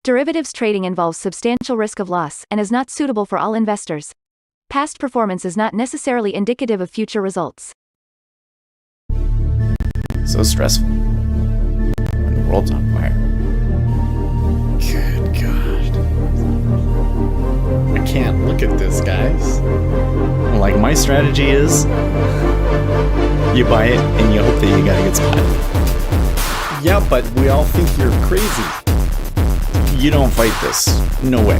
Derivatives trading involves substantial risk of loss and is not suitable for all investors. Past performance is not necessarily indicative of future results. So stressful when the world's on fire. Good God. I can't look at this, guys. Like, my strategy is you buy it and you hope that you gotta get spotted. Yeah, but we all think you're crazy. You don't fight this. No way.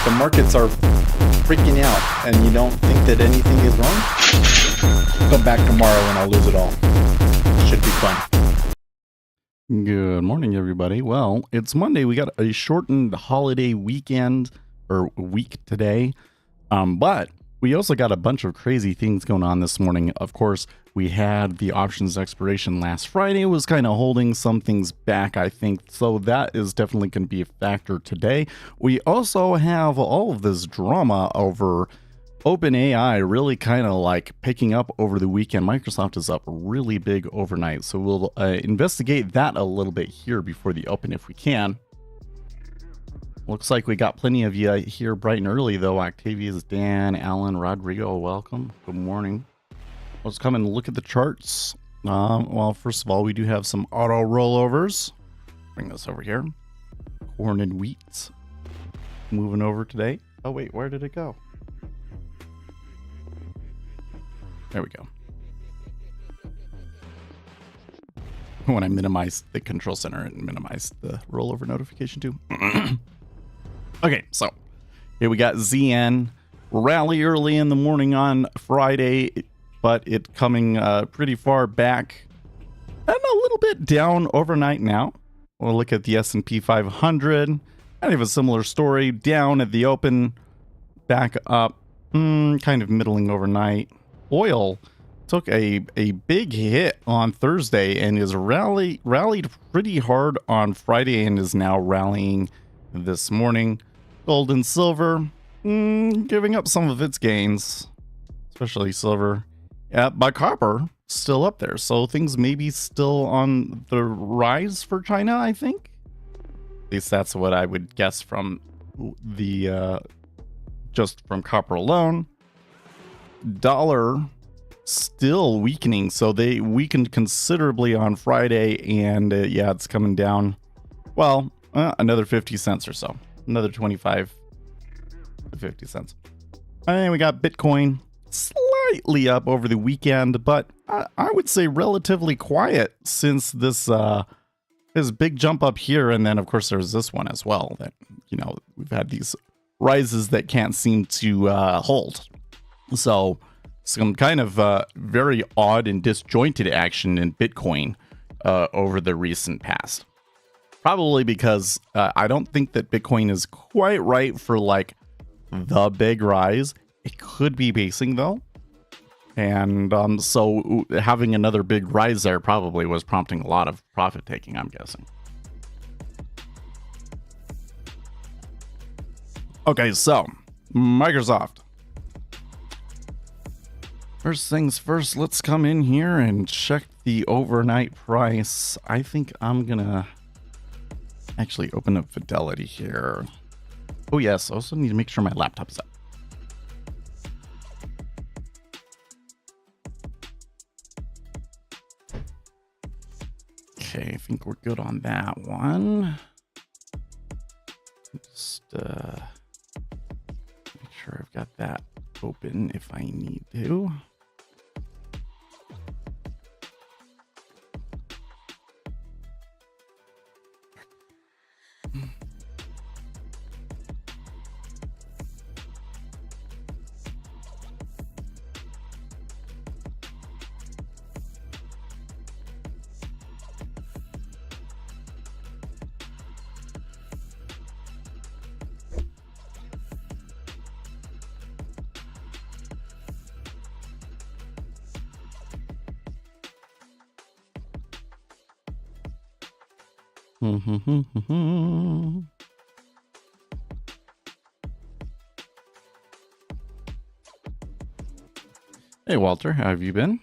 The markets are freaking out and you don't think that anything is wrong? Come back tomorrow and I'll lose it all. Should be fun. Good morning, everybody. Well, it's Monday. We got a shortened holiday weekend or week today. But we also got a bunch of crazy things going on this morning. Of course, we had the options expiration last Friday. It was kind of holding some things back, I think. So that is definitely going to be a factor today. We also have all of this drama over OpenAI really kind of like picking up over the weekend. Microsoft is up really big overnight. So we'll investigate that a little bit here before the open if we can. Looks like we got plenty of you here bright and early, though. Octavius, Dan, Alan, Rodrigo, welcome. Good morning. Let's come and look at the charts. Well, first of all, we do have some auto rollovers. Bring this over here. Corn and wheat. Moving over today. Oh, wait, where did it go? There we go. When I minimize the control center and minimize the rollover notification too. Okay, so here we got ZN rally early in the morning on Friday, but it coming pretty far back and a little bit down overnight now. We'll look at the S&P 500. Kind of a similar story, down at the open, back up, kind of middling overnight. Oil took a big hit on Thursday and is rallied pretty hard on Friday and is now rallying this morning. Gold and silver giving up some of its gains, especially silver. Yeah, but copper still up there, so things may be still on the rise for China, I think. At least that's what I would guess from the just from copper alone. Dollar still weakening, so they weakened considerably on Friday, and yeah, it's coming down. Well, another 50 cents or so, another 25 to 50 cents. And we got Bitcoin slightly up over the weekend, but I would say relatively quiet since this big jump up here, and then of course there's this one as well that, you know, we've had these rises that can't seem to hold. So some kind of very odd and disjointed action in Bitcoin over the recent past. Probably because I don't think that Bitcoin is quite right for like the big rise. It could be basing though. And so having another big rise there probably was prompting a lot of profit taking, I'm guessing. Okay, so Microsoft. First things first, let's come in here and check the overnight price. I think I'm gonna actually open up Fidelity here. Oh yes, also need to make sure my laptop's up. Okay, I think we're good on that one. Just make sure I've got that open if I need to. Hey Walter, how have you been?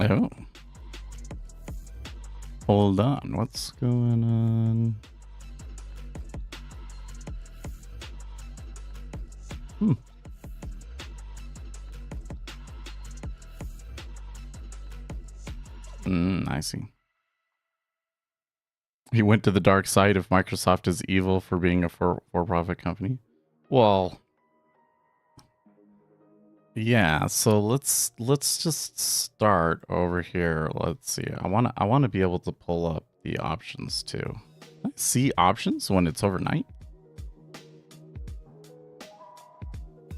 Oh. Hold on. What's going on? I see. He went to the dark side of Microsoft is evil for being a for-profit company. Well, yeah, so let's just start over here. Let's see. I want to be able to pull up the options too. Can I see options when it's overnight?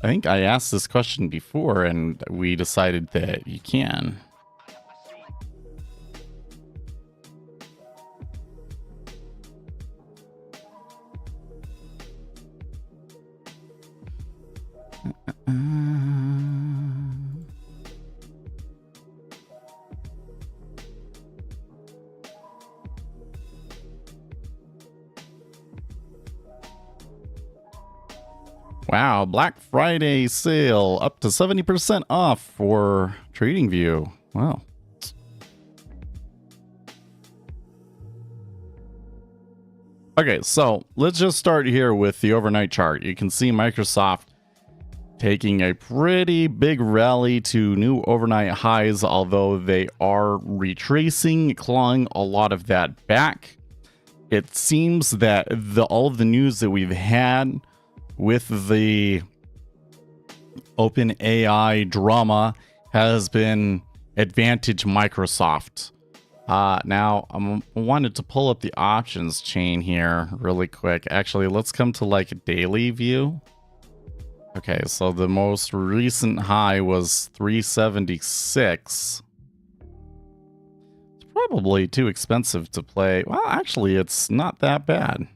I think I asked this question before and we decided that you can. Wow, Black Friday sale up to 70% off for TradingView. Wow. Okay, so let's just start here with the overnight chart. You can see Microsoft taking a pretty big rally to new overnight highs, although they are retracing, clawing a lot of that back. It seems that all of the news that we've had with the OpenAI drama has been advantage Microsoft. Now, I wanted to pull up the options chain here really quick. Actually, let's come to like a daily view. Okay, so the most recent high was 376. It's probably too expensive to play. Well, actually, it's not that bad.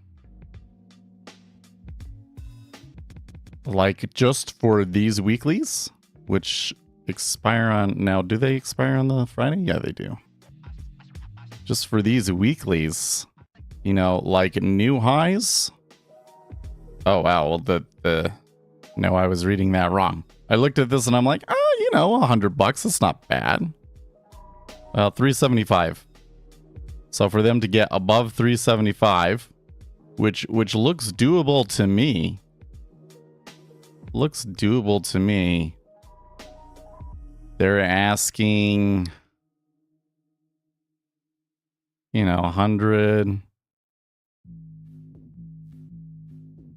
Like just for these weeklies, which expire on now, do they expire on the Friday? Yeah, they do. Just for these weeklies, you know, like new highs. Oh wow, well no, I was reading that wrong. I looked at this and I'm like, oh, you know, $100, it's not bad. 375. So for them to get above 375, which looks doable to me. Looks doable to me. They're asking, you know, 100,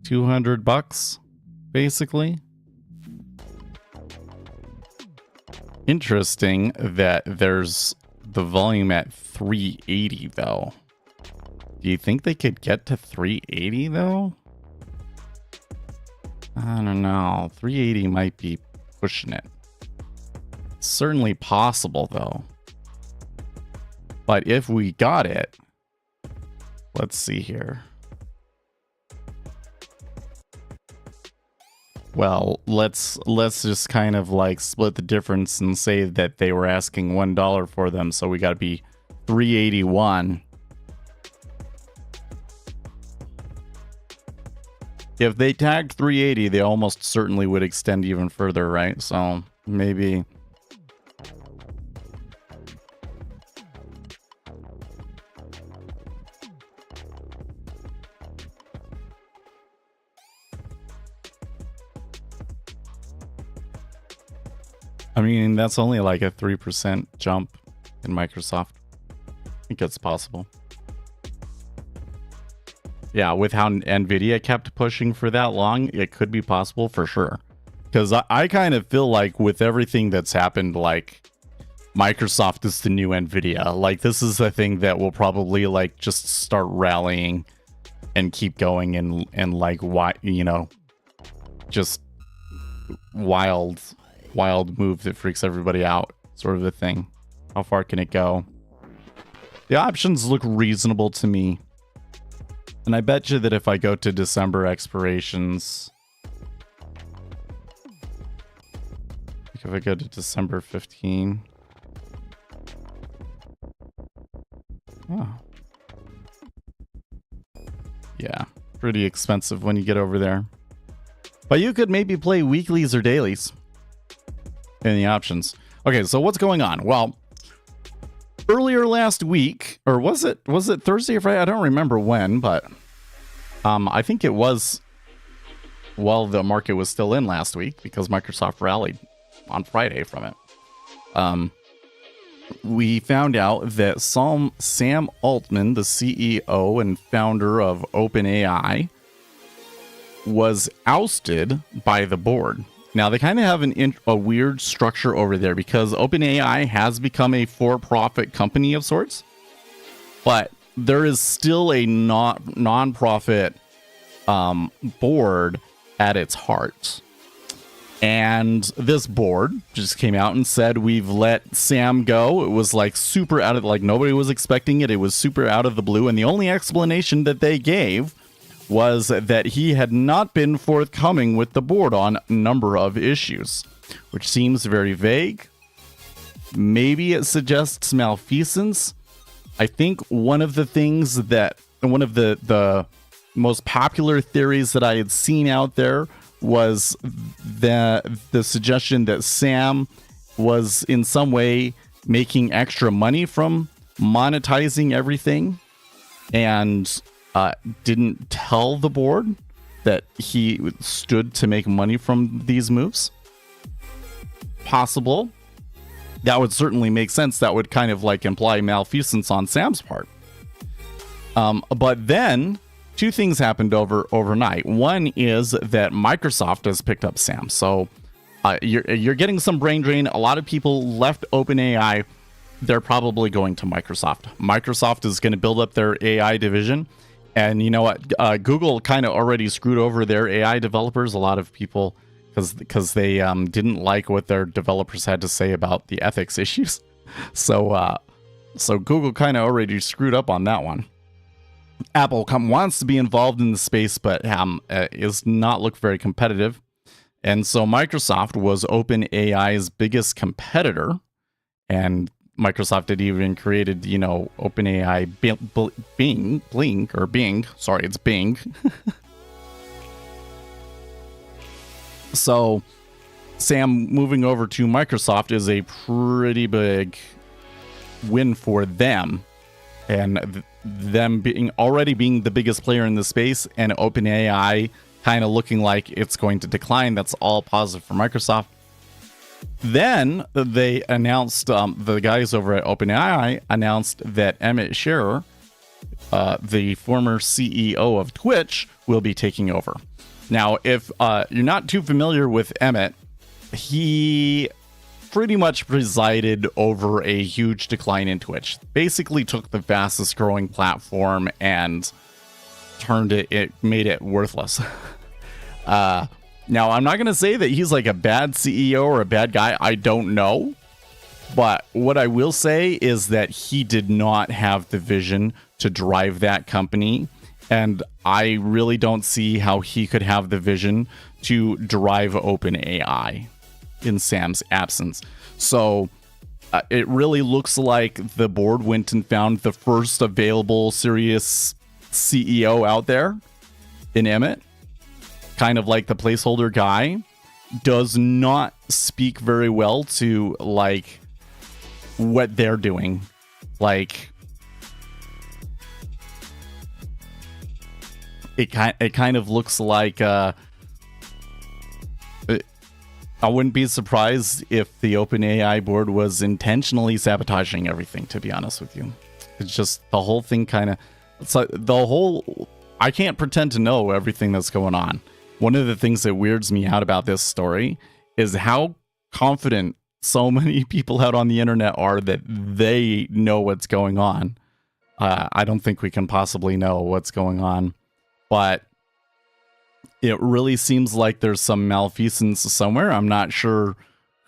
$200 basically. Interesting that there's the volume at 380 though. Do you think they could get to 380 though? I don't know. 380 might be pushing it. It's certainly possible though. But if we got it, let's see here. Well, let's just kind of like split the difference and say that they were asking $1 for them, so we got to be 381. If they tagged 380, they almost certainly would extend even further, right? So maybe. I mean, that's only like a 3% jump in Microsoft. I think it's possible. Yeah, with how NVIDIA kept pushing for that long, it could be possible for sure. Because I kind of feel like with everything that's happened, like Microsoft is the new NVIDIA. Like this is a thing that will probably like just start rallying and keep going and like why, you know, just wild move that freaks everybody out sort of a thing. How far can it go? The options look reasonable to me. And I bet you that if I go to December expirations, like if I go to December 15. Oh. Yeah, pretty expensive when you get over there. But you could maybe play weeklies or dailies in the options. Okay, so what's going on? Well, earlier last week, or was it Thursday or Friday? I don't remember when, but I think it was while the market was still in last week because Microsoft rallied on Friday from it. We found out that Sam Altman, the CEO and founder of OpenAI, was ousted by the board. Now, they kind of have a weird structure over there because OpenAI has become a for-profit company of sorts, but there is still a non-profit board at its heart. And this board just came out and said, we've let Sam go. It was like super out of, like nobody was expecting it. It was super out of the blue. And the only explanation that they gave was that he had not been forthcoming with the board on a number of issues, which seems very vague. Maybe it suggests malfeasance. I think one of the most popular theories that I had seen out there was the suggestion that Sam was in some way making extra money from monetizing everything and didn't tell the board that he stood to make money from these moves. Possible. That would certainly make sense. That would kind of like imply malfeasance on Sam's part. But then two things happened overnight. One is that Microsoft has picked up Sam. So you're getting some brain drain. A lot of people left OpenAI. They're probably going to Microsoft. Microsoft is going to build up their AI division. And you know what? Google kind of already screwed over their AI developers. A lot of people, because they didn't like what their developers had to say about the ethics issues. So Google kind of already screwed up on that one. Apple wants to be involved in the space, but is not look very competitive. And so Microsoft was OpenAI's biggest competitor. And Microsoft had even created, OpenAI Bing. Sorry, it's Bing. So Sam moving over to Microsoft is a pretty big win for them. And them already being the biggest player in the space and OpenAI kind of looking like it's going to decline. That's all positive for Microsoft. Then they announced, the guys over at OpenAI announced that Emmett Shearer, the former CEO of Twitch, will be taking over. Now, if you're not too familiar with Emmett, he pretty much presided over a huge decline in Twitch. Basically took the fastest growing platform and made it worthless. Now, I'm not going to say that he's like a bad CEO or a bad guy. I don't know. But what I will say is that he did not have the vision to drive that company. And I really don't see how he could have the vision to drive OpenAI in Sam's absence. So it really looks like the board went and found the first available serious CEO out there in Emmett. Kind of like the placeholder guy. Does not speak very well to like what they're doing. Like it kind of looks like I wouldn't be surprised if the OpenAI board was intentionally sabotaging everything, to be honest with you. It's just the whole thing it's like I can't pretend to know everything that's going on. One of the things that weirds me out about this story is how confident so many people out on the internet are that they know what's going on. I don't think we can possibly know what's going on, but it really seems like there's some malfeasance somewhere. I'm not sure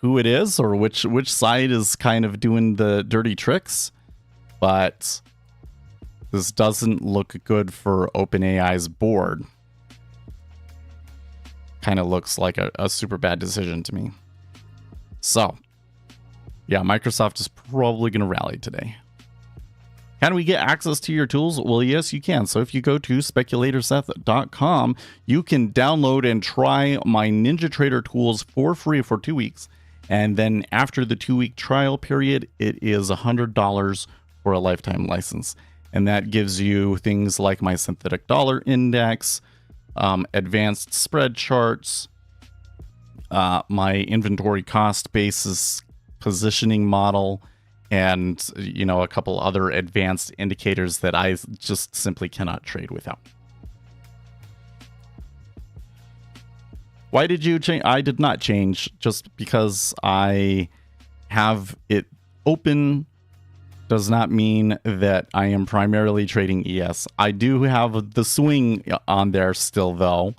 who it is or which side is kind of doing the dirty tricks, but this doesn't look good for OpenAI's board. Kind of looks like a super bad decision to me. So, yeah, Microsoft is probably going to rally today. Can we get access to your tools? Well, yes, you can. So if you go to speculatorseth.com, you can download and try my NinjaTrader tools for free for 2 weeks. And then after the 2-week trial period, it is $100 for a lifetime license. And that gives you things like my synthetic dollar index, advanced spread charts, my inventory cost basis positioning model, and, you know, a couple other advanced indicators that I just simply cannot trade without. Why did you change? I did not change. Just because I have it open does not mean that I am primarily trading ES. I do have the swing on there still, though.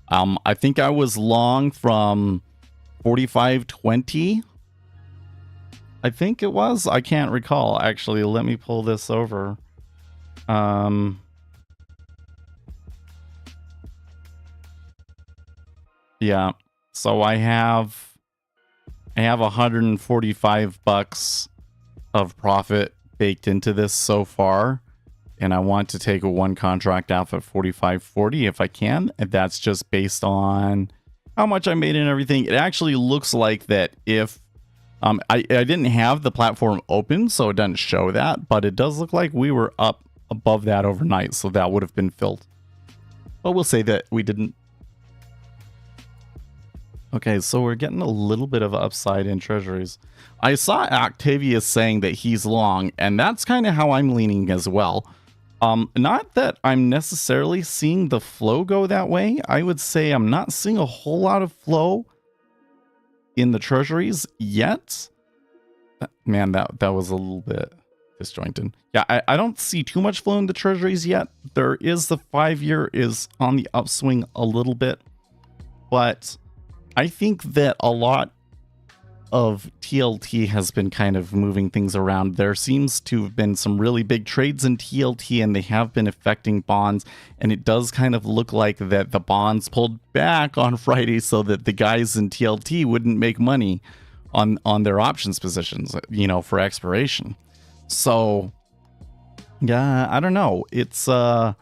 I think I was long from 45.20. I think it was. I can't recall. Actually, let me pull this over. Yeah. So I have $145 of profit baked into this so far, and I want to take a one contract off at 45.40 if I can. And that's just based on how much I made and everything. It actually looks like that if I didn't have the platform open, so it doesn't show that, but it does look like we were up above that overnight, so that would have been filled. But we'll say that we didn't. Okay, so we're getting a little bit of upside in treasuries. I saw Octavius saying that he's long, and that's kind of how I'm leaning as well. Not that I'm necessarily seeing the flow go that way. I would say I'm not seeing a whole lot of flow in the treasuries yet. Man, that was a little bit disjointed. Yeah, I don't see too much flow in the treasuries yet. There is the 5-year is on the upswing a little bit, but I think that a lot of TLT has been kind of moving things around. There seems to have been some really big trades in TLT, and they have been affecting bonds. And it does kind of look like that the bonds pulled back on Friday so that the guys in TLT wouldn't make money on their options positions, you know, for expiration. So, yeah, I don't know. It's, I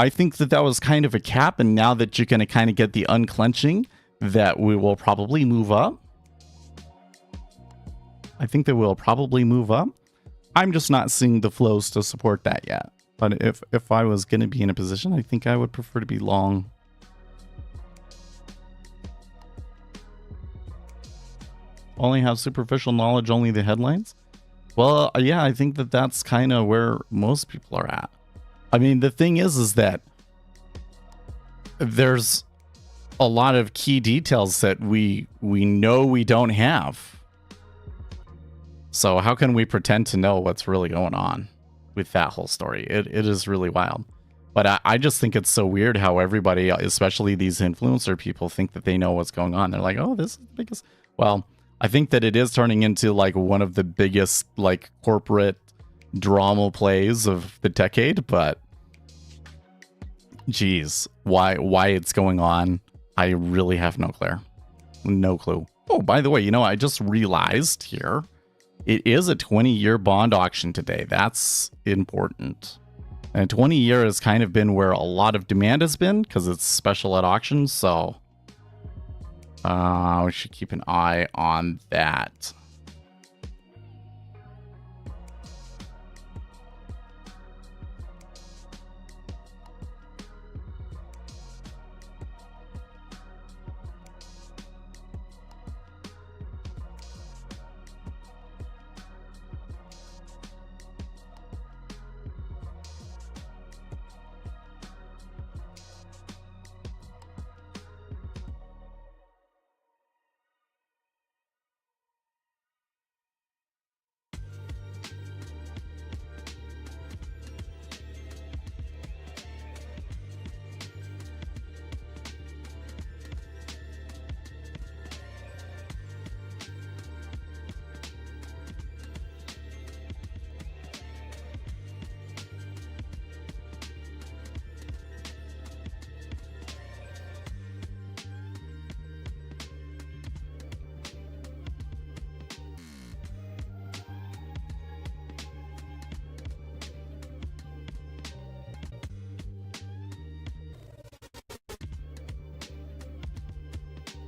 think that was kind of a cap. And now that you're going to kind of get the unclenching, that we will probably move up. I think that we'll probably move up. I'm just not seeing the flows to support that yet. But if I was going to be in a position, I think I would prefer to be long. Only have superficial knowledge, only the headlines? Well, yeah, I think that that's kind of where most people are at. I mean, the thing is that there's a lot of key details that we know we don't have. So how can we pretend to know what's really going on with that whole story? It is really wild. But I just think it's so weird how everybody, especially these influencer people, think that they know what's going on. They're like, oh, this is the biggest. Well, I think that it is turning into like one of the biggest like corporate drama plays of the decade. But geez, why it's going on, I really have no clue. Oh, by the way, you know, I just realized here, it is a 20-year bond auction today. That's important. And 20-year has kind of been where a lot of demand has been because it's special at auctions. So we should keep an eye on that.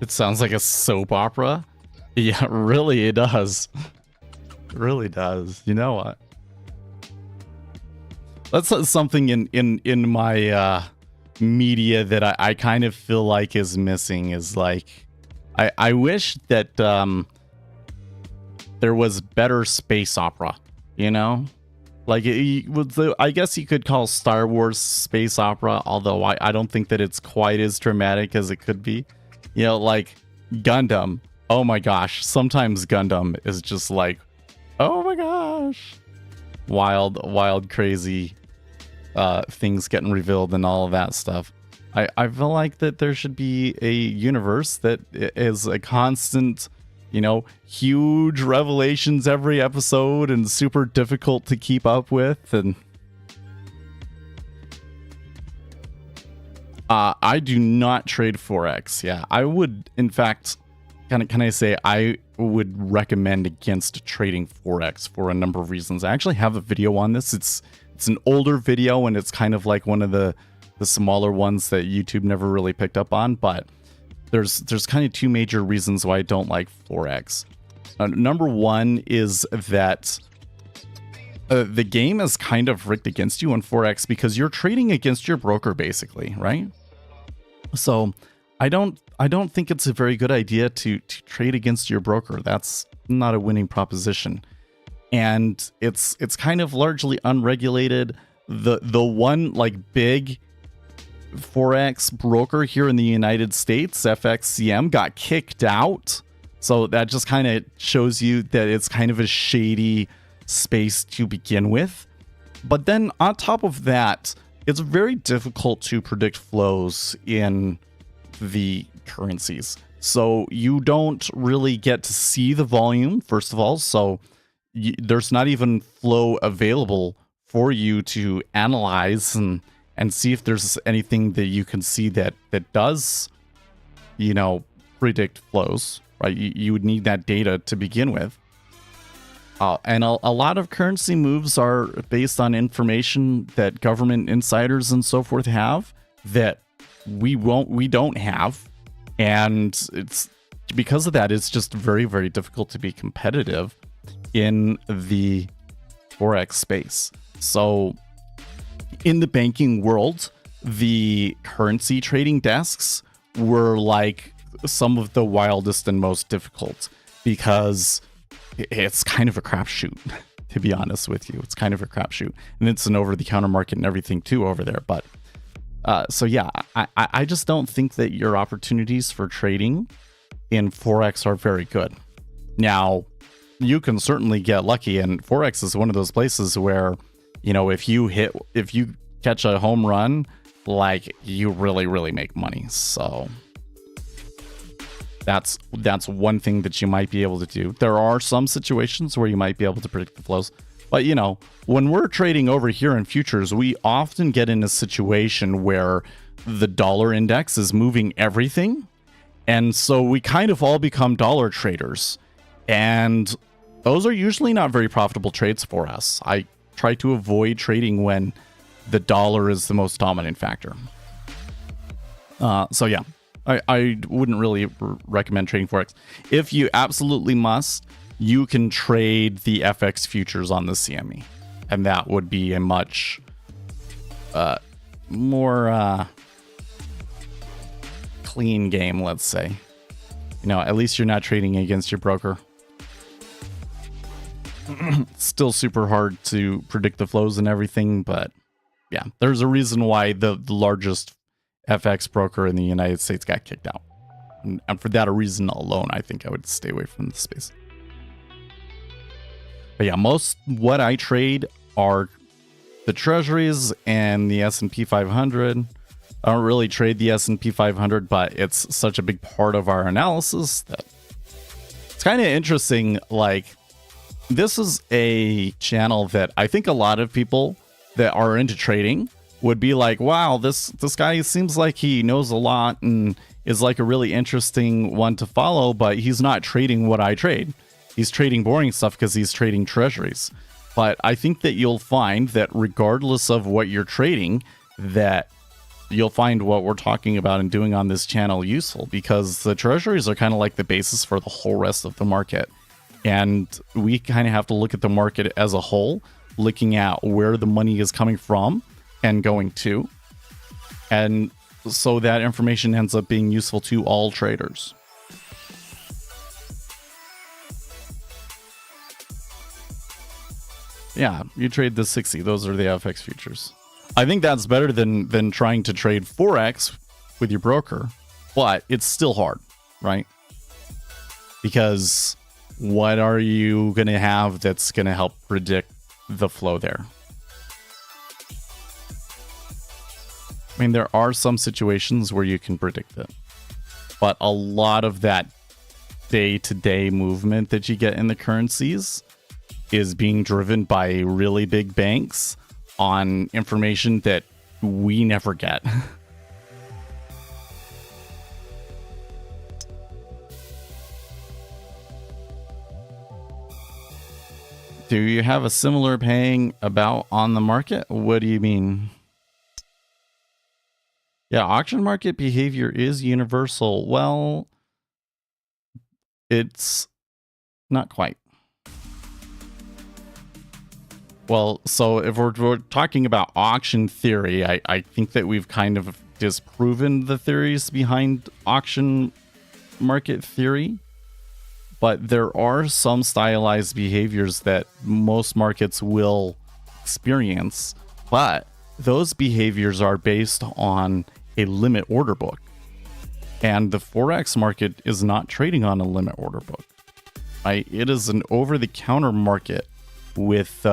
It sounds like a soap opera. Yeah, really, it does. It really does. You know what? That's something in my media that I kind of feel like is missing. Is like, I wish that there was better space opera. You know, like I guess you could call Star Wars space opera, although I don't think that it's quite as dramatic as it could be. You know, like Gundam. Oh my gosh, sometimes Gundam is just like, oh my gosh, wild, crazy things getting revealed and all of that stuff. I feel like that there should be a universe that is a constant, you know, huge revelations every episode and super difficult to keep up with. And I do not trade Forex. Yeah, I would, in fact, can I say I would recommend against trading Forex for a number of reasons. I actually have a video on this. It's an older video, and it's kind of like one of the smaller ones that YouTube never really picked up on, but there's kind of two major reasons why I don't like Forex. Number one is that the game is kind of rigged against you on Forex because you're trading against your broker, basically, right? So I don't think it's a very good idea to trade against your broker. That's not a winning proposition. And it's kind of largely unregulated. The one like big Forex broker here in the United States, FXCM, got kicked out. So that just kind of shows you that it's kind of a shady space to begin with. But then on top of that, it's very difficult to predict flows in the currencies. So you don't really get to see the volume, first of all. So there's not even flow available for you to analyze and see if there's anything that you can see that does, you know, predict flows, right? You would need that data to begin with. And a lot of currency moves are based on information that government insiders and so forth have that we don't have. And it's because of that, it's just very, very difficult to be competitive in the Forex space. So in the banking world, the currency trading desks were like some of the wildest and most difficult because it's kind of a crapshoot, to be honest with you. It's kind of a crapshoot. And it's an over-the-counter market and everything too over there. But so yeah, I just don't think that your opportunities for trading in Forex are very good. Now, you can certainly get lucky, and Forex is one of those places where, you know, if you catch a home run, like, you really, really make money. So that's one thing that you might be able to do. There are some situations where you might be able to predict the flows, but you know, when we're trading over here in futures, we often get in a situation where the dollar index is moving everything, and so we kind of all become dollar traders, and those are usually not very profitable trades for us. I try to avoid trading when the dollar is the most dominant factor. So yeah, I wouldn't really recommend trading Forex. If you absolutely must, you can trade the FX futures on the CME, and that would be a much more clean game, let's say. You know, at least you're not trading against your broker. Still super hard to predict the flows and everything, but yeah, there's a reason why the largest FX broker in the United States got kicked out. And for that reason alone, I think I would stay away from the space. But yeah, most what I trade are the treasuries and the S&P 500. I don't really trade the S&P 500, but it's such a big part of our analysis that it's kind of interesting. Like, this is a channel that I think a lot of people that are into trading would be like, wow, this guy seems like he knows a lot and is like a really interesting one to follow, but he's not trading what I trade. He's trading boring stuff because he's trading treasuries. But I think that you'll find that regardless of what you're trading, that you'll find what we're talking about and doing on this channel useful, because the treasuries are kind of like the basis for the whole rest of the market. And we kind of have to look at the market as a whole, looking at where the money is coming from and going to. And so that information ends up being useful to all traders. Yeah, you trade the 60. Those are the FX futures. I think that's better than trying to trade Forex with your broker, but it's still hard, right? Because what are you going to have that's going to help predict the flow there? I mean, there are some situations where you can predict it, but a lot of that day-to-day movement that you get in the currencies is being driven by really big banks on information that we never get. Do you have a similar paying about on the market? What do you mean? Yeah, auction market behavior is universal. Well, it's not quite. Well, so if we're talking about auction theory, I think that we've kind of disproven the theories behind auction market theory. But there are some stylized behaviors that most markets will experience, but those behaviors are based on a limit order book. And the Forex market is not trading on a limit order book. Right? It is an over-the-counter market with,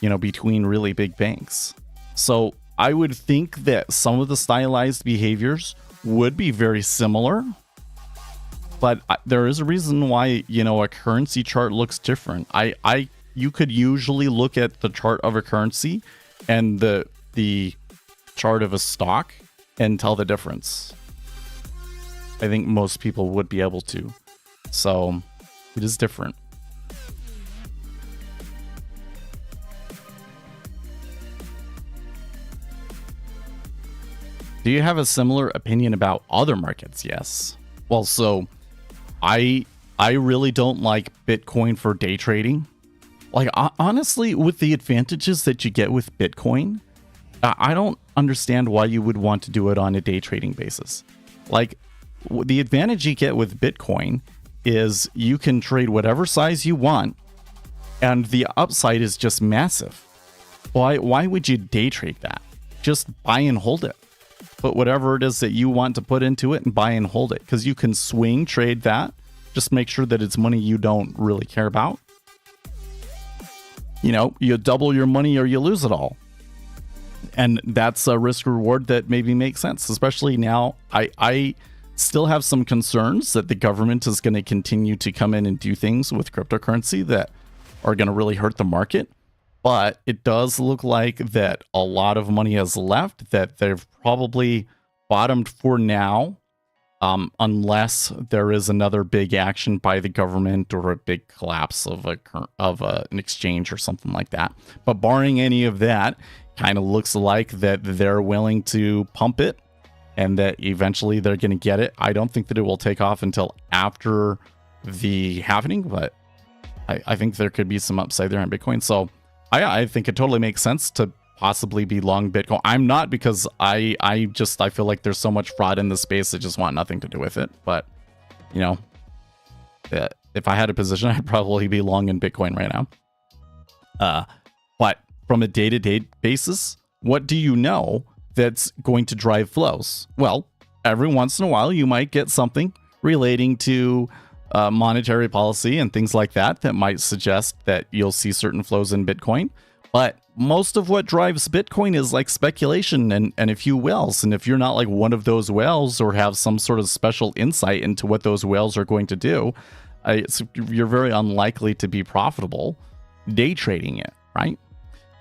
between really big banks. So I would think that some of the stylized behaviors would be very similar. But there is a reason why, a currency chart looks different. You could usually look at the chart of a currency and the chart of a stock and tell the difference. I think most people would be able to. So it is different. Do you have a similar opinion about other markets? Yes. Well, so I really don't like Bitcoin for day trading. Like, honestly, with the advantages that you get with Bitcoin, I don't understand why you would want to do it on a day trading basis. Like, the advantage you get with Bitcoin is you can trade whatever size you want, and the upside is just massive. Why would you day trade that? Just buy and hold it. Put whatever it is that you want to put into it and buy and hold it, because you can swing trade that. Just make sure that it's money you don't really care about. You double your money or you lose it all. And that's a risk reward that maybe makes sense, especially now. I still have some concerns that the government is going to continue to come in and do things with cryptocurrency that are going to really hurt the market. But it does look like that a lot of money has left, that they've probably bottomed for now, unless there is another big action by the government or a big collapse of an exchange or something like that. But barring any of that, kind of looks like that they're willing to pump it and that eventually they're going to get it. I don't think that it will take off until after the halving, but I think there could be some upside there on Bitcoin. So I think it totally makes sense to possibly be long Bitcoin. I'm not, because I feel like there's so much fraud in the space. I just want nothing to do with it. But, if I had a position, I'd probably be long in Bitcoin right now. But from a day-to-day basis, what do you know that's going to drive flows? Well, every once in a while, you might get something relating to monetary policy and things like that might suggest that you'll see certain flows in Bitcoin. But most of what drives Bitcoin is like speculation and a few whales. And if you're not like one of those whales or have some sort of special insight into what those whales are going to do, you're very unlikely to be profitable day trading it, right?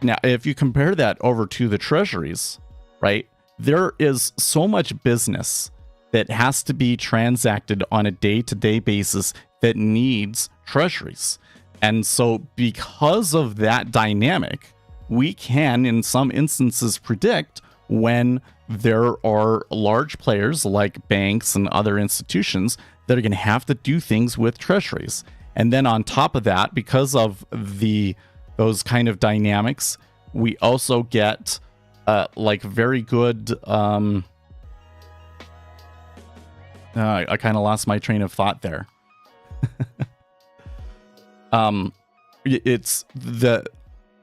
Now, if you compare that over to the treasuries, right, there is so much business that has to be transacted on a day-to-day basis that needs treasuries. And so because of that dynamic, we can, in some instances, predict when there are large players like banks and other institutions that are going to have to do things with treasuries. And then on top of that, because of those kind of dynamics, we also get like very good I kind of lost my train of thought there.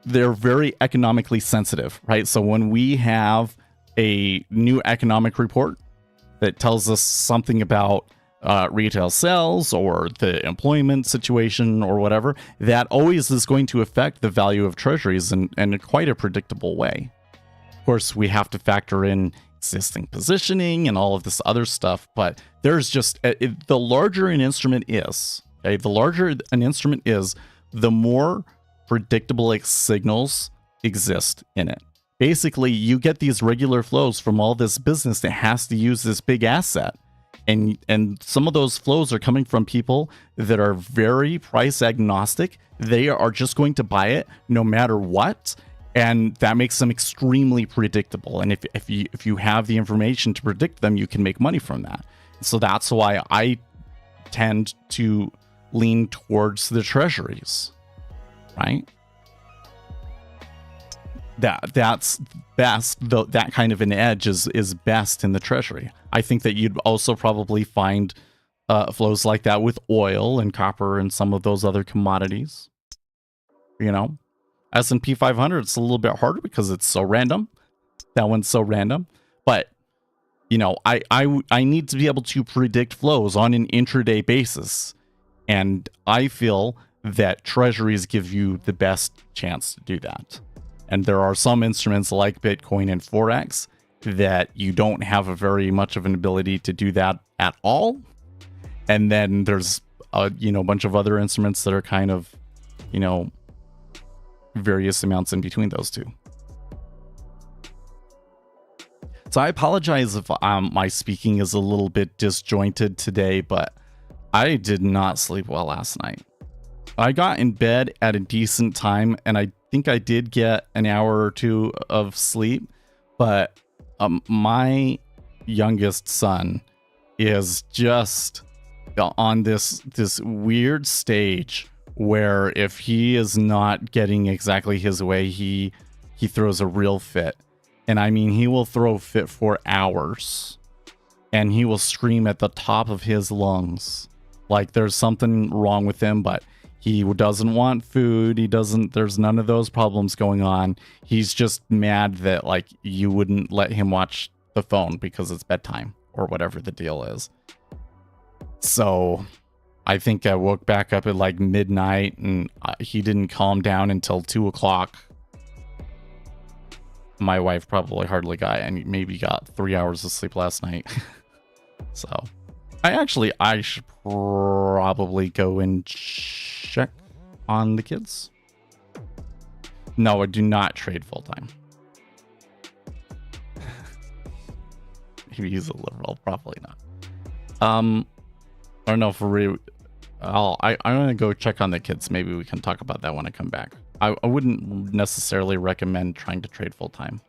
They're very economically sensitive, right? So when we have a new economic report that tells us something about retail sales or the employment situation or whatever, that always is going to affect the value of treasuries in quite a predictable way. Of course, we have to factor in existing positioning and all of this other stuff, but there's just the larger an instrument is, okay, the more predictable signals exist in it. Basically, you get these regular flows from all this business that has to use this big asset. And some of those flows are coming from people that are very price agnostic. They are just going to buy it no matter what. And that makes them extremely predictable. And if you have the information to predict them, you can make money from that. So that's why I tend to lean towards the treasuries, right? That's best, though. That kind of an edge is best in the treasury. I think that you'd also probably find flows like that with oil and copper and some of those other commodities. You know, S&P 500, it's a little bit harder because it's so random. That one's so random. But you know, I need to be able to predict flows on an intraday basis, and I feel that treasuries give you the best chance to do that. And there are some instruments like Bitcoin and Forex that you don't have a very much of an ability to do that at all. And then there's a bunch of other instruments that are kind of, various amounts in between those two. So I apologize if my speaking is a little bit disjointed today, but I did not sleep well last night. I got in bed at a decent time, and I think I did get an hour or two of sleep, but my youngest son is just on this weird stage where if he is not getting exactly his way, he throws a real fit. And I mean, he will throw fit for hours, and he will scream at the top of his lungs like there's something wrong with him, but he doesn't want food. There's none of those problems going on. He's just mad that like you wouldn't let him watch the phone because it's bedtime or whatever the deal is. So I think I woke back up at like midnight, and he didn't calm down until 2:00. My wife probably hardly got, and maybe got 3 hours of sleep last night. So I should probably go and check on the kids. No, I do not trade full time. Maybe he's a liberal, probably not. I don't know for real. I'm gonna go check on the kids. Maybe we can talk about that when I come back. I wouldn't necessarily recommend trying to trade full time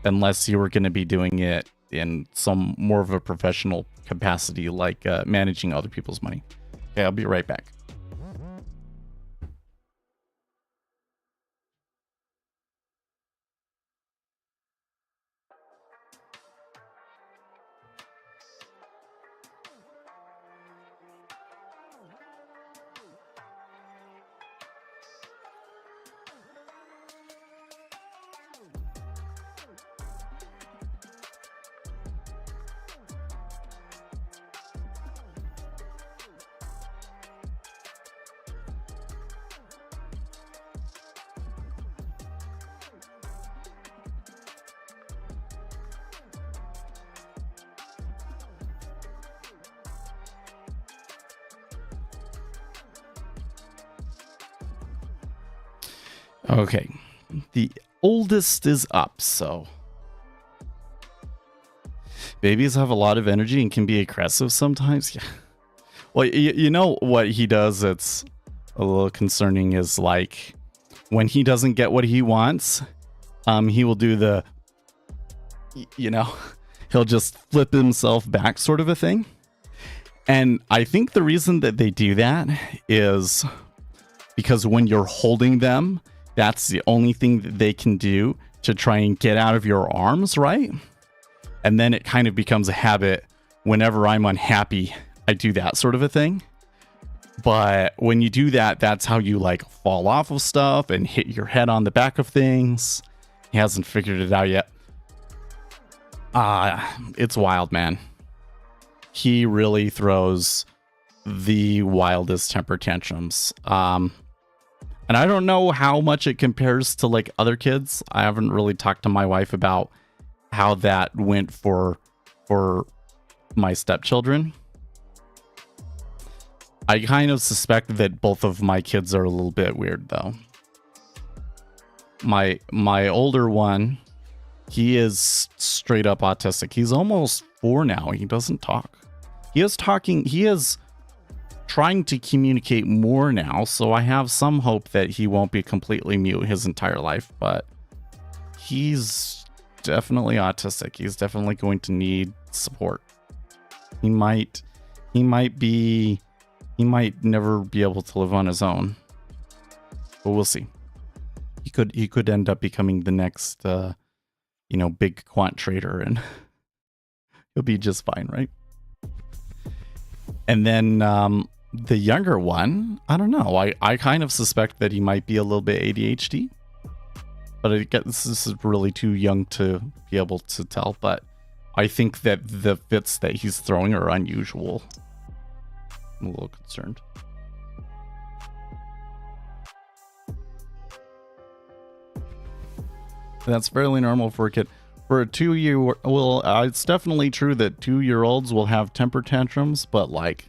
unless you were going to be doing it in some more of a professional capacity, like managing other people's money. Okay, I'll be right back. Okay, the oldest is up, so babies have a lot of energy and can be aggressive sometimes. Yeah. Well, you know what he does that's a little concerning is like when he doesn't get what he wants, he will do the you know, he'll just flip himself back sort of a thing. And I think the reason that they do that is because when you're holding them, that's the only thing that they can do to try and get out of your arms, right? And then it kind of becomes a habit. Whenever I'm unhappy, I do that sort of a thing. But when you do that, that's how you like fall off of stuff and hit your head on the back of things. He hasn't figured it out yet. It's wild, man. He really throws the wildest temper tantrums. And I don't know how much it compares to like other kids. I haven't really talked to my wife about how that went for my stepchildren. I kind of suspect that both of my kids are a little bit weird though. My older one, he is straight up autistic. He's almost 4 now. He doesn't talk. He is trying to communicate more now, so I have some hope that he won't be completely mute his entire life, but he's definitely autistic. He's definitely going to need support. He might never be able to live on his own, but we'll see. He could end up becoming the next big quant trader, and he'll be just fine, right? And then the younger one, I don't know. I kind of suspect that he might be a little bit ADHD, but I guess this is really too young to be able to tell. But I think that the fits that he's throwing are unusual. I'm a little concerned. That's fairly normal for a kid. For a 2-year, well, it's definitely true that 2-year-olds will have temper tantrums, but like,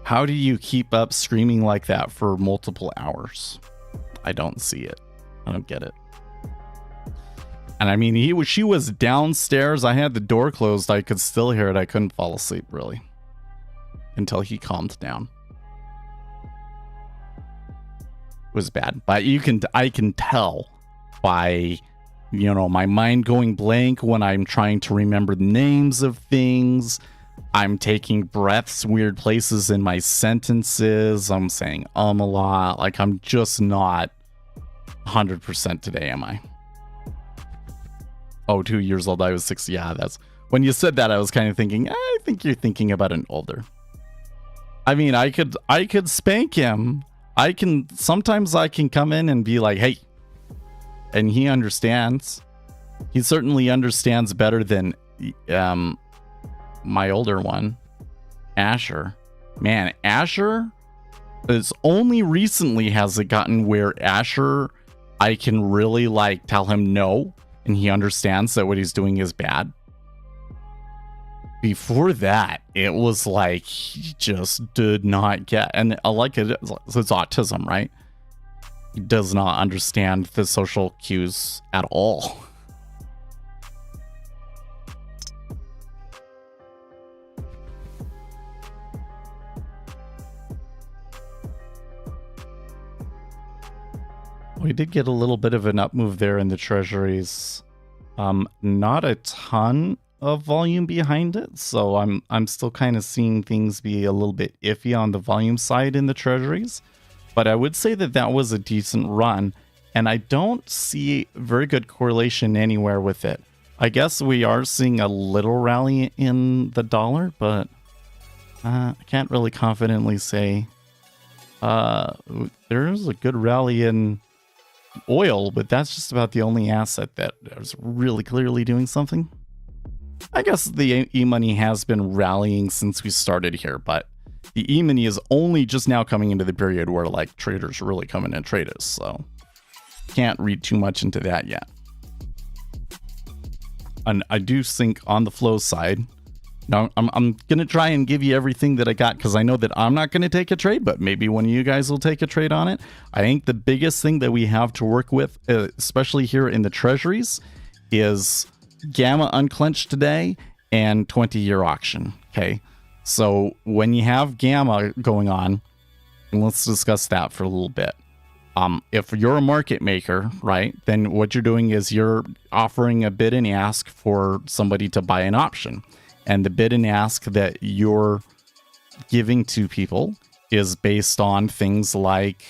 how do you keep up screaming like that for multiple hours? I don't see it. I don't get it. And I mean, she was downstairs. I had the door closed. I could still hear it. I couldn't fall asleep really until he calmed down. It was bad, but I can tell by, my mind going blank when I'm trying to remember the names of things. I'm taking breaths weird places in my sentences. I'm saying a lot. Like, I'm just not 100% today, am I? Oh, 2 years old. I was 6. Yeah, that's when you said that. I was kind of thinking, I think you're thinking about an older. I mean, I could spank him. Sometimes I can come in and be like, hey, and he understands. He certainly understands better than my older one, Asher. Man, Asher is only recently has it gotten where Asher, I can really like tell him no, and he understands that what he's doing is bad. Before that, it was like he just did not get, and I like it. It's autism, right? He does not understand the social cues at all. We did get a little bit of an up move there in the treasuries. Not a ton of volume behind it, so I'm still kind of seeing things be a little bit iffy on the volume side in the treasuries. But I would say that was a decent run, and I don't see very good correlation anywhere with it. I guess we are seeing a little rally in the dollar, but I can't really confidently say. There's a good rally in oil, but that's just about the only asset that is really clearly doing something. I guess the e-money has been rallying since we started here, but the e-money is only just now coming into the period where like traders really come in and trade us, so can't read too much into that yet. And I do think on the flow side, now I'm gonna try and give you everything that I got, because I know that I'm not gonna take a trade, but maybe one of you guys will take a trade on it. I think the biggest thing that we have to work with, especially here in the treasuries, is Gamma unclenched today and 20-year auction. Okay, so when you have Gamma going on, and let's discuss that for a little bit. If you're a market maker, right, then what you're doing is you're offering a bid and ask for somebody to buy an option. And the bid and ask that you're giving to people is based on things like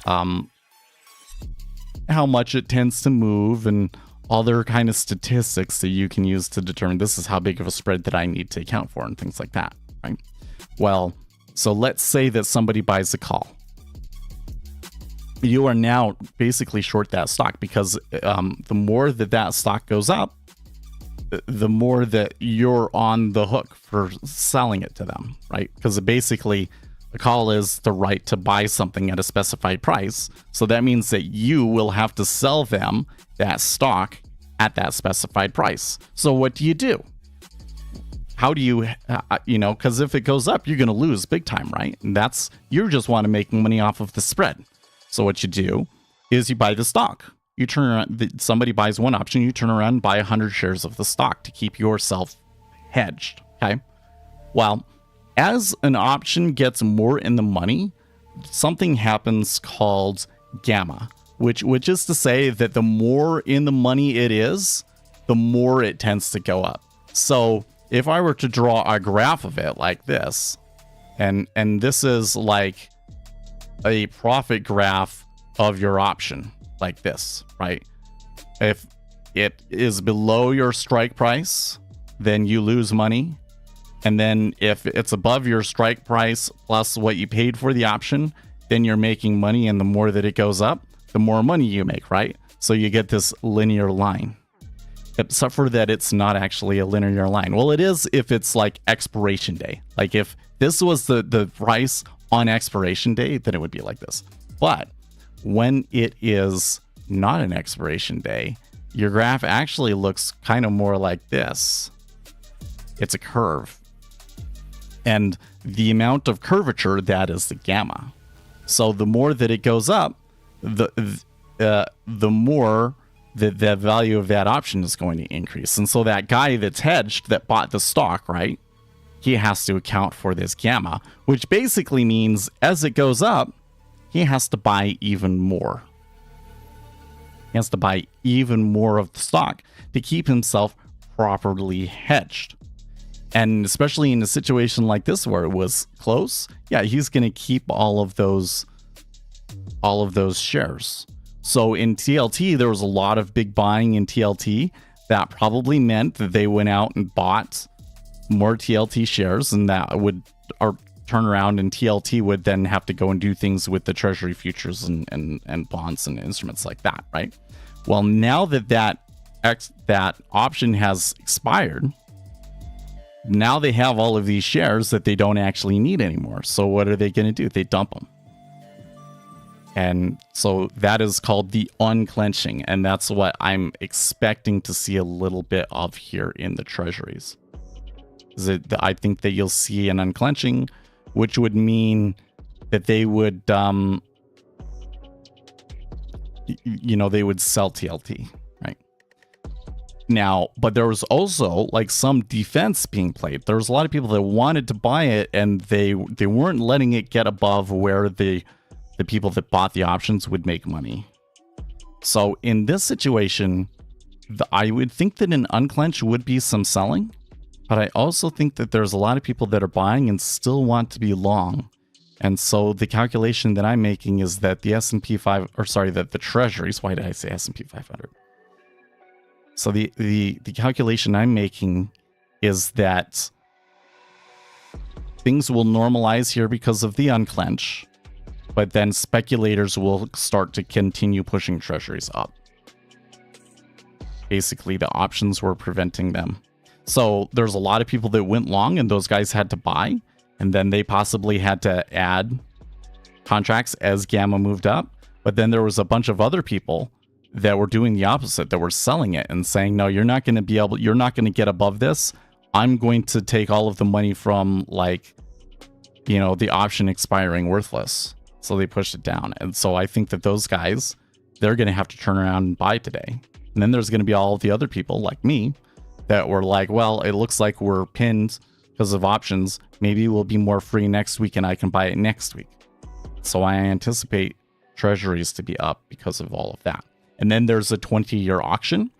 how much it tends to move and other kind of statistics that you can use to determine this is how big of a spread that I need to account for and things like that, right? Well, so let's say that somebody buys a call. You are now basically short that stock because the more that stock goes up, the more that you're on the hook for selling it to them, right? Because basically a call is the right to buy something at a specified price. So that means that you will have to sell them that stock at that specified price. So what do? How do you, because if it goes up, you're going to lose big time, right? And you just want to make money off of the spread. So what you do is you buy the stock. You turn around, somebody buys one option, you turn around and buy 100 shares of the stock to keep yourself hedged, okay? Well, as an option gets more in the money, something happens called gamma, which is to say that the more in the money it is, the more it tends to go up. So if I were to draw a graph of it like this, and this is like a profit graph of your option like this, right? If it is below your strike price, then you lose money. And then if it's above your strike price plus what you paid for the option, then you're making money. And the more that it goes up, the more money you make, right? So you get this linear line. Except for that it's not actually a linear line. Well, it is if it's like expiration day. Like if this was the price on expiration day, then it would be like this. But when it is not an expiration day, your graph actually looks kind of more like this. It's a curve. And the amount of curvature, that is the gamma. So the more that it goes up, the more that the value of that option is going to increase. And so that guy that's hedged, that bought the stock, right? He has to account for this gamma, which basically means as it goes up, he has to buy even more. He has to buy even more of the stock to keep himself properly hedged. And especially in a situation like this where it was close, yeah, he's going to keep all of those shares. So in TLT, there was a lot of big buying in TLT. That probably meant that they went out and bought more TLT shares, and that would turn around, and TLT would then have to go and do things with the treasury futures and bonds and instruments like that, right? Well, now that option has expired, now they have all of these shares that they don't actually need anymore. So what are they going to do? They dump them. And so that is called the unclenching, and that's what I'm expecting to see a little bit of here in the treasuries. I think that you'll see an unclenching, which would mean that they would, they would sell TLT, right? Now, but there was also like some defense being played. There was a lot of people that wanted to buy it, and they weren't letting it get above where the people that bought the options would make money. So in this situation, I would think that an unclench would be some selling. But I also think that there's a lot of people that are buying and still want to be long. And so the calculation that I'm making is that the that the treasuries, why did I say S&P 500? So the calculation I'm making is that things will normalize here because of the unclench, but then speculators will start to continue pushing treasuries up. Basically, the options were preventing them. So there's a lot of people that went long, and those guys had to buy, and then they possibly had to add contracts as gamma moved up. But then there was a bunch of other people that were doing the opposite, that were selling it and saying, no, you're not going to get above this. I'm going to take all of the money from the option expiring worthless. So they pushed it down. And so I think that those guys, they're going to have to turn around and buy today. And then there's going to be all of the other people like me that were like, well, it looks like we're pinned because of options. Maybe we'll be more free next week and I can buy it next week. So I anticipate treasuries to be up because of all of that. And then there's a 20-year auction.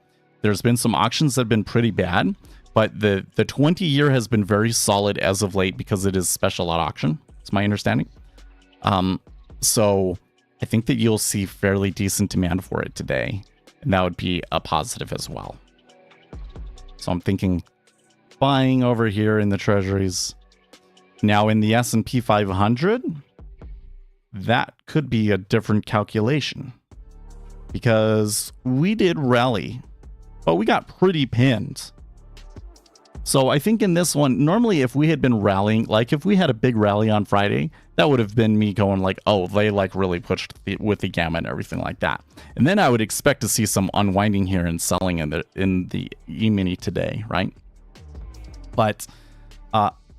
There's been some auctions that have been pretty bad, but the 20-year has been very solid as of late because it is special at auction. It's my understanding. So I think that you'll see fairly decent demand for it today, and that would be a positive as well. So I'm thinking buying over here in the treasuries. Now in the S&P 500, that could be a different calculation because we did rally, but we got pretty pinned. So I think in this one, normally if we had been rallying, like if we had a big rally on Friday, that would have been me going like, oh, they like really pushed with the gamma and everything like that. And then I would expect to see some unwinding here and selling in the E-mini today, right? But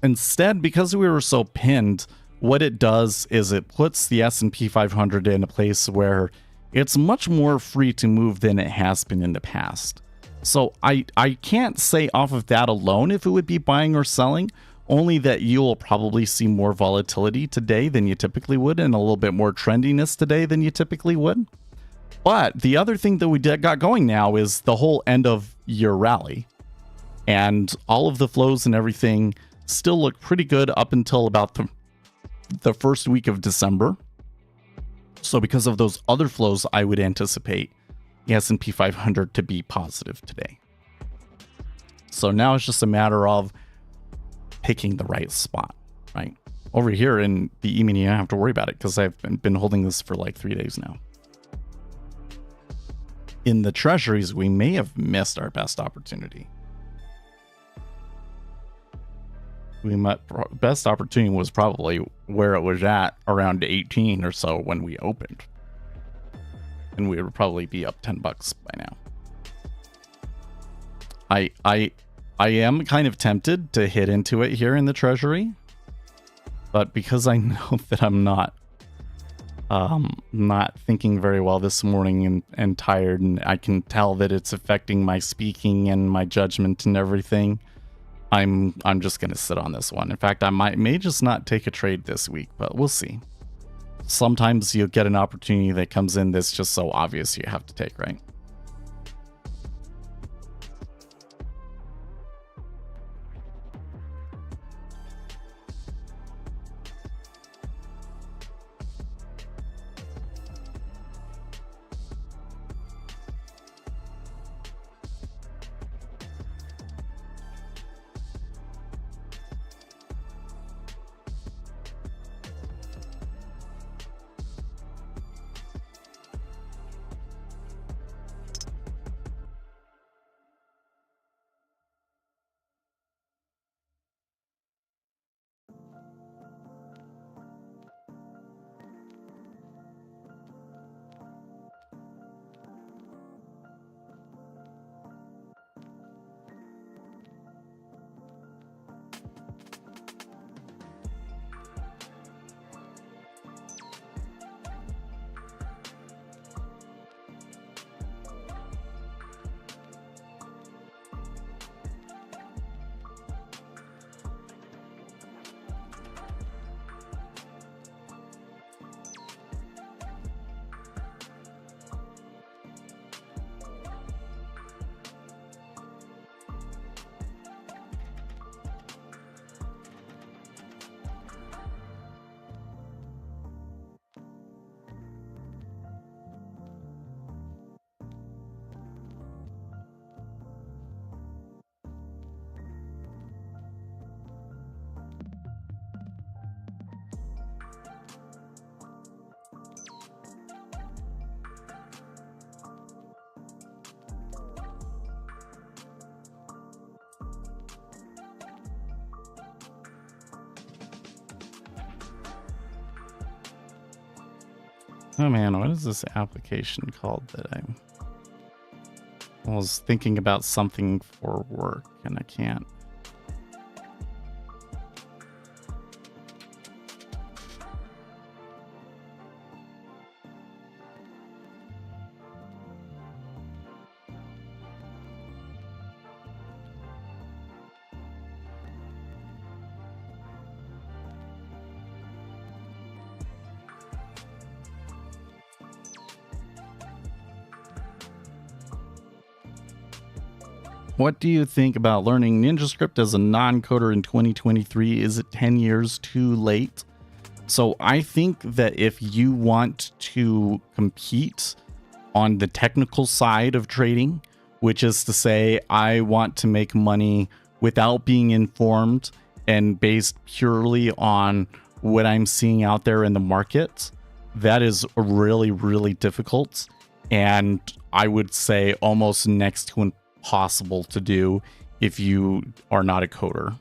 instead, because we were so pinned, what it does is it puts the S&P 500 in a place where it's much more free to move than it has been in the past. So I can't say off of that alone if it would be buying or selling, only that you will probably see more volatility today than you typically would and a little bit more trendiness today than you typically would. But the other thing that we got going now is the whole end of year rally. And all of the flows and everything still look pretty good up until about the first week of December. So because of those other flows, I would anticipate the S&P 500 to be positive today. So now it's just a matter of picking the right spot, right? Over here in the E-mini, I don't have to worry about it because I've been holding this for like 3 days now. In the treasuries, we may have missed our best opportunity. Best opportunity was probably where it was at around 18 or so when we opened. And we would probably be up $10 by now. I am kind of tempted to hit into it here in the treasury, but because I know that I'm not thinking very well this morning and tired, and I can tell that it's affecting my speaking and my judgment and everything, I'm just gonna sit on this one. In fact, I may just not take a trade this week, but we'll see. Sometimes you'll get an opportunity that comes in that's just so obvious you have to take, right? Oh man, what is this application called that I was thinking about something for work and I can't. What do you think about learning NinjaScript as a non-coder in 2023? Is it 10 years too late? So I think that if you want to compete on the technical side of trading, which is to say, I want to make money without being informed and based purely on what I'm seeing out there in the market, that is really, really difficult. And I would say almost next to impossible to do if you are not a coder.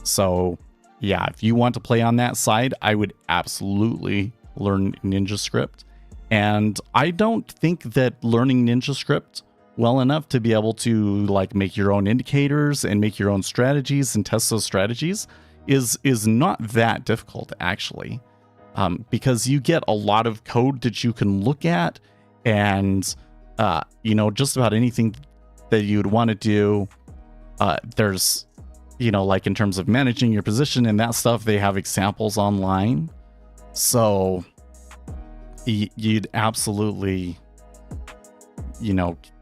So yeah, if you want to play on that side, I would absolutely learn NinjaScript. And I don't think that learning NinjaScript well enough to be able to like make your own indicators and make your own strategies and test those strategies is not that difficult, actually. Because you get a lot of code that you can look at, and just about anything that you'd want to do. There's like in terms of managing your position and that stuff, they have examples online. So you'd absolutely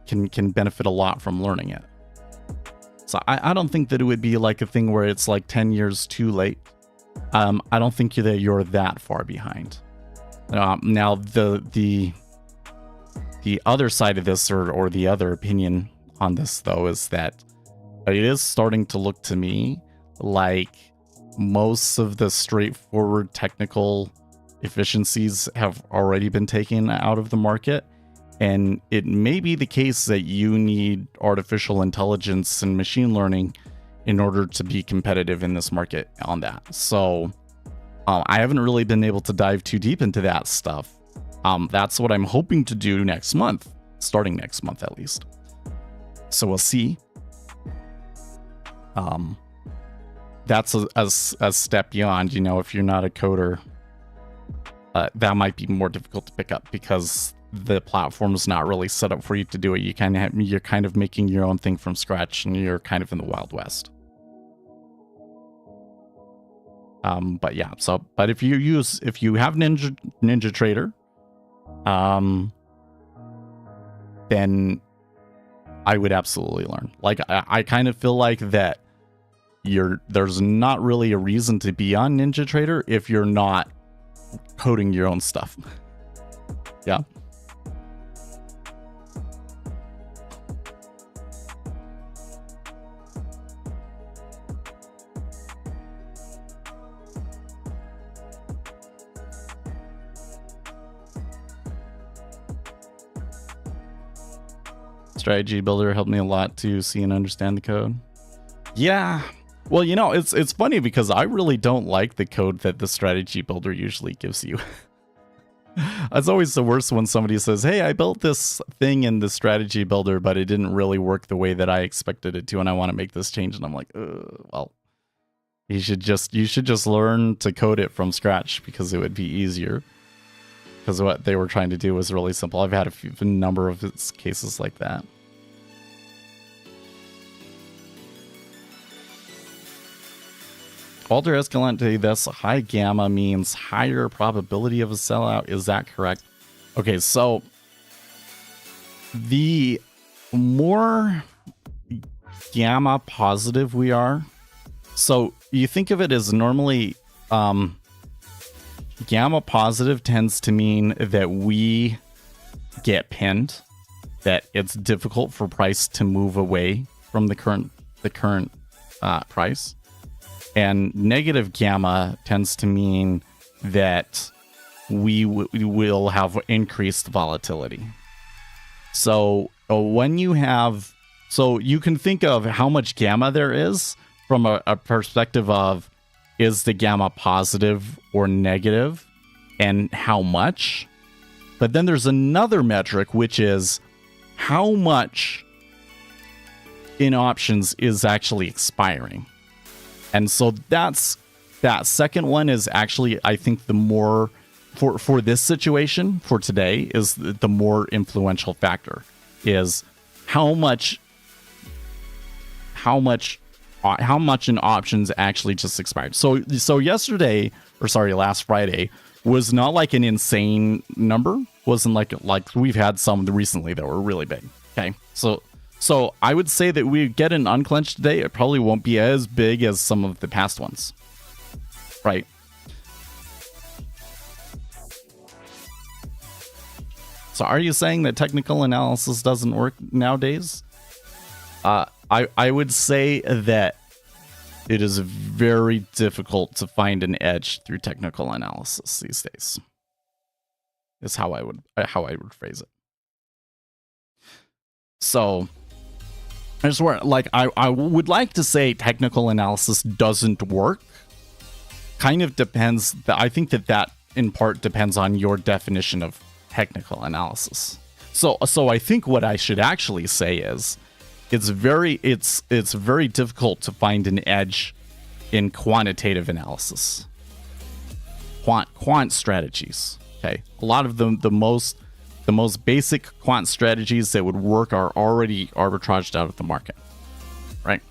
can benefit a lot from learning it. So I don't think that it would be like a thing where it's like 10 years too late. I don't think that you're that far behind. Now the other side of this, or the other opinion on this, though, is that it is starting to look to me like most of the straightforward technical efficiencies have already been taken out of the market. And it may be the case that you need artificial intelligence and machine learning in order to be competitive in this market on that. So I haven't really been able to dive too deep into that stuff. That's what I'm hoping to do next month, starting next month at least. So we'll see. That's a step beyond, if you're not a coder, that might be more difficult to pick up because the platform is not really set up for you to do it. You're kind of making your own thing from scratch, and you're kind of in the Wild West. But yeah, but if you have NinjaTrader, then I would absolutely learn. Like I kind of feel like that there's not really a reason to be on NinjaTrader if you're not coding your own stuff. Yeah. Strategy Builder helped me a lot to see and understand the code. Yeah. Well, it's funny because I really don't like the code that the Strategy Builder usually gives you. It's always the worst when somebody says, hey, I built this thing in the Strategy Builder, but it didn't really work the way that I expected it to, and I want to make this change. And I'm like, well, you should just learn to code it from scratch because it would be easier. Because what they were trying to do was really simple. I've had a number of cases like that. Walter Escalante, thus high gamma means higher probability of a sellout. Is that correct? Okay, so the more gamma positive we are, so you think of it as normally gamma positive tends to mean that we get pinned, that it's difficult for price to move away from the current price. And negative gamma tends to mean that we will have increased volatility. So when you have, so you can think of how much gamma there is from a perspective of, is the gamma positive or negative, and how much? But then there's another metric, which is how much in options is actually expiring. And so that second one is actually, I think, the more, for this situation, for today, is the more influential factor, is how much in options actually just expired. So yesterday, or sorry, last Friday, was not like an insane number. Wasn't like we've had some recently that were really big. Okay, so So I would say that we get an unclench today. It probably won't be as big as some of the past ones, right? So are you saying that technical analysis doesn't work nowadays? I would say that it is very difficult to find an edge through technical analysis these days. Is how I would phrase it. So I just want, like, I would like to say technical analysis doesn't work. Kind of depends. I think that in part depends on your definition of technical analysis. So I think what I should actually say is it's very difficult to find an edge in quantitative analysis. Quant strategies. Okay. A lot of them, the most basic quant strategies that would work are already arbitraged out of the market, right?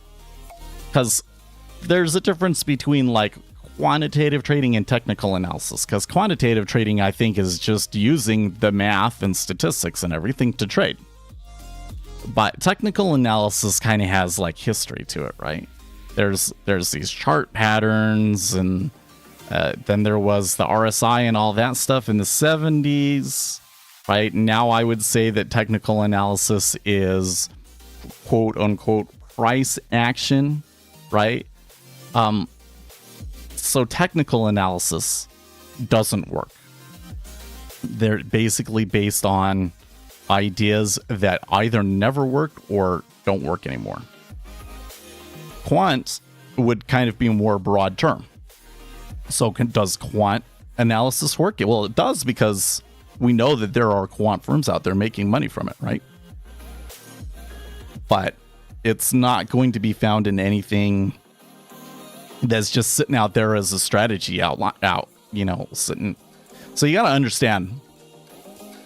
Because there's a difference between like quantitative trading and technical analysis. Because quantitative trading, I think, is just using the math and statistics and everything to trade. But technical analysis kind of has like history to it, right? There's these chart patterns, and then there was the RSI and all that stuff in the 70s. Right now, I would say that technical analysis is quote unquote price action, right? So technical analysis doesn't work. They're basically based on ideas that either never worked or don't work anymore. Quant would kind of be a more broad term. So does quant analysis work? Well, it does, because we know that there are quant firms out there making money from it, right? But it's not going to be found in anything that's just sitting out there as a strategy out, sitting. So you got to understand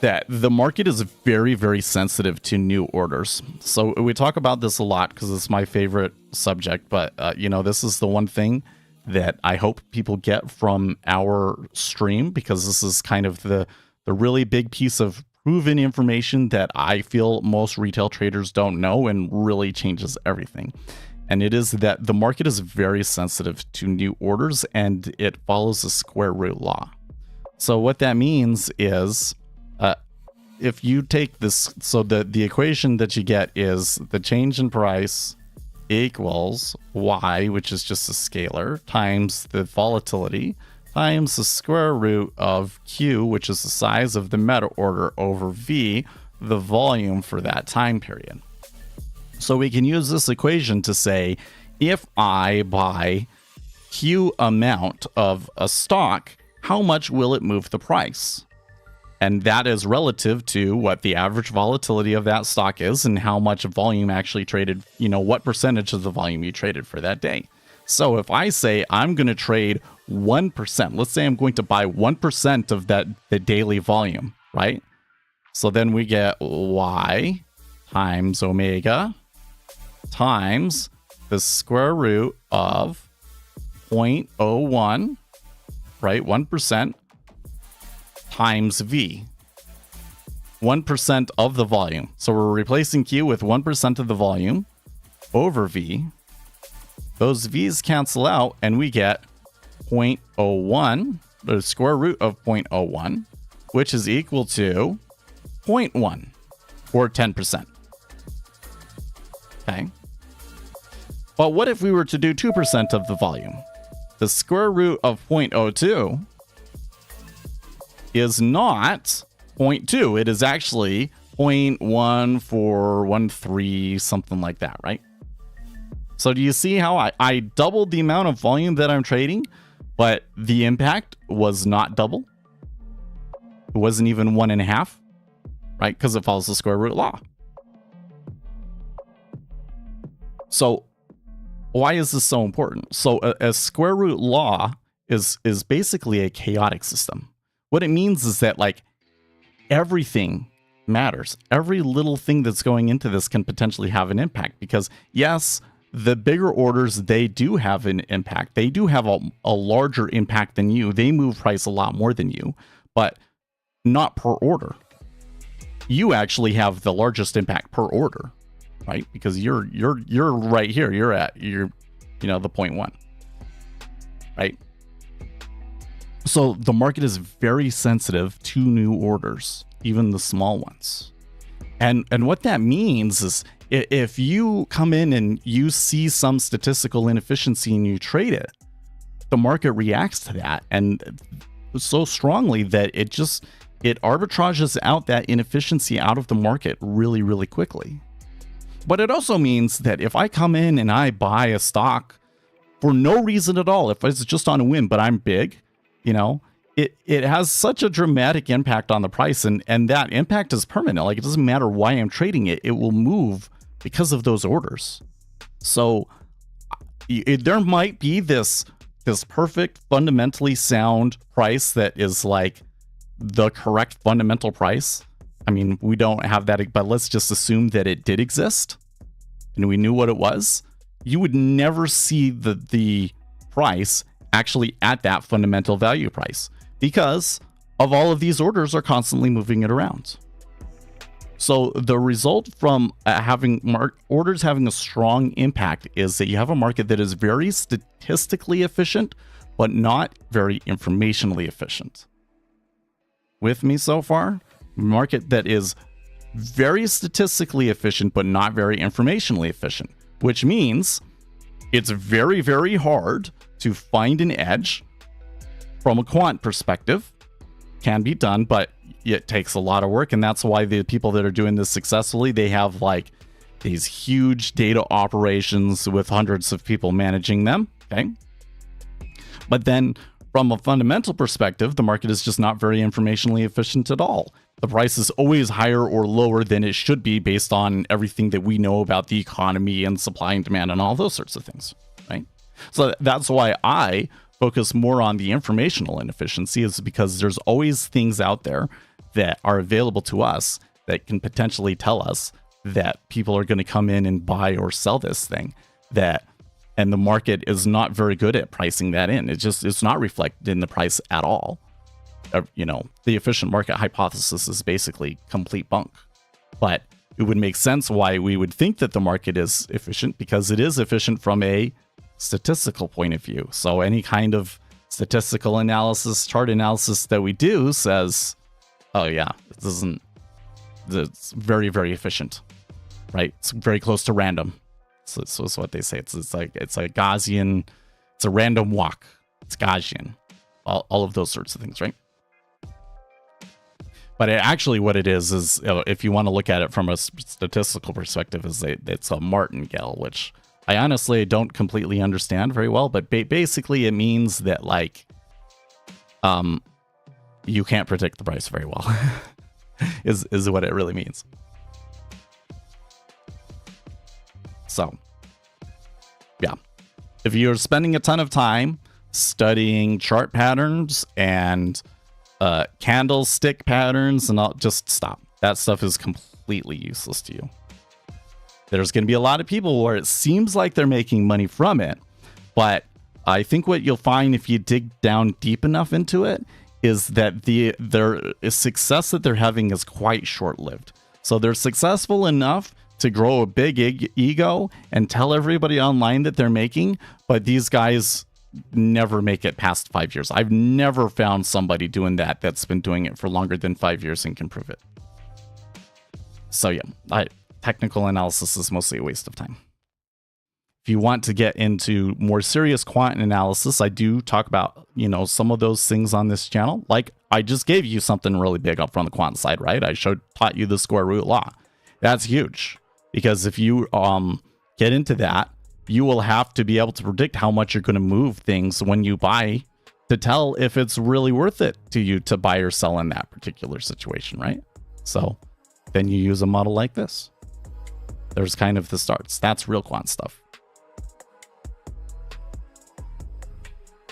that the market is very, very sensitive to new orders. So we talk about this a lot because it's my favorite subject, but this is the one thing that I hope people get from our stream, because this is kind of the really big piece of proven information that I feel most retail traders don't know and really changes everything. And it is that the market is very sensitive to new orders, and it follows the square root law. So what that means is if you take this, so the equation that you get is the change in price equals y, which is just a scalar, times the volatility, times the square root of Q, which is the size of the meta order, over V, the volume for that time period. So we can use this equation to say, if I buy Q amount of a stock, how much will it move the price? And that is relative to what the average volatility of that stock is and how much volume actually traded, what percentage of the volume you traded for that day. So if I say I'm going to trade 1%, let's say I'm going to buy 1% of the daily volume, right? So then we get y times omega times the square root of 0.01, right? 1% times V. 1% of the volume. So we're replacing Q with 1% of the volume over V. Those V's cancel out, and we get 0.01, the square root of 0.01, which is equal to 0.1, or 10%. Okay. But what if we were to do 2% of the volume? The square root of 0.02 is not 0.2. It is actually 0.1413, something like that, right? So do you see how I doubled the amount of volume that I'm trading, but the impact was not double? It wasn't even 1.5, right? Because it follows the square root law. So why is this so important? So a square root law is basically a chaotic system. What it means is that, like, everything matters. Every little thing that's going into this can potentially have an impact, because yes, the bigger orders, they do have an impact. They do have a larger impact than you. They move price a lot more than you, but not per order. You actually have the largest impact per order, right? Because you're right here. You're at the 0.1, right? So the market is very sensitive to new orders, even the small ones. And what that means is if you come in and you see some statistical inefficiency and you trade it, the market reacts to that and so strongly that it arbitrages out that inefficiency out of the market really, really quickly. But it also means that if I come in and I buy a stock for no reason at all, if it's just on a whim, but I'm big, it has such a dramatic impact on the price, and that impact is permanent. Like, it doesn't matter why I'm trading it, it will move because of those orders. So there might be this perfect, fundamentally sound price that is like the correct fundamental price. I mean, we don't have that, but let's just assume that it did exist and we knew what it was. You would never see the price actually at that fundamental value price because of all of these orders are constantly moving it around. So the result from having orders having a strong impact is that you have a market that is very statistically efficient, but not very informationally efficient. With me so far? Market that is very statistically efficient, but not very informationally efficient, which means it's very, very hard to find an edge from a quant perspective. Can be done, but it takes a lot of work. And that's why the people that are doing this successfully, they have like these huge data operations with hundreds of people managing them. Okay. But then from a fundamental perspective, the market is just not very informationally efficient at all. The price is always higher or lower than it should be based on everything that we know about the economy and supply and demand and all those sorts of things, right? So that's why I focus more on the informational inefficiency, is because there's always things out there that are available to us that can potentially tell us that people are going to come in and buy or sell this thing, and the market is not very good at pricing that in. It's not reflected in the price at all. The efficient market hypothesis is basically complete bunk. But it would make sense why we would think that the market is efficient, because it is efficient from a statistical point of view. So any kind of statistical analysis, chart analysis that we do says, oh yeah, it's very, very efficient, right? It's very close to random. So it's what they say. It's a Gaussian, it's a random walk. It's Gaussian. All of those sorts of things, right? But actually what it is if you want to look at it from a statistical perspective, it's a martingale, which I honestly don't completely understand very well, but basically it means that like you can't predict the price very well is what it really means. So yeah, if you're spending a ton of time studying chart patterns and candlestick patterns, and I'll just stop. That stuff is completely useless to you. There's going to be a lot of people where it seems like they're making money from it, but I think what you'll find if you dig down deep enough into it is that their success that they're having is quite short-lived. So they're successful enough to grow a big ego and tell everybody online that they're making, but these guys never make it past 5 years. I've never found somebody doing that's been doing it for longer than 5 years and can prove it. So yeah, technical analysis is mostly a waste of time. If you want to get into more serious quant analysis, I do talk about, some of those things on this channel. Like I just gave you something really big up on the quant side, right? I taught you the square root law. That's huge, because if you get into that, you will have to be able to predict how much you're going to move things when you buy to tell if it's really worth it to you to buy or sell in that particular situation, right? So then you use a model like this. There's kind of the starts. That's real quant stuff.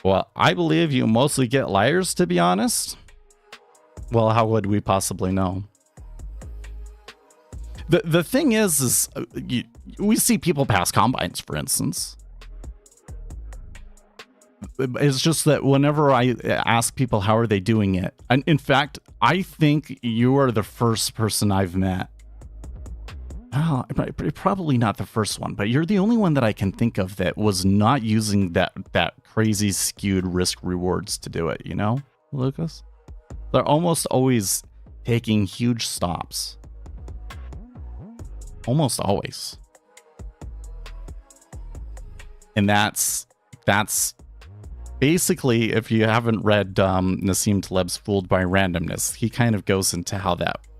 Well, I believe you mostly get liars, to be honest. Well, how would we possibly know? The thing is we see people pass combines, for instance. It's just that whenever I ask people how are they doing it, and in fact, I think you are the first person I've met Oh, probably not the first one, but you're the only one that I can think of that was not using that crazy skewed risk rewards to do it, you know, Lucas? They're almost always taking huge stops. Almost always. And that's basically, if you haven't read Nassim Taleb's Fooled by Randomness, he kind of goes into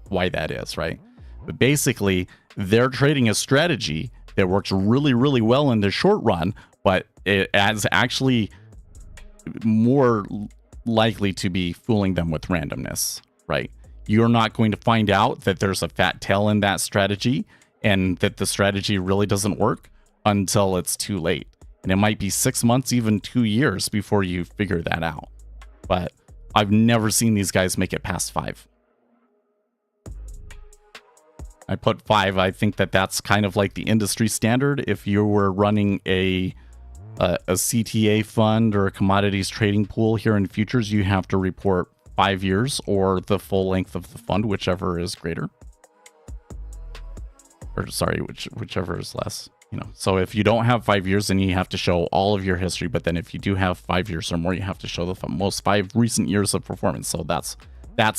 why that is, right? But basically, they're trading a strategy that works really, really well in the short run, but it is actually more likely to be fooling them with randomness, right? You're not going to find out that there's a fat tail in that strategy and that the strategy really doesn't work until it's too late. And it might be 6 months, even 2 years before you figure that out. But I've never seen these guys make it past 5. I put 5. I think that's kind of like the industry standard. If you were running a CTA fund or a commodities trading pool here in futures, you have to report 5 years or the full length of the fund, whichever is greater. Or sorry, whichever is less. You know, so if you don't have 5 years, then you have to show all of your history. But then if you do have 5 years or more, you have to show the most 5 recent years of performance. So that's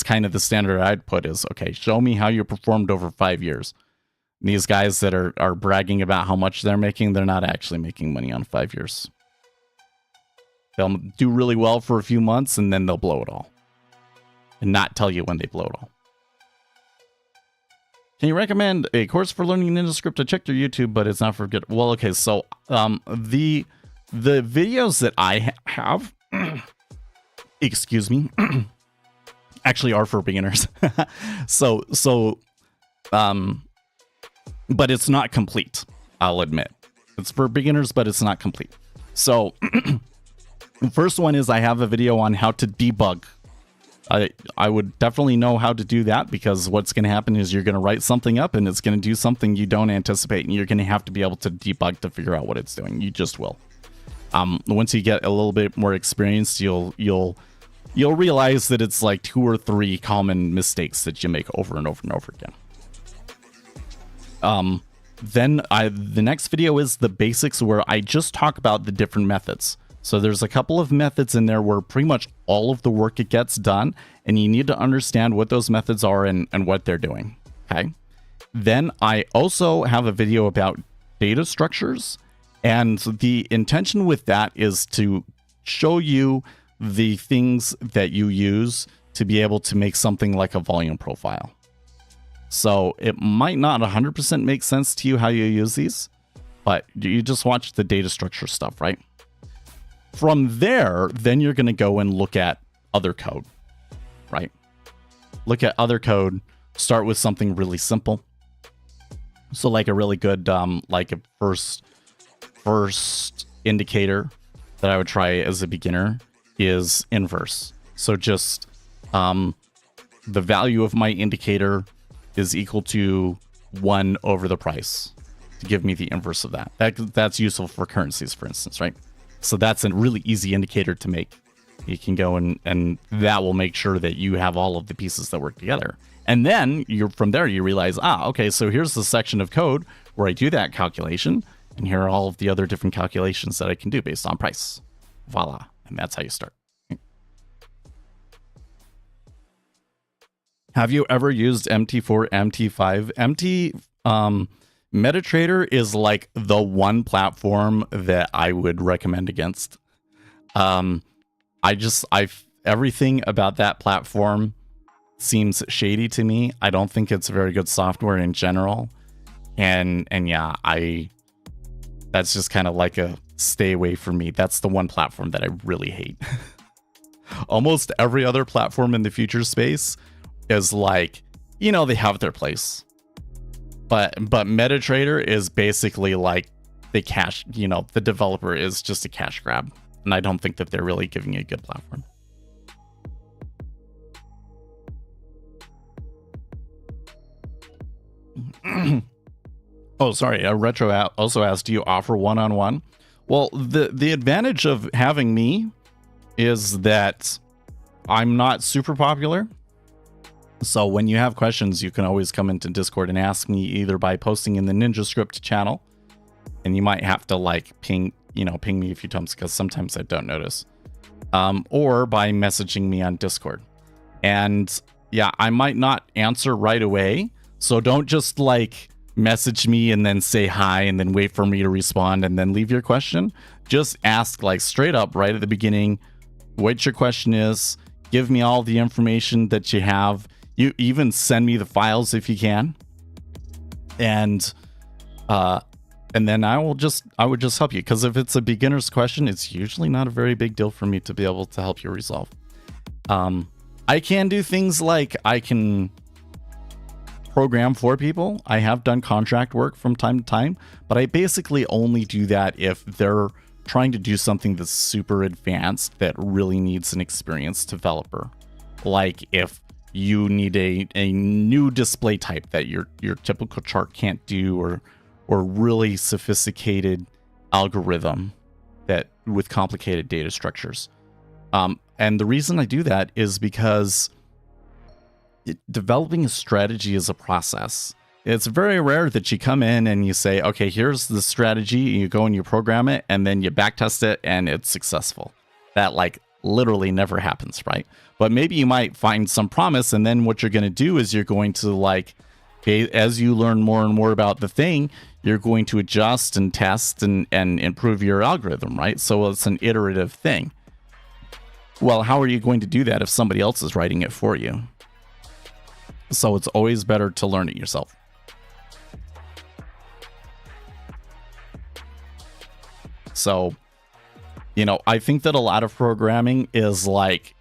kind of the standard I'd put is, okay, show me how you performed over 5 years. And these guys that are bragging about how much they're making, they're not actually making money on 5 years. They'll do really well for a few months and then they'll blow it all. And not tell you when they blow it all. Can you recommend a course for learning NinjaScript? I checked your YouTube, but it's not for good. Well, okay, so the videos that I have, excuse me, actually are for beginners. But it's not complete, I'll admit. It's for beginners, but it's not complete. So the first one is I have a video on how to debug. I would definitely know how to do that, because what's going to happen is you're going to write something up and it's going to do something you don't anticipate, and you're going to have to be able to debug to figure out what it's doing. You just will. Once you get a little bit more experienced, you'll realize that it's like 2 or 3 common mistakes that you make over and over and over again. Then the next video is the basics, where I just talk about the different methods. So there's a couple of methods in there where pretty much all of the work it gets done, and you need to understand what those methods are and what they're doing. Okay. Then I also have a video about data structures, and the intention with that is to show you the things that you use to be able to make something like a volume profile. So it might not 100% make sense to you how you use these, but you just watch the data structure stuff, right? From there, then you're going to go and look at other code, right? Look at other code, start with something really simple. So like a really good, like a first indicator that I would try as a beginner is inverse. So just the value of my indicator is equal to 1 over the price to give me the inverse of that. That's useful for currencies, for instance, right? So that's a really easy indicator to make. You can go and that will make sure that you have all of the pieces that work together. And then from there you realize, okay, so here's the section of code where I do that calculation, and here are all of the other different calculations that I can do based on price. Voila. And that's how you start. Have you ever used MT4, MT5? MetaTrader is like the one platform that I would recommend against. Everything about that platform seems shady to me. I don't think it's very good software in general. And yeah, that's just kind of like a stay away from me. That's the one platform that I really hate. Almost every other platform in the future space is like, they have their place. But MetaTrader is basically like the cash, the developer is just a cash grab. And I don't think that they're really giving you a good platform. Oh, sorry. Retro also asked, do you offer one-on-one? Well, the advantage of having me is that I'm not super popular. So when you have questions, you can always come into Discord and ask me either by posting in the NinjaScript channel, and you might have to like ping me a few times because sometimes I don't notice, or by messaging me on Discord. And yeah, I might not answer right away, so don't just like message me and then say hi and then wait for me to respond and then leave your question. Just ask like straight up right at the beginning what your question is. Give me all the information that you have. You even send me the files if you can, and then I would just help you, because if it's a beginner's question, it's usually not a very big deal for me to be able to help you resolve. I can do things like I can program for people. I have done contract work from time to time, but I basically only do that if they're trying to do something that's super advanced that really needs an experienced developer. Like if you need a new display type that your typical chart can't do, or really sophisticated algorithm that with complicated data structures. And the reason I do that is because developing a strategy is a process. It's very rare that you come in and you say, okay, here's the strategy, you go and you program it, and then you backtest it and it's successful. That like literally never happens, right? But maybe you might find some promise, and then what you're going to do is you're going to like, okay, as you learn more and more about the thing, you're going to adjust and test and improve your algorithm, right? So it's an iterative thing. Well, how are you going to do that if somebody else is writing it for you? So it's always better to learn it yourself. So, I think that a lot of programming is like,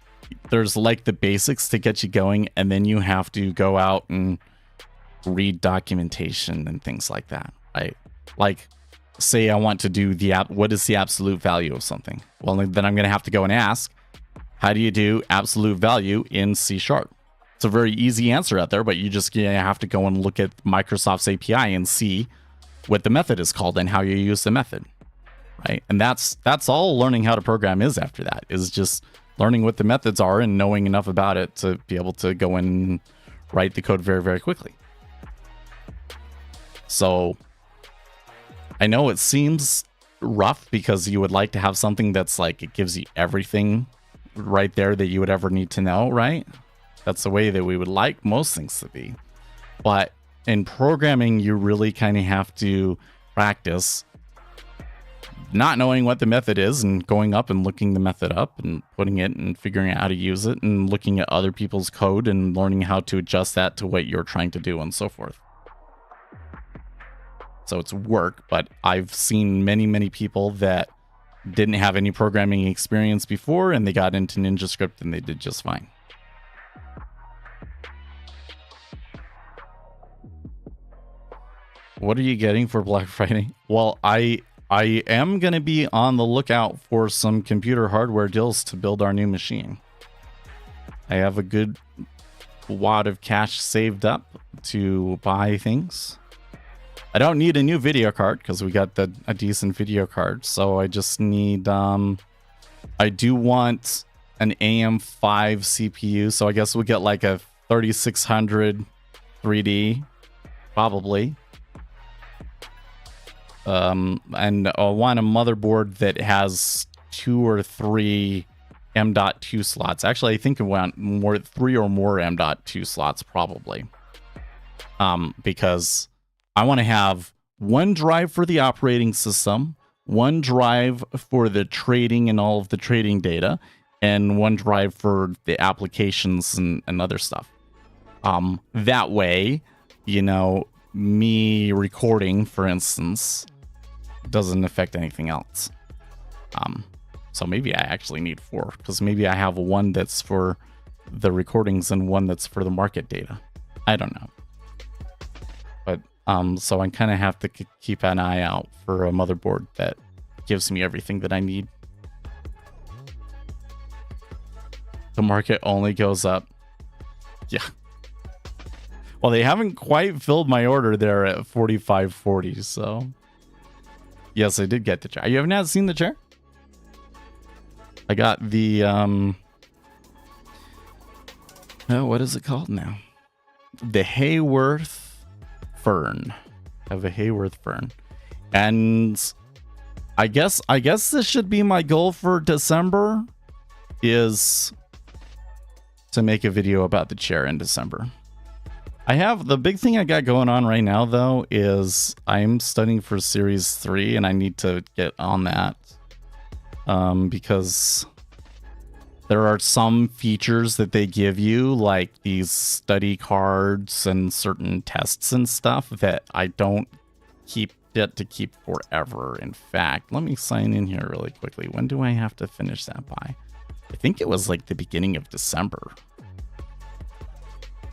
there's like the basics to get you going, and then you have to go out and read documentation and things like that, right? Like, say I want to do what is the absolute value of something? Well, then I'm going to have to go and ask, how do you do absolute value in C#? It's a very easy answer out there, but you just have to go and look at Microsoft's API and see what the method is called and how you use the method, right? And that's all learning how to program is after that, is just learning what the methods are and knowing enough about it to be able to go and write the code very, very quickly. So I know it seems rough because you would like to have something that's like, it gives you everything right there that you would ever need to know, right? That's the way that we would like most things to be. But in programming, you really kind of have to practice not knowing what the method is and going up and looking the method up and putting it and figuring out how to use it and looking at other people's code and learning how to adjust that to what you're trying to do and so forth. So it's work, but I've seen many, many people that didn't have any programming experience before and they got into NinjaScript and they did just fine. What are you getting for Black Friday? Well, I am going to be on the lookout for some computer hardware deals to build our new machine. I have a good wad of cash saved up to buy things. I don't need a new video card because we got a decent video card. So I just need, I do want an AM5 CPU. So I guess we'll get like a 3600 3D, probably. And I want a motherboard that has 2 or 3 M.2 slots. Actually, I think I want 3 or more M.2 slots, probably. Because I want to have one drive for the operating system, one drive for the trading and all of the trading data, and one drive for the applications and other stuff. That way, me recording, for instance, doesn't affect anything else. So maybe I actually need 4, because maybe I have one that's for the recordings and one that's for the market data. I don't know. But so I kind of have to keep an eye out for a motherboard that gives me everything that I need. The market only goes up. Yeah. Well, they haven't quite filled my order there at 45.40, so yes, I did get the chair. You haven't seen the chair? I got the what is it called now? the Hayworth Fern. I have a Hayworth Fern. And I guess this should be my goal for December, is to make a video about the chair in December. The big thing I got going on right now, though, is I'm studying for Series 3, and I need to get on that. Because there are some features that they give you, like these study cards and certain tests and stuff, that I don't get to keep forever. In fact, let me sign in here really quickly. When do I have to finish that by? I think it was like the beginning of December.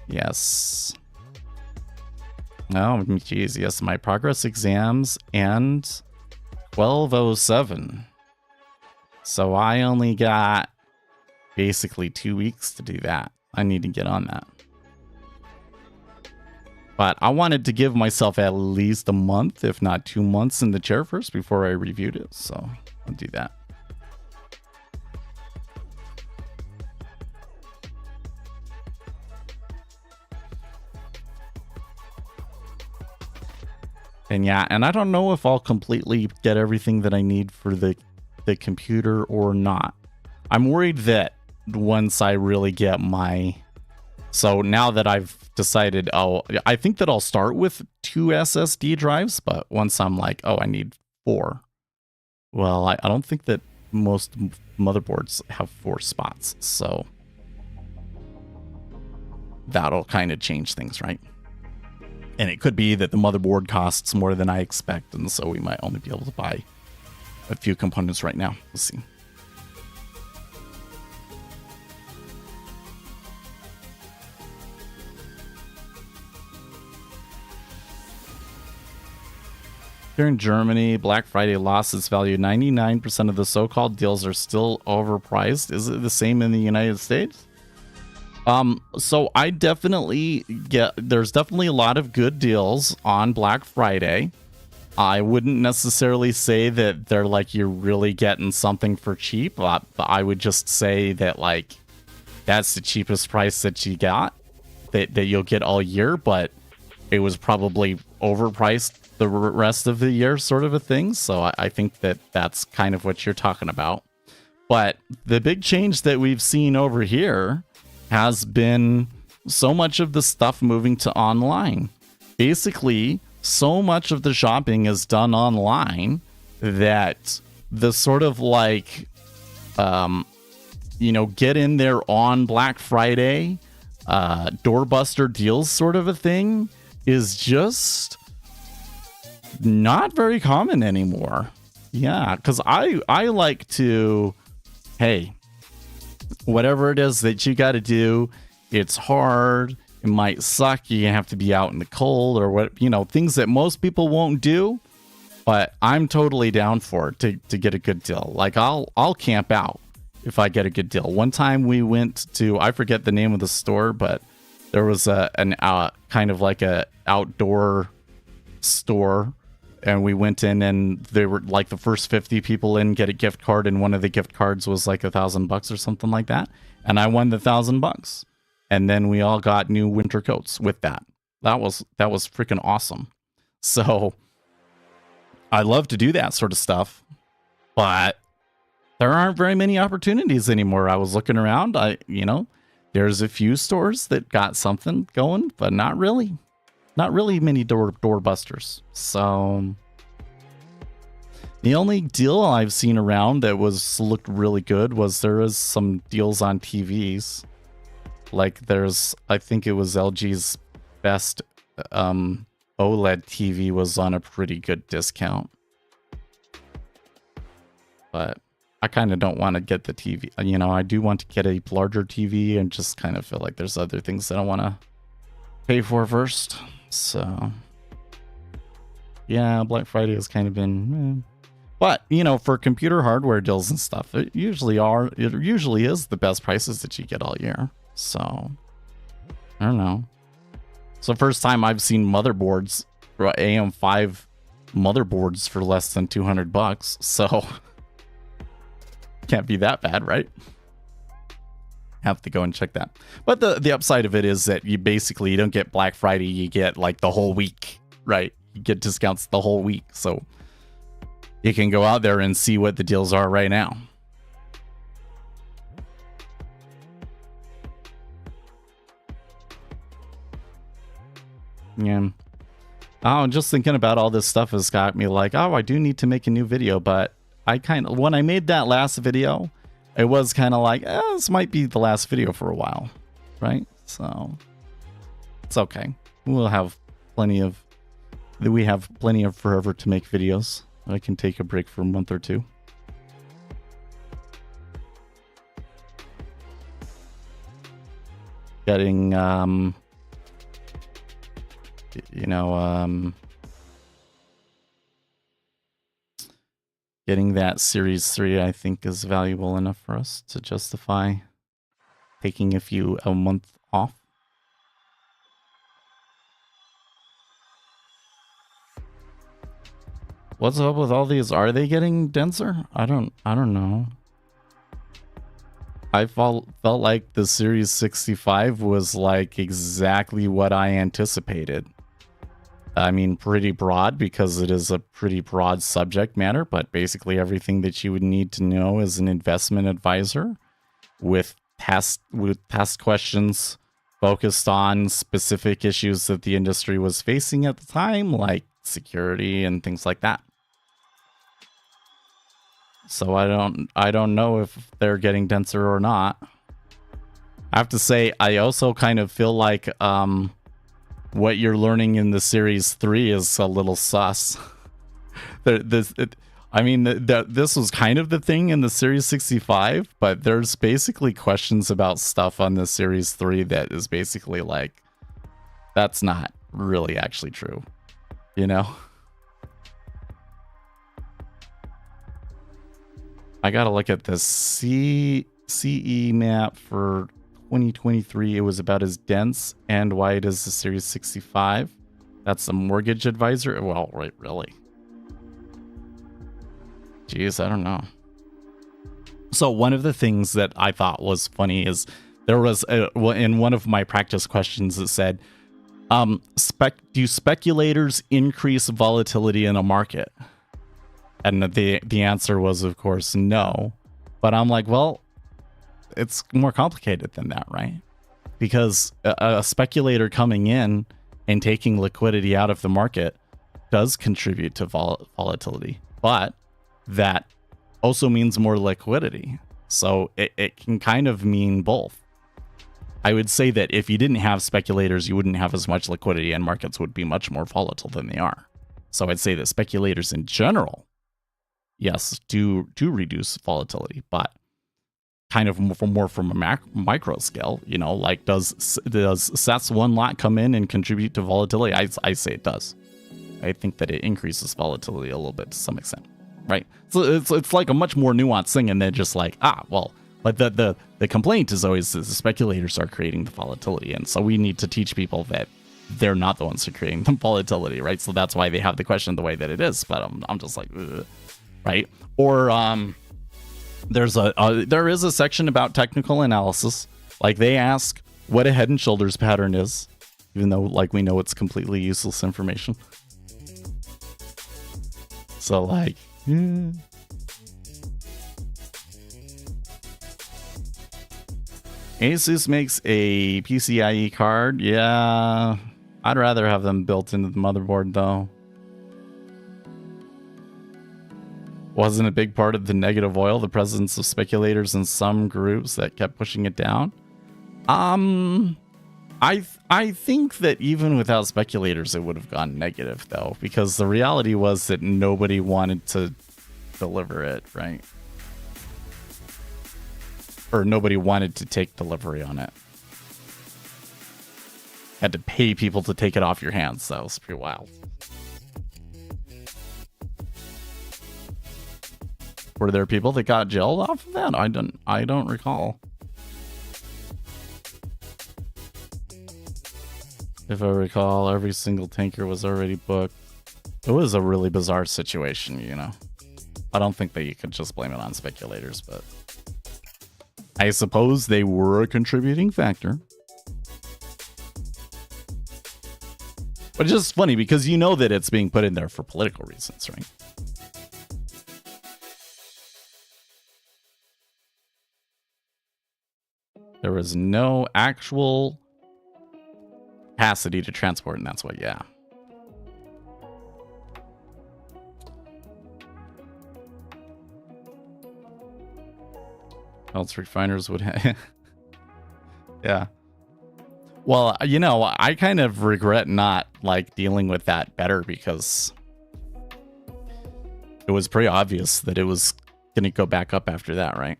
Yes. Oh, geez. Yes, my progress exams and 1207. So I only got basically 2 weeks to do that. I need to get on that. But I wanted to give myself at least a month, if not 2 months in the chair first before I reviewed it. So I'll do that. And yeah, and I don't know if I'll completely get everything that I need for the computer or not. I'm worried that once I really get so now that I've decided, I think that I'll start with 2 SSD drives, but once I'm like, I need 4. Well, I don't think that most motherboards have 4 spots, so that'll kind of change things, right? And it could be that the motherboard costs more than I expect, and so we might only be able to buy a few components right now. We'll see. Here in Germany, Black Friday lost its value. 99% of the so-called deals are still overpriced. Is it the same in the United States? So I definitely there's definitely a lot of good deals on Black Friday. I wouldn't necessarily say that they're like you're really getting something for cheap. But I would just say that like that's the cheapest price that you got that you'll get all year, but it was probably overpriced the rest of the year, sort of a thing. So I think that that's kind of what you're talking about. But the big change that we've seen over here has been so much of the stuff moving to online. Basically, so much of the shopping is done online that the sort of like, get in there on Black Friday, doorbuster deals sort of a thing is just not very common anymore. Yeah, because I like to, hey, whatever it is that you got to do, it's hard. It might suck. You have to be out in the cold or what, things that most people won't do. But I'm totally down for it to get a good deal. Like I'll camp out if I get a good deal. One time we went to, I forget the name of the store, but there was an kind of like a outdoor store. And we went in and they were like the first 50 people in get a gift card. And one of the gift cards was like $1,000 or something like that. And I won the $1,000. And then we all got new winter coats with that. That was freaking awesome. So I love to do that sort of stuff, but there aren't very many opportunities anymore. I was looking around, there's a few stores that got something going, but not really many doorbusters. So the only deal I've seen around that looked really good was there is some deals on TVs. Like I think it was LG's best OLED TV was on a pretty good discount. But I kind of don't want to get the TV. I do want to get a larger TV and just kind of feel like there's other things that I want to pay for first. So yeah, Black Friday has kind of been, but for computer hardware deals and stuff, it usually is the best prices that you get all year. So I don't know. So first time I've seen motherboards, AM5 motherboards for less than $200. So can't be that bad, right? have to go and check that. But the upside of it is that you don't get Black Friday, you get like the whole week, right? You get discounts the whole week. So you can go out there and see what the deals are right now. Yeah. Oh, just thinking about all this stuff has got me like, oh, I do need to make a new video. But when I made that last video, it was kind of like, this might be the last video for a while, right? So it's okay. We have plenty of forever to make videos. I can take a break for a month or two. Getting, getting that Series 3, I think, is valuable enough for us to justify taking a month off. What's up with all these? Are they getting denser? I don't know. I felt like the Series 65 was like exactly what I anticipated. I mean, pretty broad because it is a pretty broad subject matter, but basically everything that you would need to know as an investment advisor with past questions focused on specific issues that the industry was facing at the time, like security and things like that. So I don't know if they're getting denser or not. I have to say, I also kind of feel like what you're learning in the Series 3 is a little sus. This was kind of the thing in the Series 65, but there's basically questions about stuff on the Series 3 that is basically like, that's not really actually true, you know? I gotta look at the CE map for 2023. It was about as dense and wide as the Series 65. That's a mortgage advisor. Well, right, really. Jeez, I don't know. So one of the things that I thought was funny is there was in one of my practice questions that said, do speculators increase volatility in a market? And the answer was, of course, no. But I'm like, well, it's more complicated than that, right? Because a speculator coming in and taking liquidity out of the market does contribute to volatility. But that also means more liquidity. So it can kind of mean both. I would say that if you didn't have speculators, you wouldn't have as much liquidity and markets would be much more volatile than they are. So I'd say that speculators in general, yes, do reduce volatility, but kind of more from a micro scale, you know, like does SATS one lot come in and contribute to volatility? I say it does. I think that it increases volatility a little bit to some extent, right? So it's like a much more nuanced thing, and then just like, but the complaint is always that the speculators are creating the volatility, and so we need to teach people that they're not the ones who are creating the volatility, right? So that's why they have the question the way that it is. But I'm just like, ugh. Right? Or there is a section about technical analysis. Like they ask what a head and shoulders pattern is, even though like we know it's completely useless information. So like, Asus makes a PCIe card. Yeah, I'd rather have them built into the motherboard though. Wasn't a big part of the negative oil, the presence of speculators in some groups that kept pushing it down. I think that even without speculators, it would have gone negative though, because the reality was that nobody wanted to deliver it, right? Or nobody wanted to take delivery on it. Had to pay people to take it off your hands. That was pretty wild. Were there people that got jailed off of that? I don't recall. If I recall, every single tanker was already booked. It was a really bizarre situation, you know. I don't think that you could just blame it on speculators, but I suppose they were a contributing factor. But it's just funny because you know that it's being put in there for political reasons, right? There was no actual capacity to transport, and that's what, yeah. Else refiners would have... Yeah. Well, you know, I kind of regret not, like, dealing with that better because it was pretty obvious that it was going to go back up after that, right?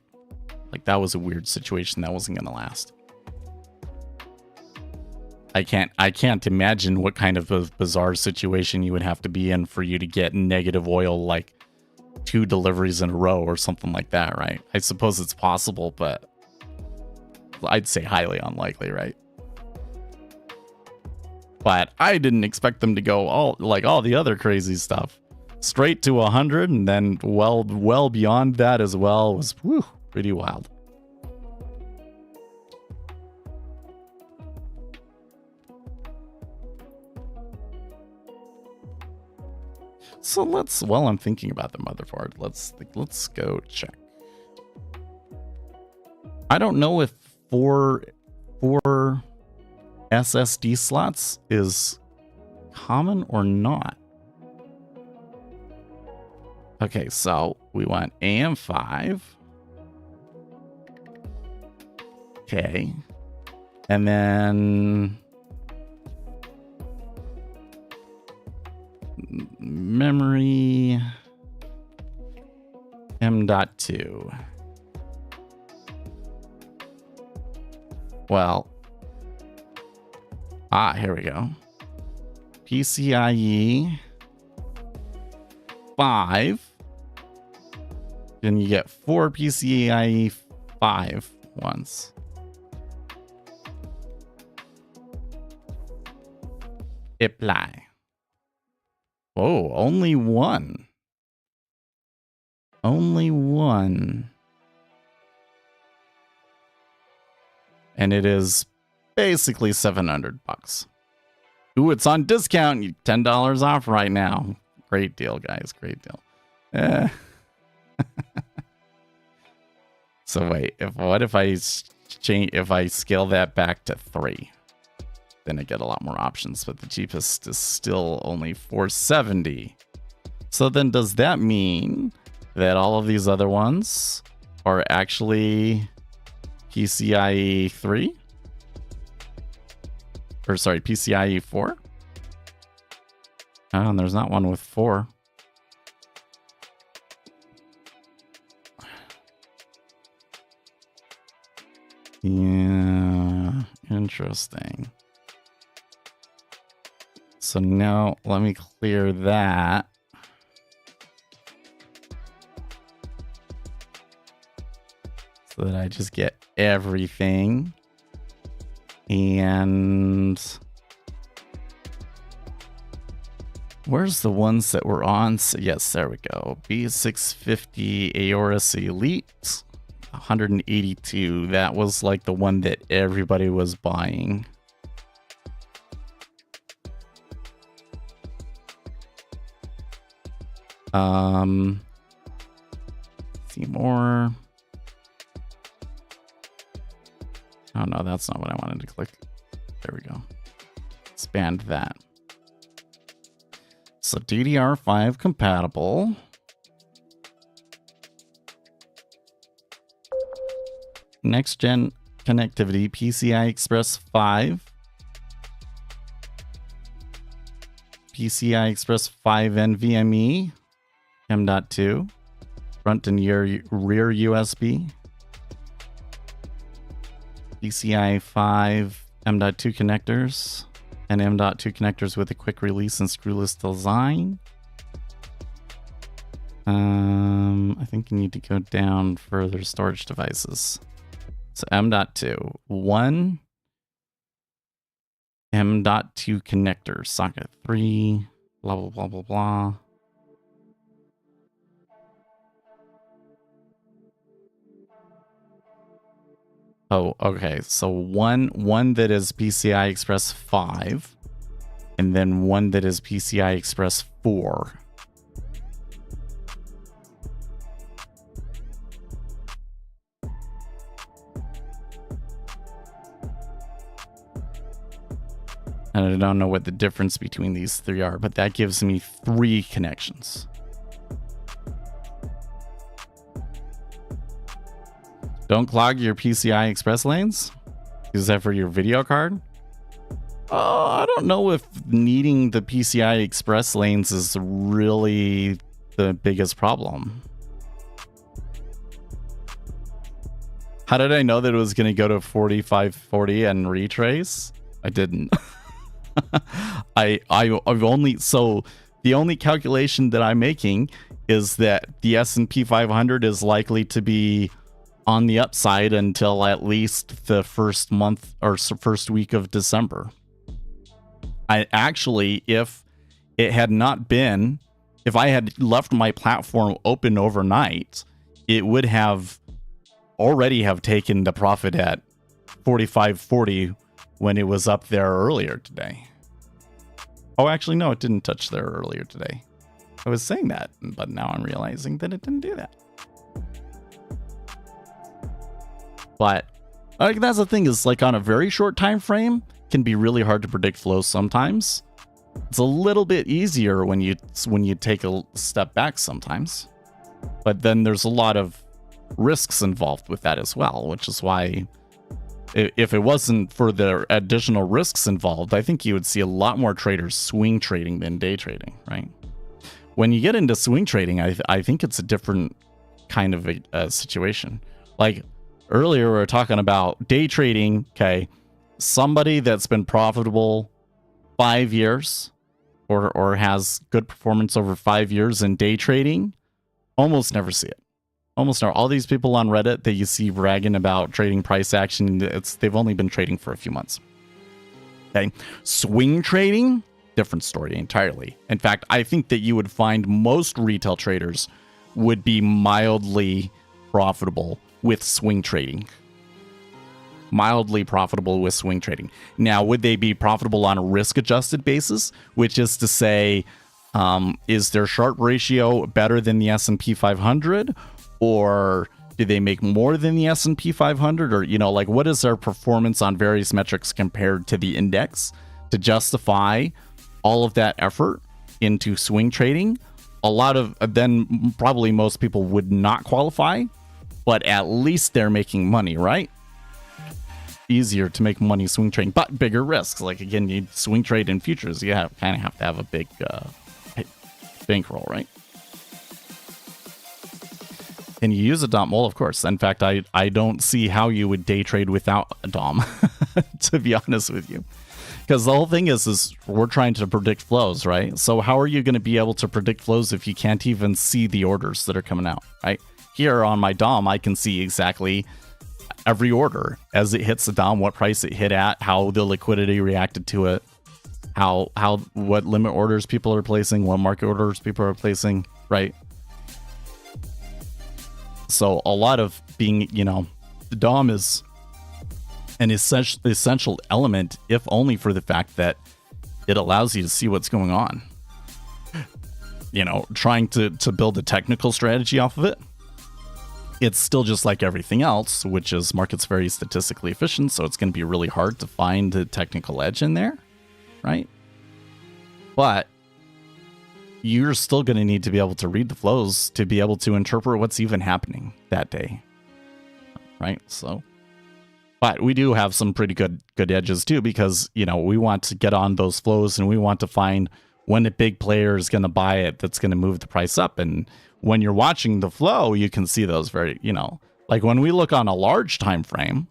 Like, that was a weird situation that wasn't going to last. I can't imagine what kind of a bizarre situation you would have to be in for you to get negative oil, like, 2 deliveries in a row or something like that, right? I suppose it's possible, but I'd say highly unlikely, right? But I didn't expect them to go all the other crazy stuff. Straight to 100 and then well beyond that as well was pretty wild. So while I'm thinking about the motherboard, let's go check. I don't know if four SSD slots is common or not. Okay, so we want AM5. Okay. And then memory M.2. Well, here we go. PCIe 5. Then you get 4 PCIe 5 ones. Apply. Oh, only one. Only one. And it is basically $700. Ooh, it's on discount. $10 off right now. Great deal, guys. Great deal. So wait, what if I scale that back to 3? Then I get a lot more options, but the cheapest is still only $470. So then does that mean that all of these other ones are actually PCIe 3? Or sorry, PCIe 4? Oh, and there's not one with 4. Yeah, interesting. So now let me clear that. So that I just get everything. And where's the ones that were on? So yes, there we go. B650 Aorus Elite. 182. That was like the one that everybody was buying. See more. Oh no, that's not what I wanted to click. There we go. Expand that. So DDR5 compatible. Next gen connectivity, PCI Express 5. PCI Express 5 NVMe. M.2. Front and rear USB. PCI 5 M.2 connectors. And M.2 connectors with a quick release and screwless design. I think you need to go down further. Storage devices. So M.2, 1 M.2 connector, socket 3, blah, blah, blah, blah, blah. Oh, okay. So one that is PCI Express 5, and then one that is PCI Express 4. And I don't know what the difference between these three are, but that gives me 3 connections. Don't clog your PCI Express lanes? Is that for your video card? I don't know if needing the PCI Express lanes is really the biggest problem. How did I know that it was going to go to 4540 and retrace? I didn't. I've only, so the only calculation that I'm making is that the S&P 500 is likely to be on the upside until at least the first month or first week of December. I actually, if it had not been, if I had left my platform open overnight, it would have already have taken the profit at 45.40 when it was up there earlier today. Oh, actually, no, it didn't touch there earlier today. I was saying that, but now I'm realizing that it didn't do that. But like, that's the thing, is like on a very short time frame, can be really hard to predict flows sometimes. It's a little bit easier when you take a step back sometimes. But then there's a lot of risks involved with that as well, which is why if it wasn't for the additional risks involved, I think you would see a lot more traders swing trading than day trading, right? When you get into swing trading, I think it's a different kind of a situation. Like earlier, we were talking about day trading, okay? Somebody that's been profitable 5 years or has good performance over 5 years in day trading, almost never see it. Almost never. All these people on Reddit that you see bragging about trading price action, they've only been trading for a few months. Okay, swing trading, different story entirely. In fact, I think that you would find most retail traders would be mildly profitable with swing trading. Mildly profitable with swing trading. Now, would they be profitable on a risk-adjusted basis, which is to say, is their Sharpe ratio better than the S&P 500, or do they make more than the S&P 500, or like what is their performance on various metrics compared to the index to justify all of that effort into swing trading? A lot of then probably most people would not qualify, but at least they're making money, right? Easier to make money swing trading, but bigger risks. Like again, you swing trade in futures, you kind of have to have a big bankroll, right? And you use a DOM? Well, of course. In fact, I don't see how you would day trade without a DOM, to be honest with you. Because the whole thing is we're trying to predict flows, right? So how are you going to be able to predict flows if you can't even see the orders that are coming out, right? Here on my DOM, I can see exactly every order as it hits the DOM, what price it hit at, how the liquidity reacted to it, what limit orders people are placing, what market orders people are placing, right? So a lot of being, the DOM is an essential element, if only for the fact that it allows you to see what's going on. Trying to build a technical strategy off of it, it's still just like everything else, which is market's very statistically efficient, so it's going to be really hard to find the technical edge in there, right? But you're still going to need to be able to read the flows to be able to interpret what's even happening that day, right? So, but we do have some pretty good edges too, because we want to get on those flows and we want to find when a big player is going to buy it that's going to move the price up. And when you're watching the flow, you can see those very, like when we look on a large time frame,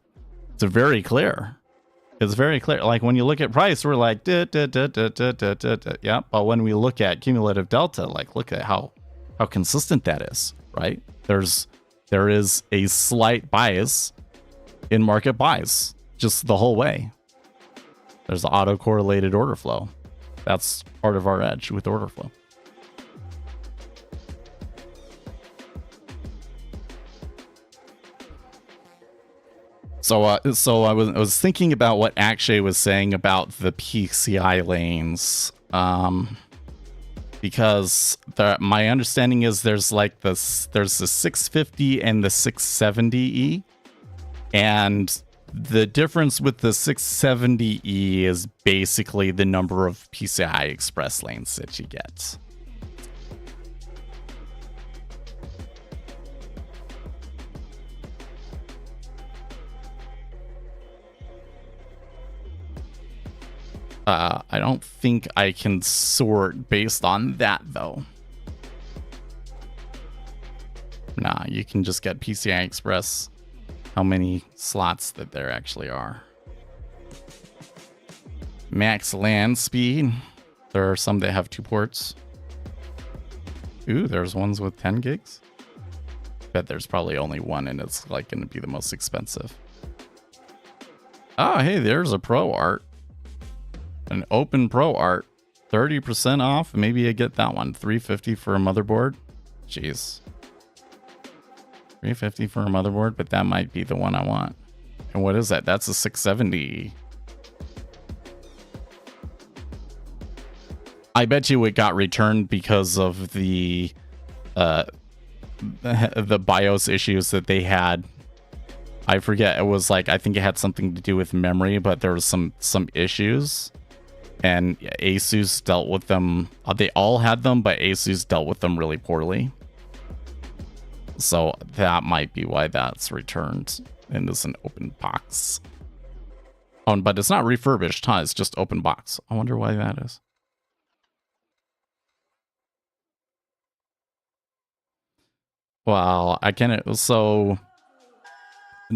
it's very clear. It's very clear. Like when you look at price, we're like, yeah. But when we look at cumulative delta, like look at how consistent that is, right? There is a slight bias in market buys just the whole way. There's the auto-correlated order flow. That's part of our edge with order flow. So I was thinking about what Akshay was saying about the PCI lanes, because my understanding is there's the 650 and the 670E, and the difference with the 670E is basically the number of PCI Express lanes that you get. I don't think I can sort based on that, though. Nah, you can just get PCI Express how many slots that there actually are. Max LAN speed. There are some that have 2 ports. Ooh, there's ones with 10 gigs. Bet there's probably only one, and it's like going to be the most expensive. Oh, hey, there's a Pro Art. An open Pro Art. 30% off. Maybe I get that one. $350 for a motherboard. Jeez. $350 for a motherboard, but that might be the one I want. And what is that? That's a 670. I bet you it got returned because of the BIOS issues that they had. I forget. It was like, I think it had something to do with memory, but there was some issues. And Asus dealt with them. They all had them, but Asus dealt with them really poorly. So that might be why that's returned and is an open box. Oh, but it's not refurbished, huh? It's just open box. I wonder why that is. Well, I can't. So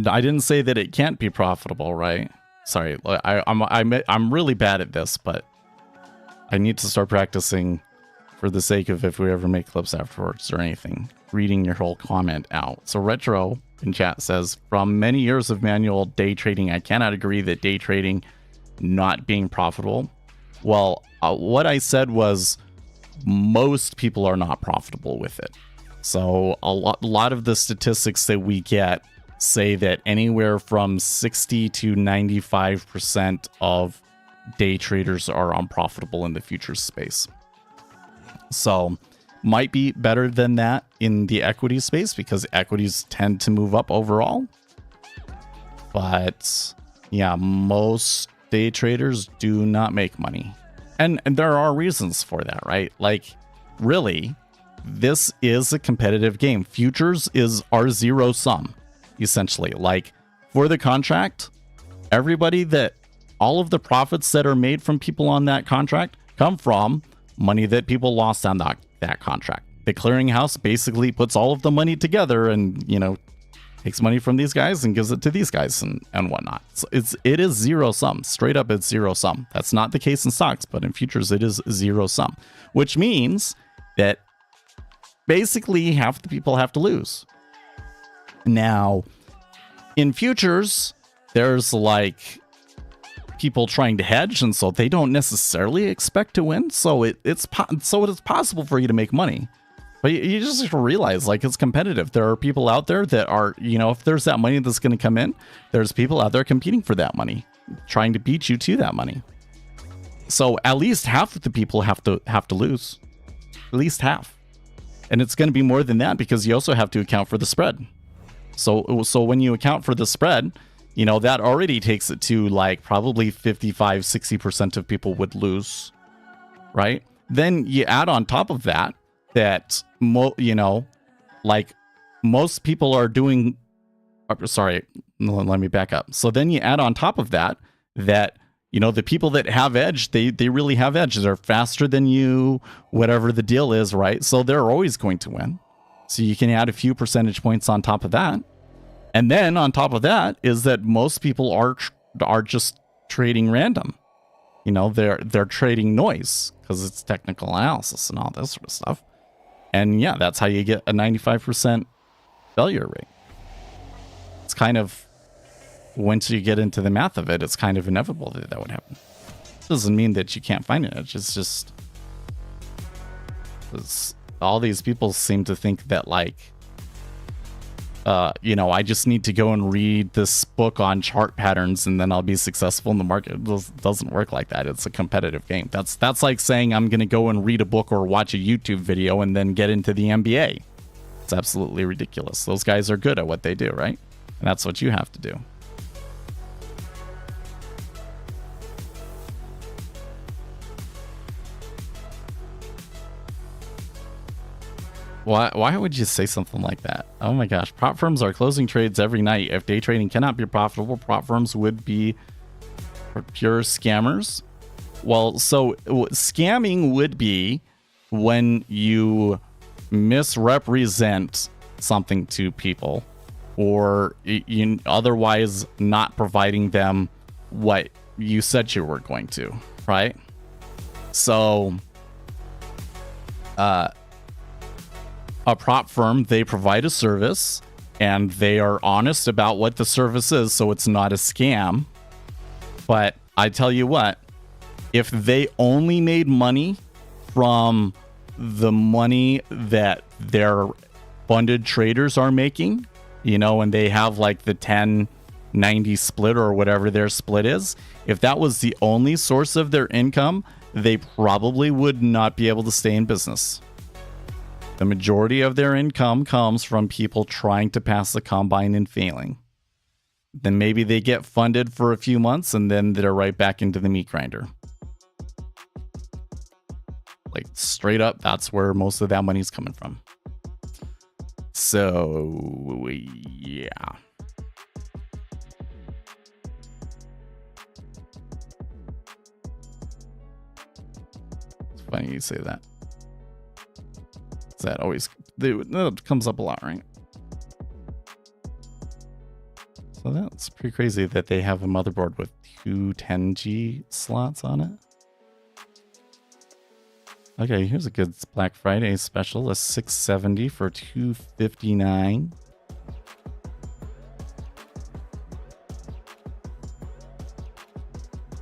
I didn't say that it can't be profitable, right? Sorry, I'm really bad at this, but I need to start practicing for the sake of if we ever make clips afterwards or anything. Reading your whole comment out. So Retro in chat says, from many years of manual day trading, I cannot agree that day trading not being profitable. Well, what I said was most people are not profitable with it. So a lot of the statistics that we get say that anywhere from 60 to 95% of day traders are unprofitable in the futures space. So might be better than that in the equity space because equities tend to move up overall. But yeah, most day traders do not make money. And there are reasons for that, right? Like, really, this is a competitive game. Futures are zero sum. Essentially, like for the contract, all of the profits that are made from people on that contract come from money that people lost on that contract. The clearinghouse basically puts all of the money together and, takes money from these guys and gives it to these guys and whatnot. So it is zero sum. Straight up, it's zero sum. That's not the case in stocks, but in futures, it is zero sum, which means that basically half the people have to lose. Now, in futures, there's like people trying to hedge, and so they don't necessarily expect to win. So it is possible for you to make money, but you just have to realize like it's competitive. There are people out there that are, if there's that money that's going to come in, there's people out there competing for that money, trying to beat you to that money. So at least half of the people have to lose, at least half, and it's going to be more than that because you also have to account for the spread. So when you account for the spread, that already takes it to like probably 55, 60% of people would lose, right? Then you add on top of that like most people are doing, sorry, let me back up. So then you add on top of that, the people that have edge, they really have edge. They're faster than you, whatever the deal is, right? So they're always going to win. So you can add a few percentage points on top of that. And then on top of that is that most people are just trading random. They're trading noise because it's technical analysis and all this sort of stuff. And yeah, that's how you get a 95% failure rate. It's kind of, once you get into the math of it, it's kind of inevitable that would happen. Doesn't mean that you can't find it. It's just, all these people seem to think that like I just need to go and read this book on chart patterns and then I'll be successful in the market. It doesn't work like that. It's a competitive game. That's like saying I'm going to go and read a book or watch a YouTube video and then get into the NBA. It's absolutely ridiculous. Those guys are good at what they do, right? And that's what you have to do. Why would you say something like that? Oh my gosh. Prop firms are closing trades every night. If day trading cannot be profitable, prop firms would be pure scammers. Well, so scamming would be when you misrepresent something to people or you otherwise not providing them what you said you were going to, right? So, a prop firm, they provide a service and they are honest about what the service is, so it's not a scam. But I tell you what, if they only made money from the money that their funded traders are making, and they have like the 10-90 split or whatever their split is, if that was the only source of their income, they probably would not be able to stay in business. The majority of their income comes from people trying to pass the combine and failing. Then maybe they get funded for a few months and then they're right back into the meat grinder. Like straight up, that's where most of that money's coming from. So, yeah. It's funny you say that. That always that comes up a lot, right? So that's pretty crazy that they have a motherboard with two 10G slots on it. Okay, here's a good Black Friday special, a 670 for $259.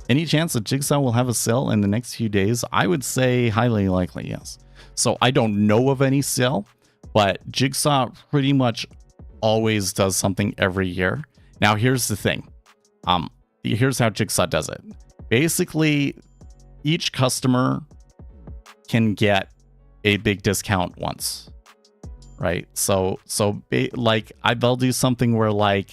Any chance that Jigsaw will have a sale in the next few days? I would say highly likely, yes. So I don't know of any sale, but Jigsaw pretty much always does something every year. Now, here's the thing. Here's how Jigsaw does it. Basically, each customer can get a big discount once, right? So they'll do something where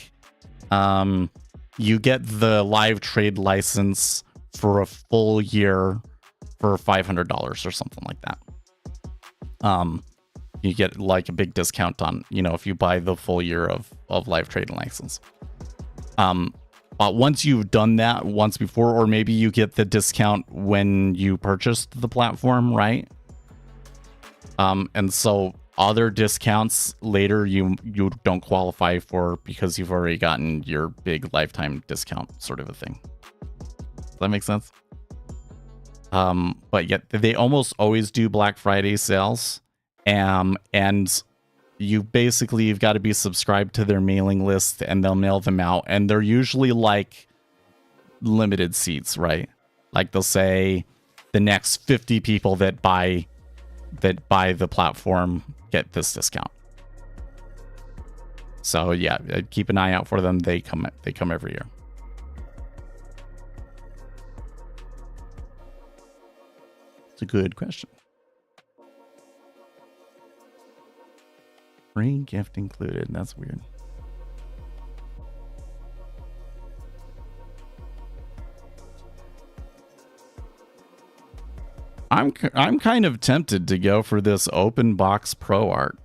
you get the live trade license for a full year for $500 or something like that. You get like a big discount on, if you buy the full year of live trading license. Once you've done that once before, or maybe you get the discount when you purchased the platform, right? And so other discounts later you don't qualify for because you've already gotten your big lifetime discount sort of a thing. Does that make sense? But yet they almost always do Black Friday sales. And you've got to be subscribed to their mailing list and they'll mail them out. And they're usually like limited seats, right? Like they'll say the next 50 people that buy the platform get this discount. So yeah, keep an eye out for them. They come every year. It's a good question. Free gift included. That's weird. I'm kind of tempted to go for this open box pro art.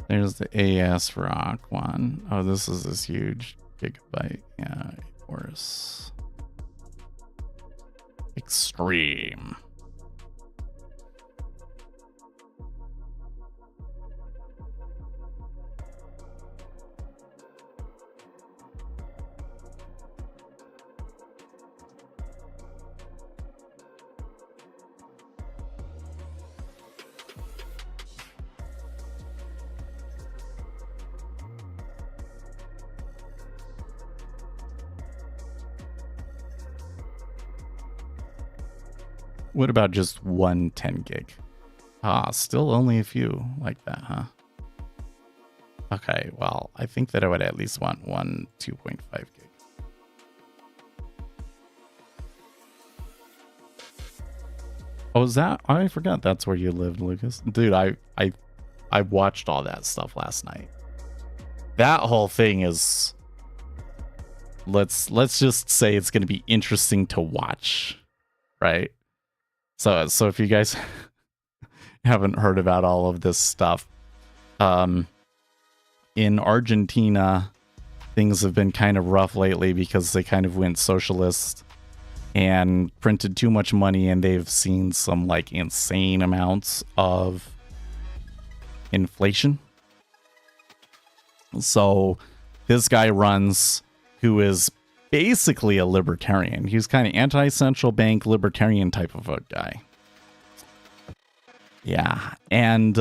There's the AS Rock one. Oh, this is this huge gigabyte. Yeah, of course. Extreme. What about just one 10 gig? Ah, still only a few like that, huh? Okay, well, I think that I would at least want one 2.5 gig. Oh, is that? I forgot that's where you lived, Lucas. Dude, I watched all that stuff last night. That whole thing is, let's just say it's going to be interesting to watch, right? So if you guys haven't heard about all of this stuff, in Argentina, things have been kind of rough lately because they kind of went socialist and printed too much money, and they've seen some like insane amounts of inflation. So this guy runs, who is basically a libertarian. He's kind of anti-central bank libertarian type of a guy. Yeah, and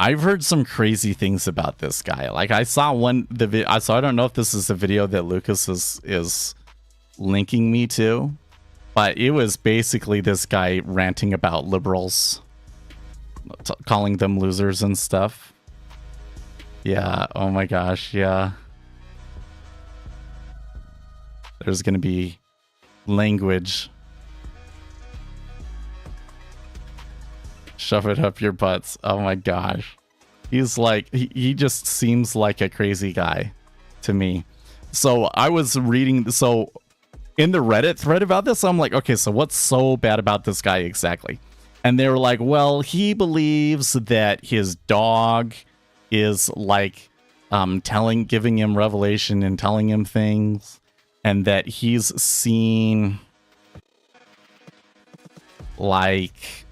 I've heard some crazy things about this guy. Like I saw I don't know if this is a video that Lucas is linking me to, but it was basically this guy ranting about liberals, calling them losers and stuff. Yeah, oh my gosh, yeah. There's gonna be language. Shove it up your butts. Oh my gosh. He's like, he just seems like a crazy guy to me. So I was reading, so in the Reddit thread about this, I'm like, okay, so what's so bad about this guy exactly? And they were like, well, he believes that his dog is like giving him revelation and telling him things, and that he's seen like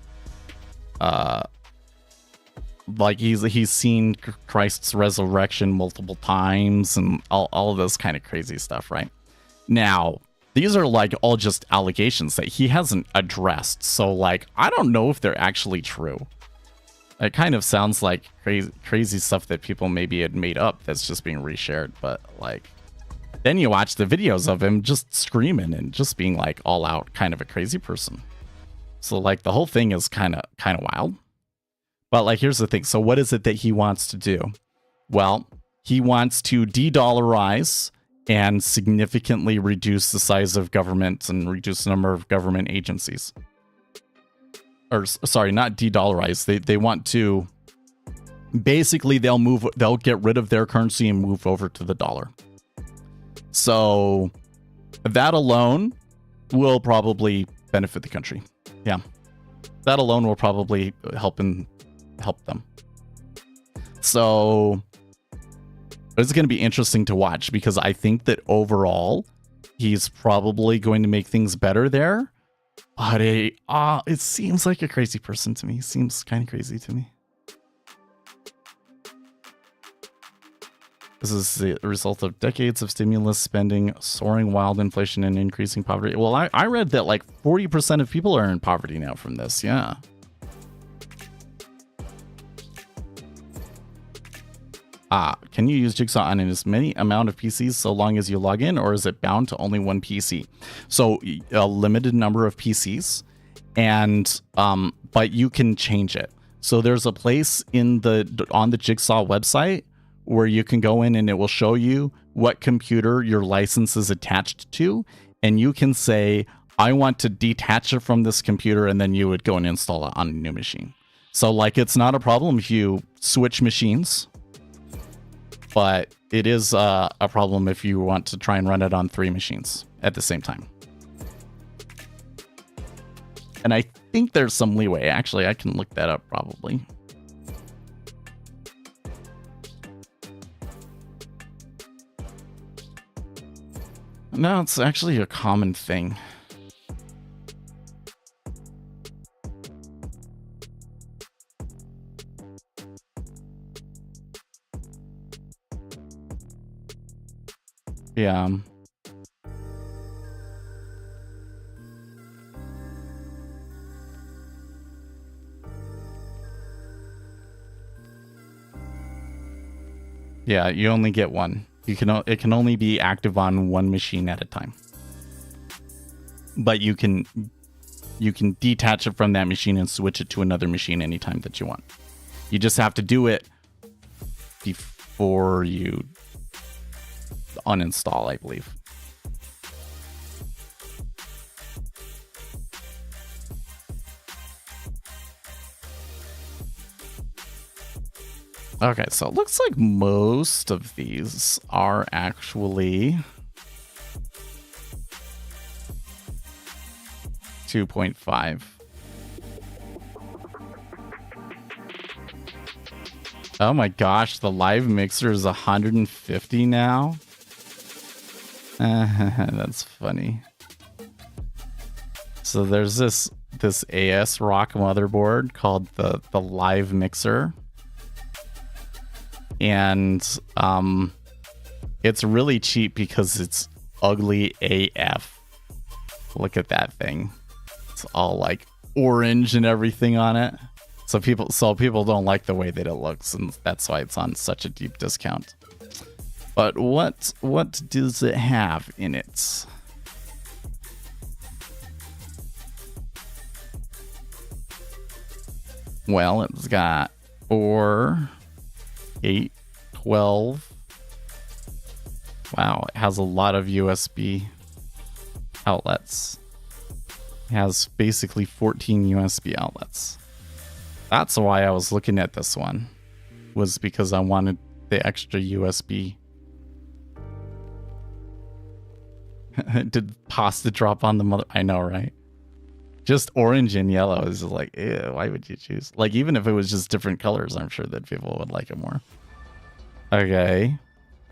he's seen Christ's resurrection multiple times and all of this kind of crazy stuff, right? Now, these are like all just allegations that he hasn't addressed. So like, I don't know if they're actually true. It kind of sounds like crazy stuff that people maybe had made up that's just being reshared. But like, then you watch the videos of him just screaming and just being like all out kind of a crazy person. So like the whole thing is kind of wild. But like, here's the thing. So what is it that he wants to do? Well, he wants to de-dollarize and significantly reduce the size of government and reduce the number of government agencies. Or sorry, not de-dollarize. They want to basically they'll get rid of their currency and move over to the dollar. So that alone will probably benefit the country. Yeah. That alone will probably help them. So it's going to be interesting to watch, because I think that overall he's probably going to make things better there. But it seems like a crazy person to me. Seems kind of crazy to me. This is the result of decades of stimulus spending, soaring wild inflation, and increasing poverty. Well, I read that like 40% of people are in poverty now from this. Yeah. Can you use Jigsaw on as many amount of PCs so long as you log in, or is it bound to only one PC? So a limited number of PCs, and but you can change it. So there's a place on the Jigsaw website where you can go in and it will show you what computer your license is attached to, and you can say, I want to detach it from this computer, and then you would go and install it on a new machine. So like, it's not a problem if you switch machines, but it is a problem if you want to try and run it on 3 machines at the same time. And I think there's some leeway. Actually, I can look that up probably. No, it's actually a common thing. Yeah. Yeah, you only get one. It can only be active on one machine at a time. but you can detach it from that machine and switch it to another machine anytime that you want. You just have to do it before you uninstall, I believe. Okay, so it looks like most of these are actually 2.5. Oh my gosh, the live mixer is 150 now. That's funny. So there's this AS Rock motherboard called the live mixer. And it's really cheap because it's ugly AF. Look at that thing. It's all like orange and everything on it. So people don't like the way that it looks, and that's why it's on such a deep discount. But what does it have in it? Well, it's got 4, 8, 12. Wow, it has a lot of USB outlets. It has basically 14 USB outlets. That's why I was looking at this one, was because I wanted the extra USB. Did pasta drop on the mother? I know, right? Just orange and yellow is like, ew, why would you choose? Like, even if it was just different colors, I'm sure that people would like it more. Okay.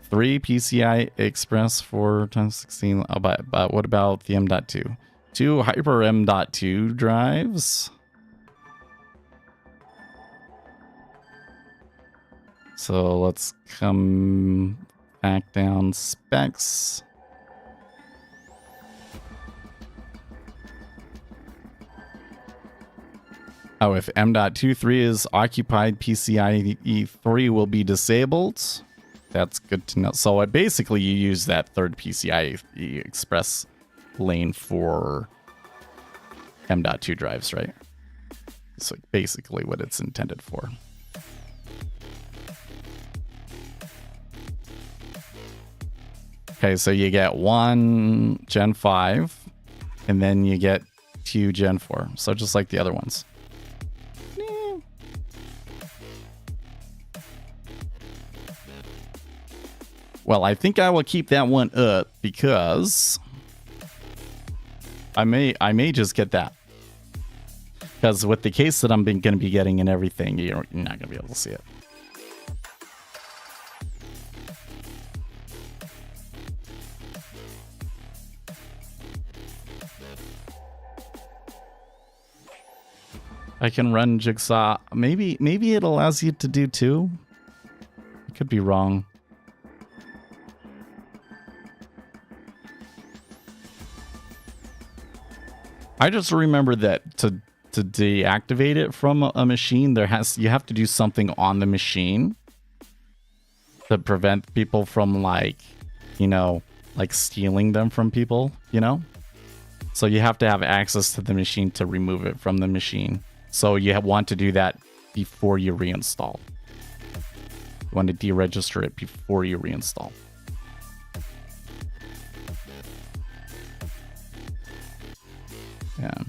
3 PCI Express 4 times 16. But what about the M.2? 2 Hyper M.2 drives. So let's come back down specs. Oh, if M.23 is occupied, PCIe 3 will be disabled. That's good to know. So basically you use that third PCIe Express lane for M.2 drives, right? So basically what it's intended for. Okay, so you get 1 Gen 5, and then you get 2 Gen 4. So just like the other ones. Well, I think I will keep that one up because I may just get that. Because with the case that I'm going to be getting and everything, you're not going to be able to see it. I can run Jigsaw. Maybe it allows you to do 2. I could be wrong. I just remember that to deactivate it from a machine, you have to do something on the machine to prevent people from like stealing them from people, So you have to have access to the machine to remove it from the machine. So you want to do that before you reinstall. You want to deregister it before you reinstall. Yeah.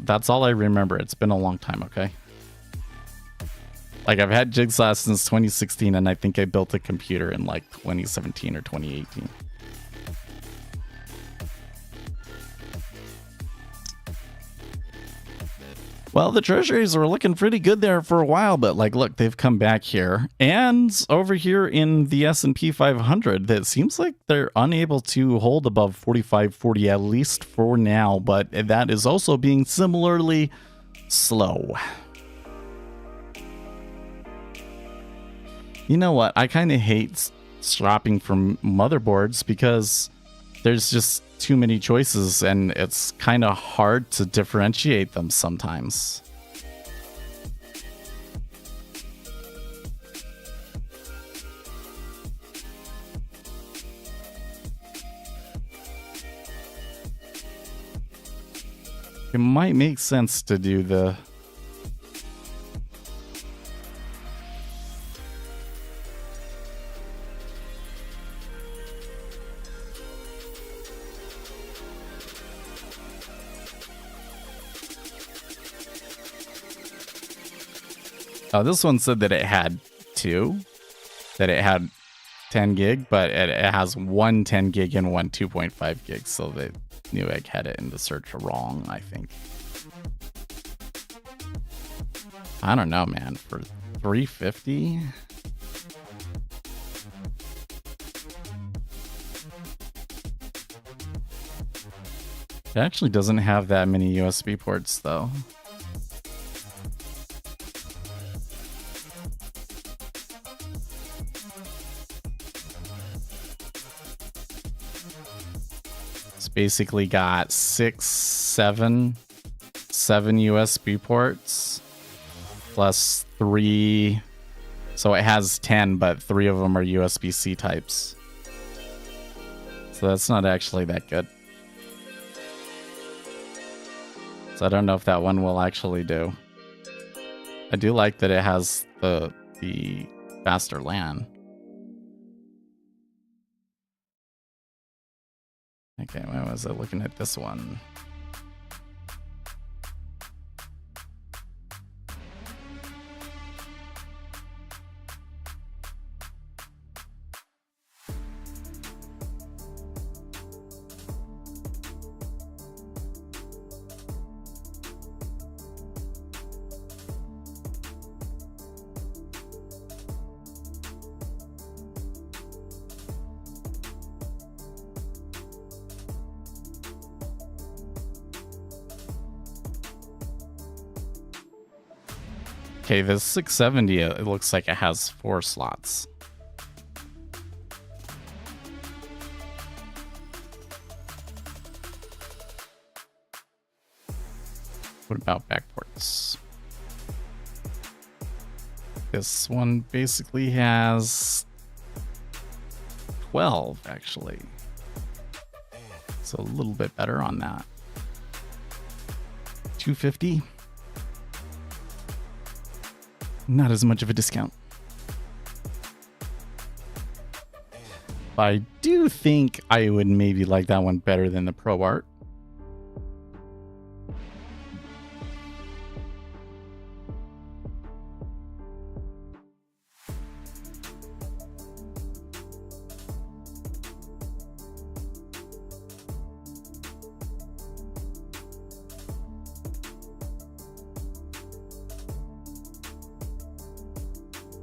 That's all I remember. It's been a long time, okay? Like, I've had Jigsaw since 2016, and I think I built a computer in, 2017 or 2018. Well, the treasuries were looking pretty good there for a while, but look, they've come back here. And over here in the S&P 500, that seems like they're unable to hold above 4540, at least for now, but that is also being similarly slow. You know what? I kind of hate shopping from motherboards because there's just too many choices and it's kind of hard to differentiate them sometimes. It might make sense to do the... Oh, this one said that it had two, that it had 10 gig, but it has one 10 gig and one 2.5 gig, so the Newegg had it in the search wrong, I think. I don't know, man. For $350? It actually doesn't have that many USB ports, though. Basically got seven USB ports plus 3, so it has 10, but 3 of them are USB-C types, so that's not actually that good. So I don't know if that one will actually do. I do like that it has the faster LAN. Okay, when was I looking at this one? Okay, the 670, it looks like it has 4 slots. What about backports? This one basically has 12, actually. So a little bit better on that. 250. Not as much of a discount. I do think I would maybe like that one better than the ProArt.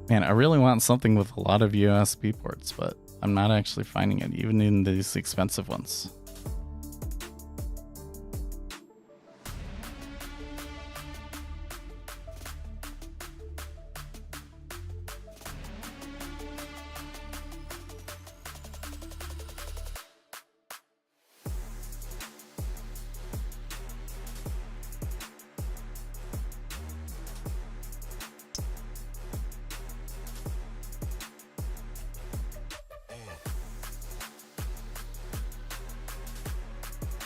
Man, I really want something with a lot of USB ports, but I'm not actually finding it, even in these expensive ones.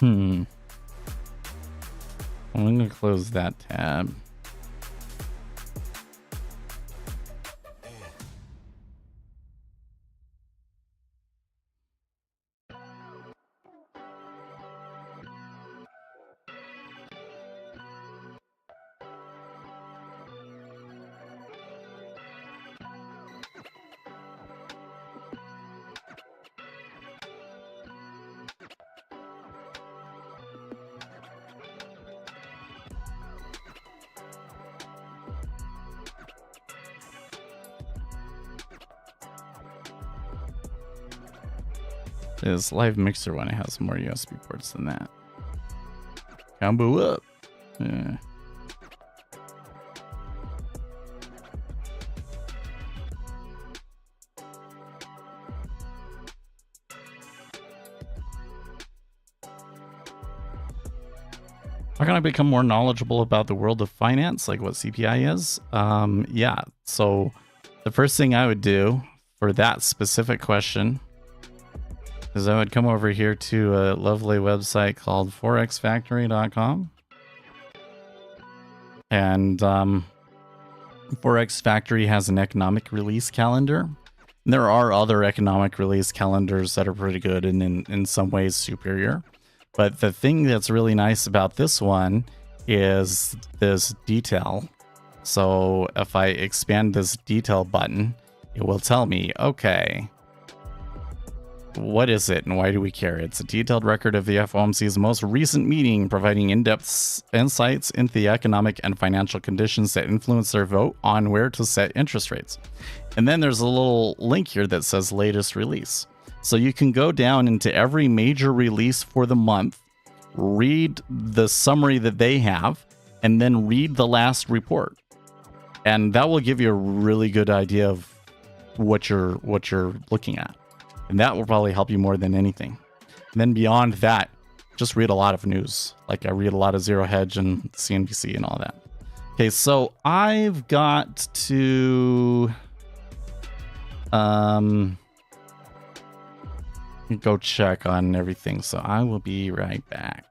I'm going to close that tab. This live mixer one, it has more USB ports than that. Combo up. Yeah. How can I become more knowledgeable about the world of finance, like what CPI is? Yeah, so the first thing I would do for that specific question is I would come over here to a lovely website called forexfactory.com. And Forex Factory has an economic release calendar. There are other economic release calendars that are pretty good and in some ways superior. But the thing that's really nice about this one is this detail. So if I expand this detail button, it will tell me, okay, what is it and why do we care? It's a detailed record of the FOMC's most recent meeting, providing in-depth insights into the economic and financial conditions that influence their vote on where to set interest rates. And then there's a little link here that says latest release. So you can go down into every major release for the month, read the summary that they have, and then read the last report. And that will give you a really good idea of what you're looking at. And that will probably help you more than anything. And then beyond that, just read a lot of news. Like I read a lot of Zero Hedge and CNBC and all that. Okay, so I've got to go check on everything. So I will be right back.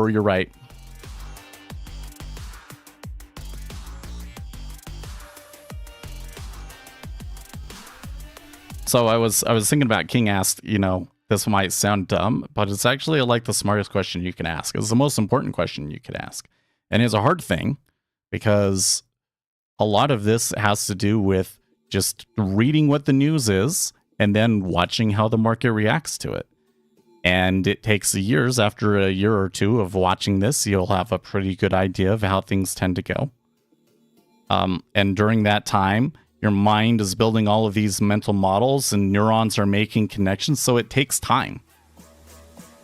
You're right. So I was thinking about King asked, this might sound dumb, but it's actually like the smartest question you can ask. It's the most important question you could ask. And it's a hard thing because a lot of this has to do with just reading what the news is and then watching how the market reacts to it. And it takes years. After a year or two of watching this, you'll have a pretty good idea of how things tend to go. And during that time, your mind is building all of these mental models and neurons are making connections. So it takes time.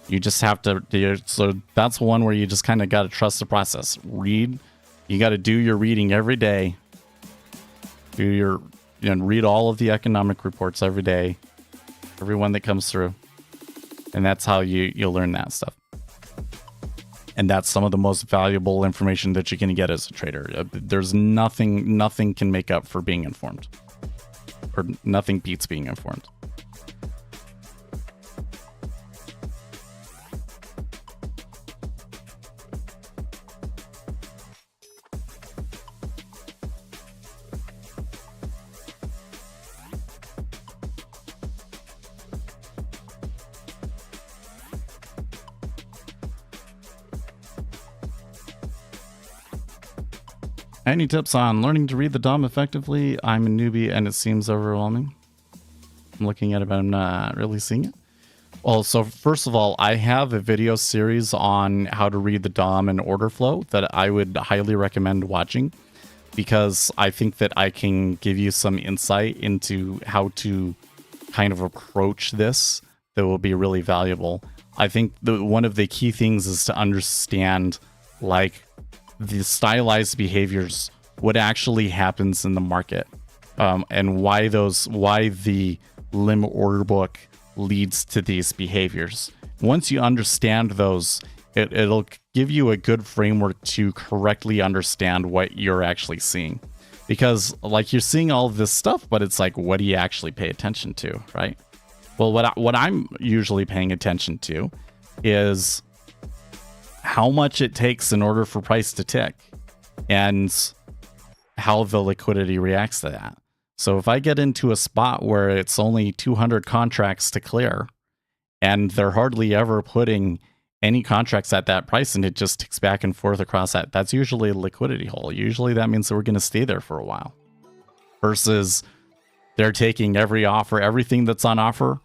You just have to. So that's one where you just kind of got to trust the process. Read. You got to do your reading every day. Read all of the economic reports every day. Every one that comes through. And that's how you'll learn that stuff. And that's some of the most valuable information that you can get as a trader. There's nothing can make up for being informed. Or nothing beats being informed. Any tips on learning to read the DOM effectively? I'm a newbie and it seems overwhelming. I'm looking at it, but I'm not really seeing it. Well, so first of all, I have a video series on how to read the DOM and order flow that I would highly recommend watching. because I think that I can give you some insight into how to kind of approach this that will be really valuable. I think one of the key things is to understand like the stylized behaviors, what actually happens in the market, and why the limit order book leads to these behaviors. Once you understand those, it'll give you a good framework to correctly understand what you're actually seeing. Because like you're seeing all of this stuff, but it's like, what do you actually pay attention to, right? Well, what I'm usually paying attention to is how much it takes in order for price to tick and how the liquidity reacts to that. So if I get into a spot where it's only 200 contracts to clear and they're hardly ever putting any contracts at that price and it just ticks back and forth across that, that's usually a liquidity hole. Usually that means that we're going to stay there for a while. Versus they're taking every offer, everything that's on offer.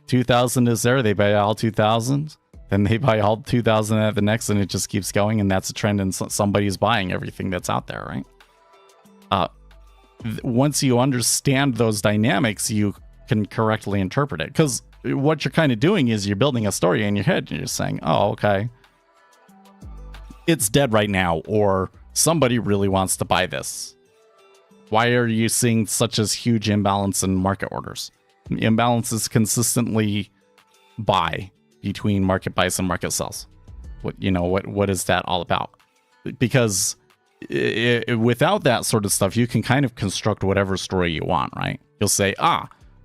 2,000 is there, they buy all 2,000. Then they buy all 2,000 at the next, and it just keeps going, and that's a trend, and somebody's buying everything that's out there, right? Once you understand those dynamics, you can correctly interpret it. Because what you're kind of doing is you're building a story in your head, and you're saying, oh, okay, it's dead right now, or somebody really wants to buy this. Why are you seeing such a huge imbalance in market orders? Imbalances consistently buy between market buys and market sells. What is that all about? Because without that sort of stuff, you can kind of construct whatever story you want, right? You'll say,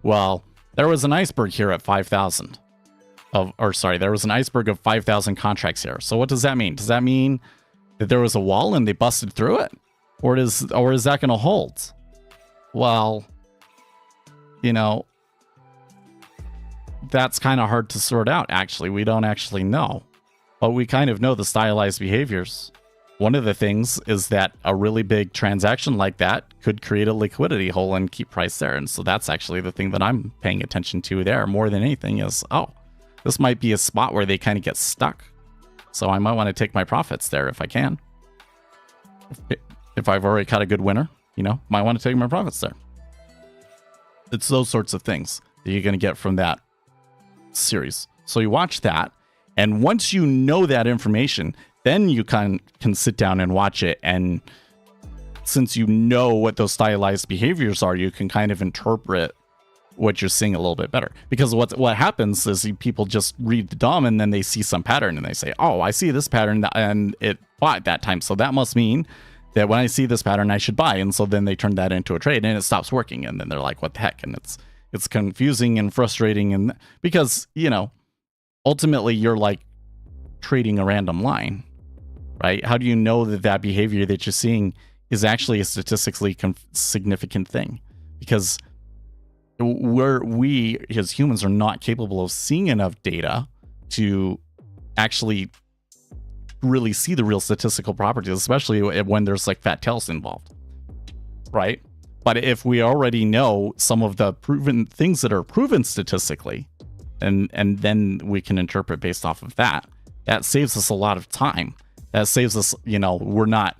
well, there was an iceberg here at 5,000 there was an iceberg of 5,000 contracts here. So what does that mean? Does that mean that there was a wall and they busted through it? Or is that going to hold? Well, that's kind of hard to sort out, actually. We don't actually know. But we kind of know the stylized behaviors. One of the things is that a really big transaction like that could create a liquidity hole and keep price there. And so that's actually the thing that I'm paying attention to there more than anything is, this might be a spot where they kind of get stuck. So I might want to take my profits there if I can. If I've already caught a good winner, might want to take my profits there. It's those sorts of things that you're going to get from that series. So you watch that, and once you know that information, then you can sit down and watch it, and since you know what those stylized behaviors are, you can kind of interpret what you're seeing a little bit better. Because what happens is people just read the DOM and then they see some pattern and they say, I see this pattern and it bought that time, so that must mean that when I see this pattern I should buy. And so then they turn that into a trade and it stops working, and then they're like, what the heck? And it's confusing and frustrating, and because ultimately you're like trading a random line, right? How do you know that behavior that you're seeing is actually a statistically significant thing? Because we as humans are not capable of seeing enough data to actually really see the real statistical properties, especially when there's like fat tails involved, right? But if we already know some of the proven things that are proven statistically, and then we can interpret based off of that, that saves us a lot of time. That saves us, we're not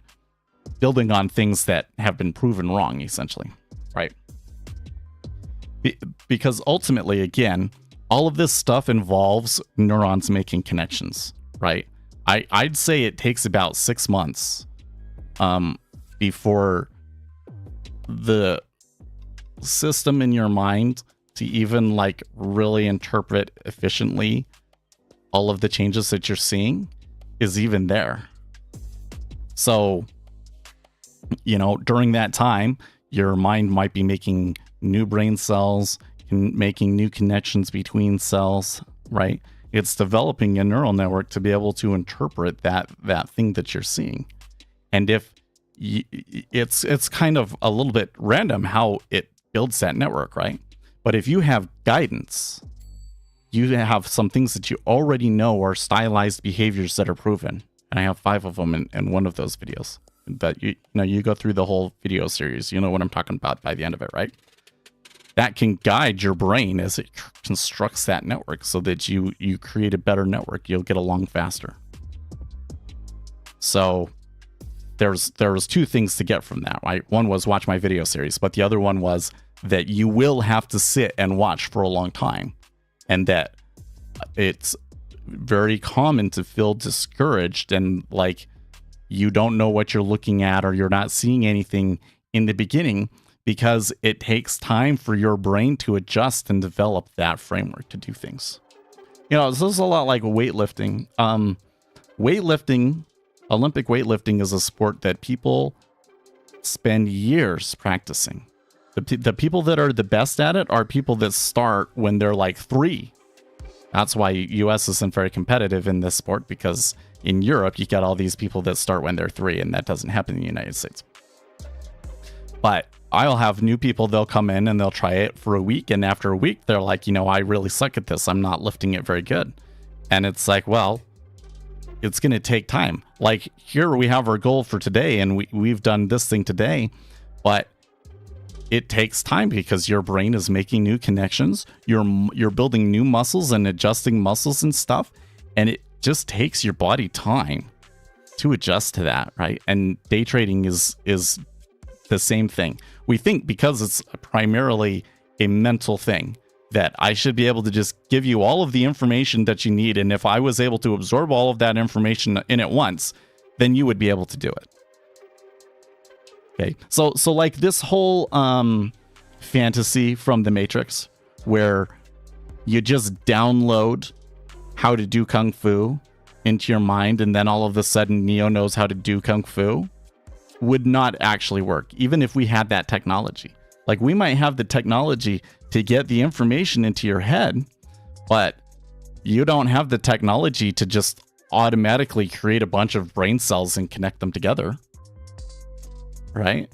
building on things that have been proven wrong, essentially, right? Because ultimately, again, all of this stuff involves neurons making connections, right? I'd say it takes about 6 months before the system in your mind to even like really interpret efficiently all of the changes that you're seeing is even there. So, during that time, your mind might be making new brain cells and making new connections between cells, right? It's developing a neural network to be able to interpret that thing that you're seeing. And if it's kind of a little bit random how it builds that network, right? But if you have guidance, you have some things that you already know are stylized behaviors that are proven. And I have 5 of them in one of those videos. But you go through the whole video series, you know what I'm talking about by the end of it, right? That can guide your brain as it constructs that network so that you create a better network. You'll get along faster. So there was two things to get from that, right? One was watch my video series, but the other one was that you will have to sit and watch for a long time, and that it's very common to feel discouraged and like you don't know what you're looking at, or you're not seeing anything in the beginning, because it takes time for your brain to adjust and develop that framework to do things. You know, this is a lot like weightlifting. Olympic weightlifting is a sport that people spend years practicing. The people that are the best at it are people that start when they're like 3. That's why US isn't very competitive in this sport, because in Europe, you got all these people that start when they're 3, and that doesn't happen in the United States. But I'll have new people, they'll come in and they'll try it for a week, and after a week, they're like, you know, I really suck at this. I'm not lifting it very good. And it's like, well, it's going to take time. Like, here we have our goal for today, and we've done this thing today, but it takes time because your brain is making new connections. You're building new muscles and adjusting muscles and stuff, and it just takes your body time to adjust to that, right? And day trading is the same thing. We think because it's primarily a mental thing that I should be able to just give you all of the information that you need, and if I was able to absorb all of that information in at once, then you would be able to do it. Okay, so like this whole fantasy from the Matrix, where you just download how to do Kung Fu into your mind, and then all of a sudden Neo knows how to do Kung Fu, would not actually work, even if we had that technology. Like, we might have the technology to get the information into your head, but you don't have the technology to just automatically create a bunch of brain cells and connect them together. Right?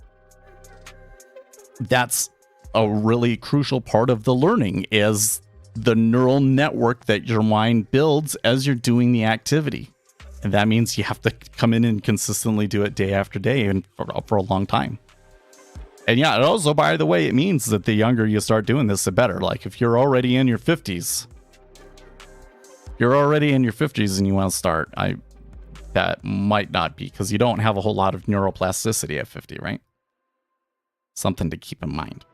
That's a really crucial part of the learning, is the neural network that your mind builds as you're doing the activity. And that means you have to come in and consistently do it day after day and for a long time. And yeah, it also, by the way, it means that the younger you start doing this, the better. Like, if you're already in your 50s, and you want to start, that might not be, because you don't have a whole lot of neuroplasticity at 50, right? Something to keep in mind.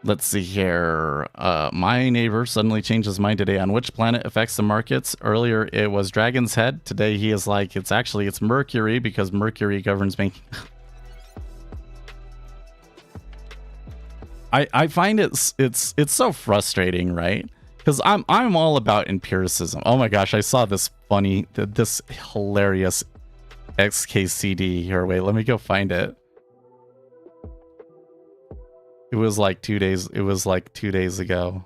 Let's see here. My neighbor suddenly changed his mind today on which planet affects the markets. Earlier, it was Dragon's Head. Today, he is like, it's Mercury, because Mercury governs banking. I find it's so frustrating, right? Because I'm all about empiricism. Oh my gosh, I saw this hilarious XKCD here. Wait, let me go find it. It was like 2 days. It was like 2 days ago.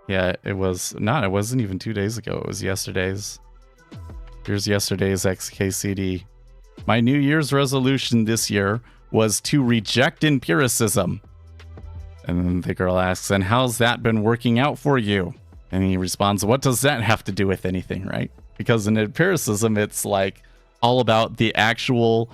Yeah, it was not. It wasn't even 2 days ago. It was yesterday's. Here's yesterday's XKCD. My New Year's resolution this year was to reject empiricism. And then the girl asks, and how's that been working out for you? And he responds, what does that have to do with anything, right? Because in empiricism, it's like all about the actual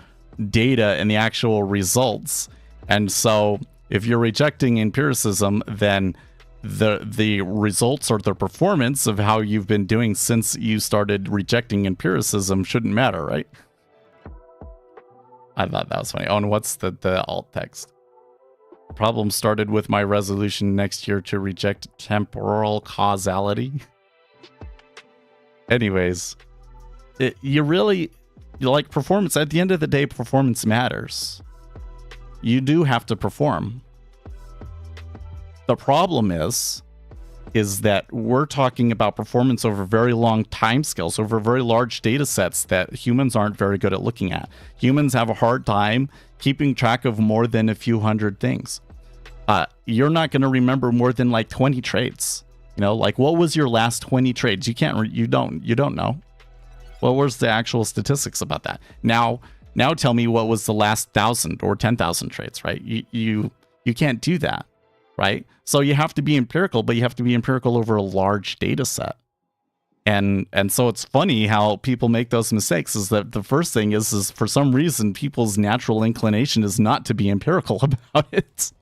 data and the actual results. And so if you're rejecting empiricism, then the results or the performance of how you've been doing since you started rejecting empiricism shouldn't matter, right? I thought that was funny. Oh, and what's the alt text? The problem started with my resolution next year to reject temporal causality. Anyways, you like performance. At the end of the day, performance matters. You do have to perform. The problem is that we're talking about performance over very long time scales, over very large data sets that humans aren't very good at looking at. Humans have a hard time keeping track of more than a few hundred things. You're not going to remember more than like 20 trades. You know, like, what was your last 20 trades? You don't know. Well, where's the actual statistics about that? Now tell me what was the last 1,000 or 10,000 trades, right? You can't do that, right? So you have to be empirical, but you have to be empirical over a large data set. And so it's funny how people make those mistakes. Is that the first thing is for some reason people's natural inclination is not to be empirical about it,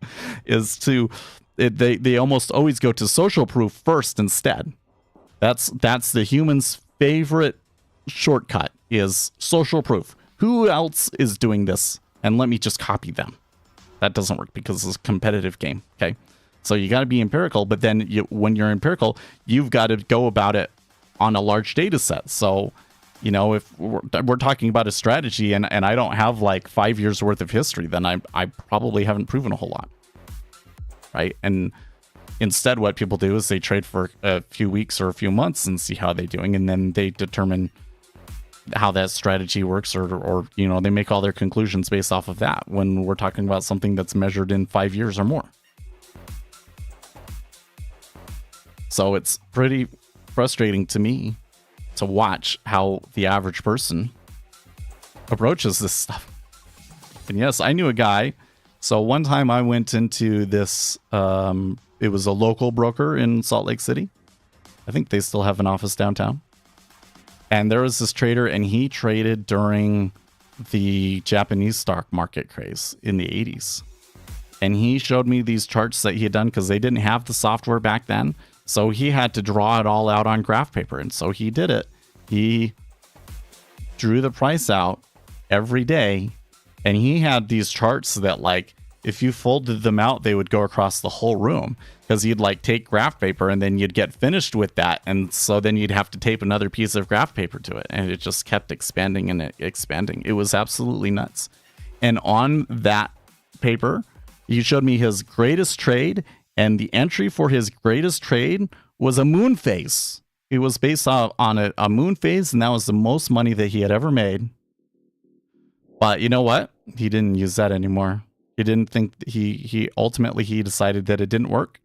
is to they almost always go to social proof first instead. That's the human's favorite shortcut is social proof. Who else is doing this? And let me just copy them. That doesn't work because it's a competitive game. Okay, so you got to be empirical, but then when you're empirical, you've got to go about it on a large data set. So, you know, if we're talking about a strategy and I don't have like 5 years worth of history, then I probably haven't proven a whole lot, right? And instead, what people do is they trade for a few weeks or a few months and see how they're doing, and then they determine how that strategy works, or you know, they make all their conclusions based off of that when we're talking about something that's measured in 5 years or more. So it's pretty frustrating to me to watch how the average person approaches this stuff. And yes, I knew a guy. So one time I went into this, it was a local broker in Salt Lake City. I think they still have an office downtown. And there was this trader, and he traded during the Japanese stock market craze in the 80s. And he showed me these charts that he had done because they didn't have the software back then. So he had to draw it all out on graph paper. And so he did it. He drew the price out every day. And he had these charts that, like, if you folded them out, they would go across the whole room, because you'd like take graph paper and then you'd get finished with that. And so then you'd have to tape another piece of graph paper to it. And it just kept expanding and expanding. It was absolutely nuts. And on that paper, he showed me his greatest trade. And the entry for his greatest trade was a moon phase. It was based on a moon phase. And that was the most money that he had ever made. But you know what? He didn't use that anymore. He didn't think he ultimately decided that it didn't work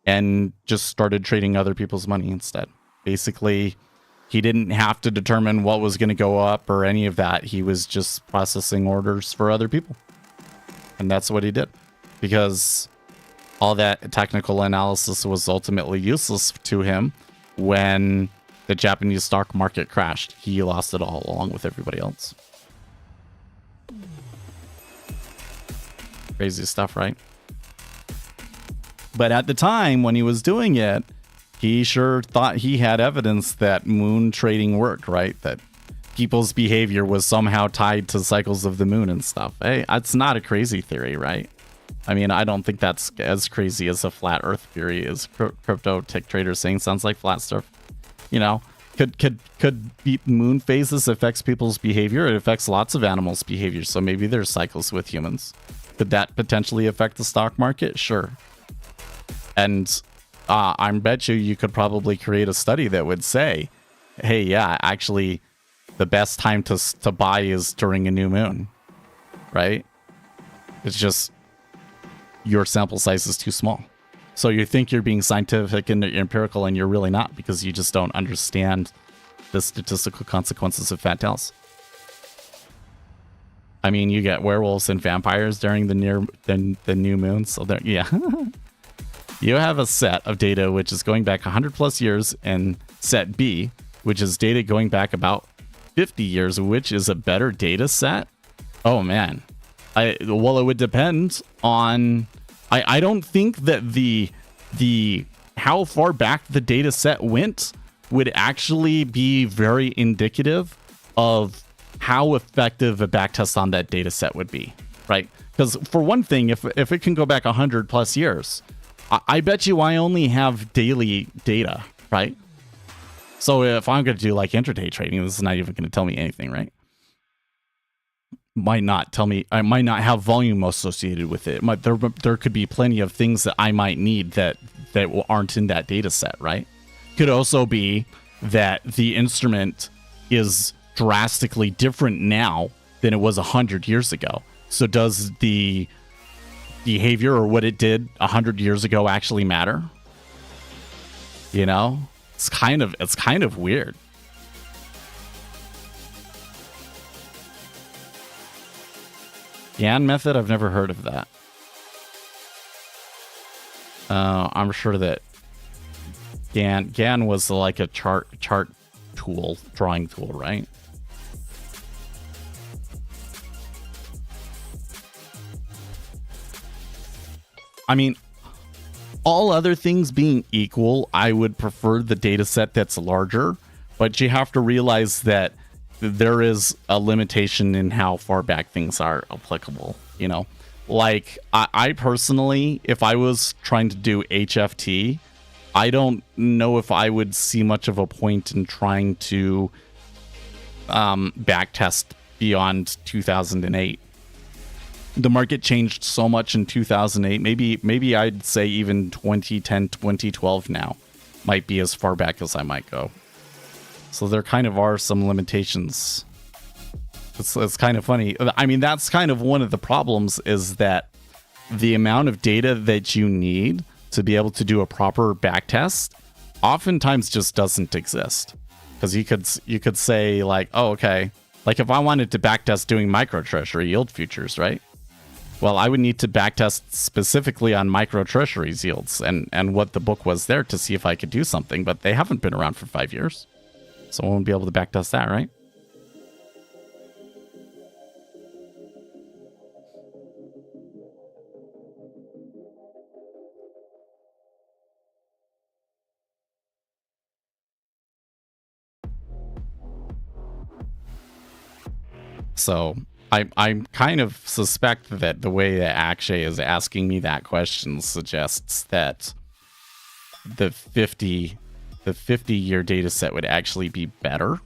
and just started trading other people's money instead. Basically, he didn't have to determine what was going to go up or any of that. He was just processing orders for other people. And that's what he did, because all that technical analysis was ultimately useless to him when the Japanese stock market crashed. He lost it all along with everybody else. Crazy stuff, right? But at the time when he was doing it, he sure thought he had evidence that moon trading worked, right? That people's behavior was somehow tied to cycles of the moon and stuff. Hey, it's not a crazy theory, right? I mean, I don't think that's as crazy as a flat earth theory as crypto tech traders saying sounds like flat stuff. You know, could moon phases affects people's behavior? It affects lots of animals' behavior. So maybe there's cycles with humans. Could that potentially affect the stock market? Sure. And I bet you could probably create a study that would say, hey, yeah, actually, the best time to buy is during a new moon, right? It's just your sample size is too small. So you think you're being scientific and empirical, and you're really not, because you just don't understand the statistical consequences of fat tails. I mean, you get werewolves and vampires during the new moon. So there, yeah. You have a set of data which is going back 100 plus years, and set B, which is data going back about 50 years, which is a better data set. Oh man. Well, it would depend on, I don't think that the how far back the data set went would actually be very indicative of how effective a backtest on that data set would be, right? Because for one thing, if it can go back 100 plus years, I bet you I only have daily data, right? So if I'm going to do like intraday trading, this is not even going to tell me anything, right? Might not tell me, I might not have volume associated with it. There could be plenty of things that I might need that aren't in that data set, right? Could also be that the instrument is drastically different now than it was 100 years ago. So does the behavior or what it did 100 years ago actually matter? You know, it's kind of weird. Gann method? I've never heard of that. I'm sure that Gann was like a chart tool, drawing tool, right? I mean, All other things being equal, I would prefer the data set that's larger, but you have to realize that there is a limitation in how far back things are applicable, you know? Like, I personally, if I was trying to do HFT, I don't know if I would see much of a point in trying to backtest beyond 2008. The market changed so much in 2008. Maybe I'd say even 2010, 2012 now might be as far back as I might go. So there kind of are some limitations. It's kind of funny. I mean, that's kind of one of the problems, is that the amount of data that you need to be able to do a proper backtest oftentimes just doesn't exist. Because you could say, like, oh, okay, like if I wanted to backtest doing micro treasury yield futures, right? Well, I would need to backtest specifically on micro treasuries yields and what the book was there to see if I could do something, but they haven't been around for 5 years. So I won't be able to backtest that, right? So I kind of suspect that the way that Akshay is asking me that question suggests that the 50-year data set would actually be better,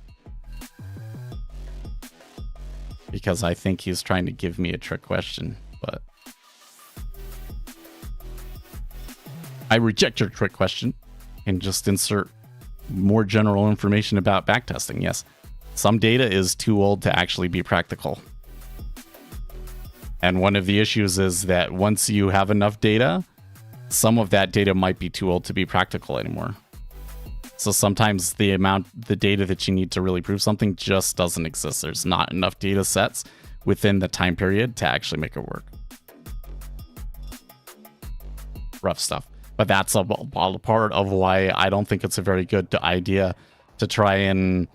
because I think he's trying to give me a trick question, but I reject your trick question and just insert more general information about backtesting. Yes, some data is too old to actually be practical. And one of the issues is that once you have enough data, some of that data might be too old to be practical anymore. So sometimes the data that you need to really prove something just doesn't exist. There's not enough data sets within the time period to actually make it work. Rough stuff. But that's a part of why I don't think it's a very good idea to try and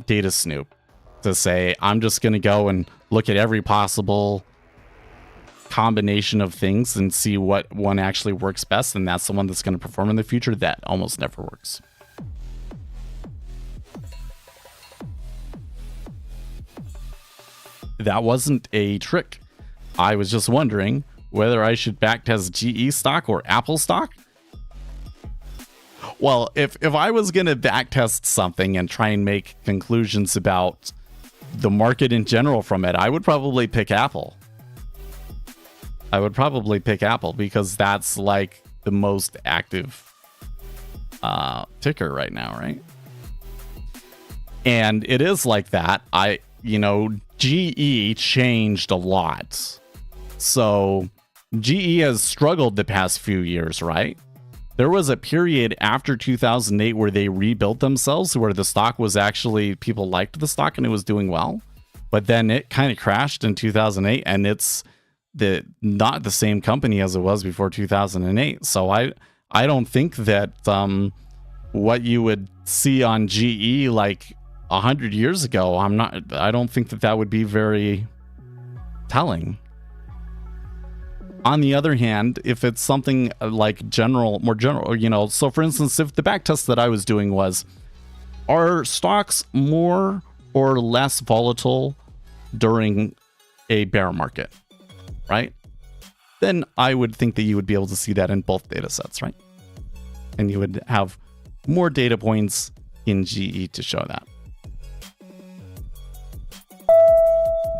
data snoop. To say, I'm just going to go and look at every possible combination of things and see what one actually works best, and that's the one that's going to perform in the future. That almost never works. That wasn't a trick. I was just wondering whether I should backtest GE stock or Apple stock. Well, if I was going to backtest something and try and make conclusions about the market in general from it, I would probably pick Apple. I would probably pick Apple because that's like the most active ticker right now, right? And it is like that. GE changed a lot. So GE has struggled the past few years, right? There was a period after 2008 where they rebuilt themselves, where the stock was actually, people liked the stock and it was doing well. But then it kind of crashed in 2008, and it's not the same company as it was before 2008. So I don't think that what you would see on GE like 100 years ago, I don't think that would be very telling. On the other hand, if it's something like more general, so for instance, if the backtest that I was doing was, are stocks more or less volatile during a bear market, right? Then I would think that you would be able to see that in both data sets, right? And you would have more data points in GE to show that.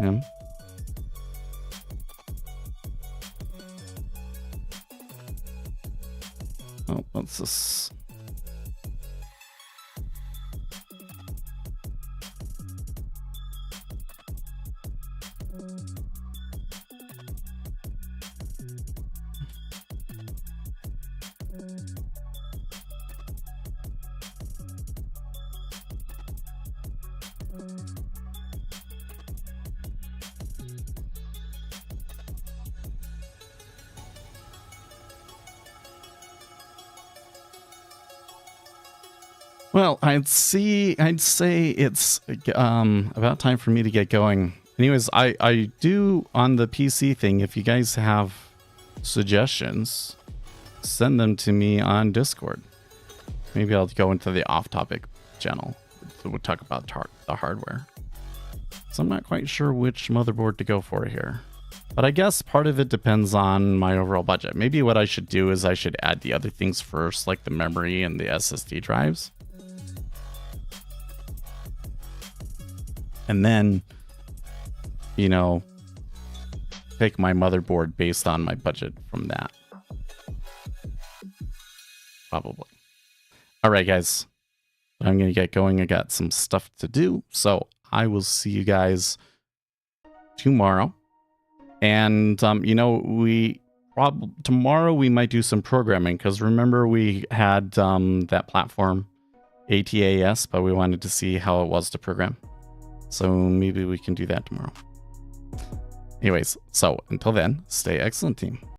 Yeah. Oh, what's this? Well, I'd say it's about time for me to get going. Anyways, I do on the PC thing, if you guys have suggestions, send them to me on Discord. Maybe I'll go into the off-topic channel. So we'll talk about the hardware. So I'm not quite sure which motherboard to go for here. But I guess part of it depends on my overall budget. Maybe what I should do is I should add the other things first, like the memory and the SSD drives. And then, you know, pick my motherboard based on my budget from that. Probably. All right, guys. I'm going to get going. I got some stuff to do. So I will see you guys tomorrow. And, you know, tomorrow we might do some programming, because remember we had that platform ATAS, but we wanted to see how it was to program. So maybe we can do that tomorrow. Anyways, so until then, stay excellent, team.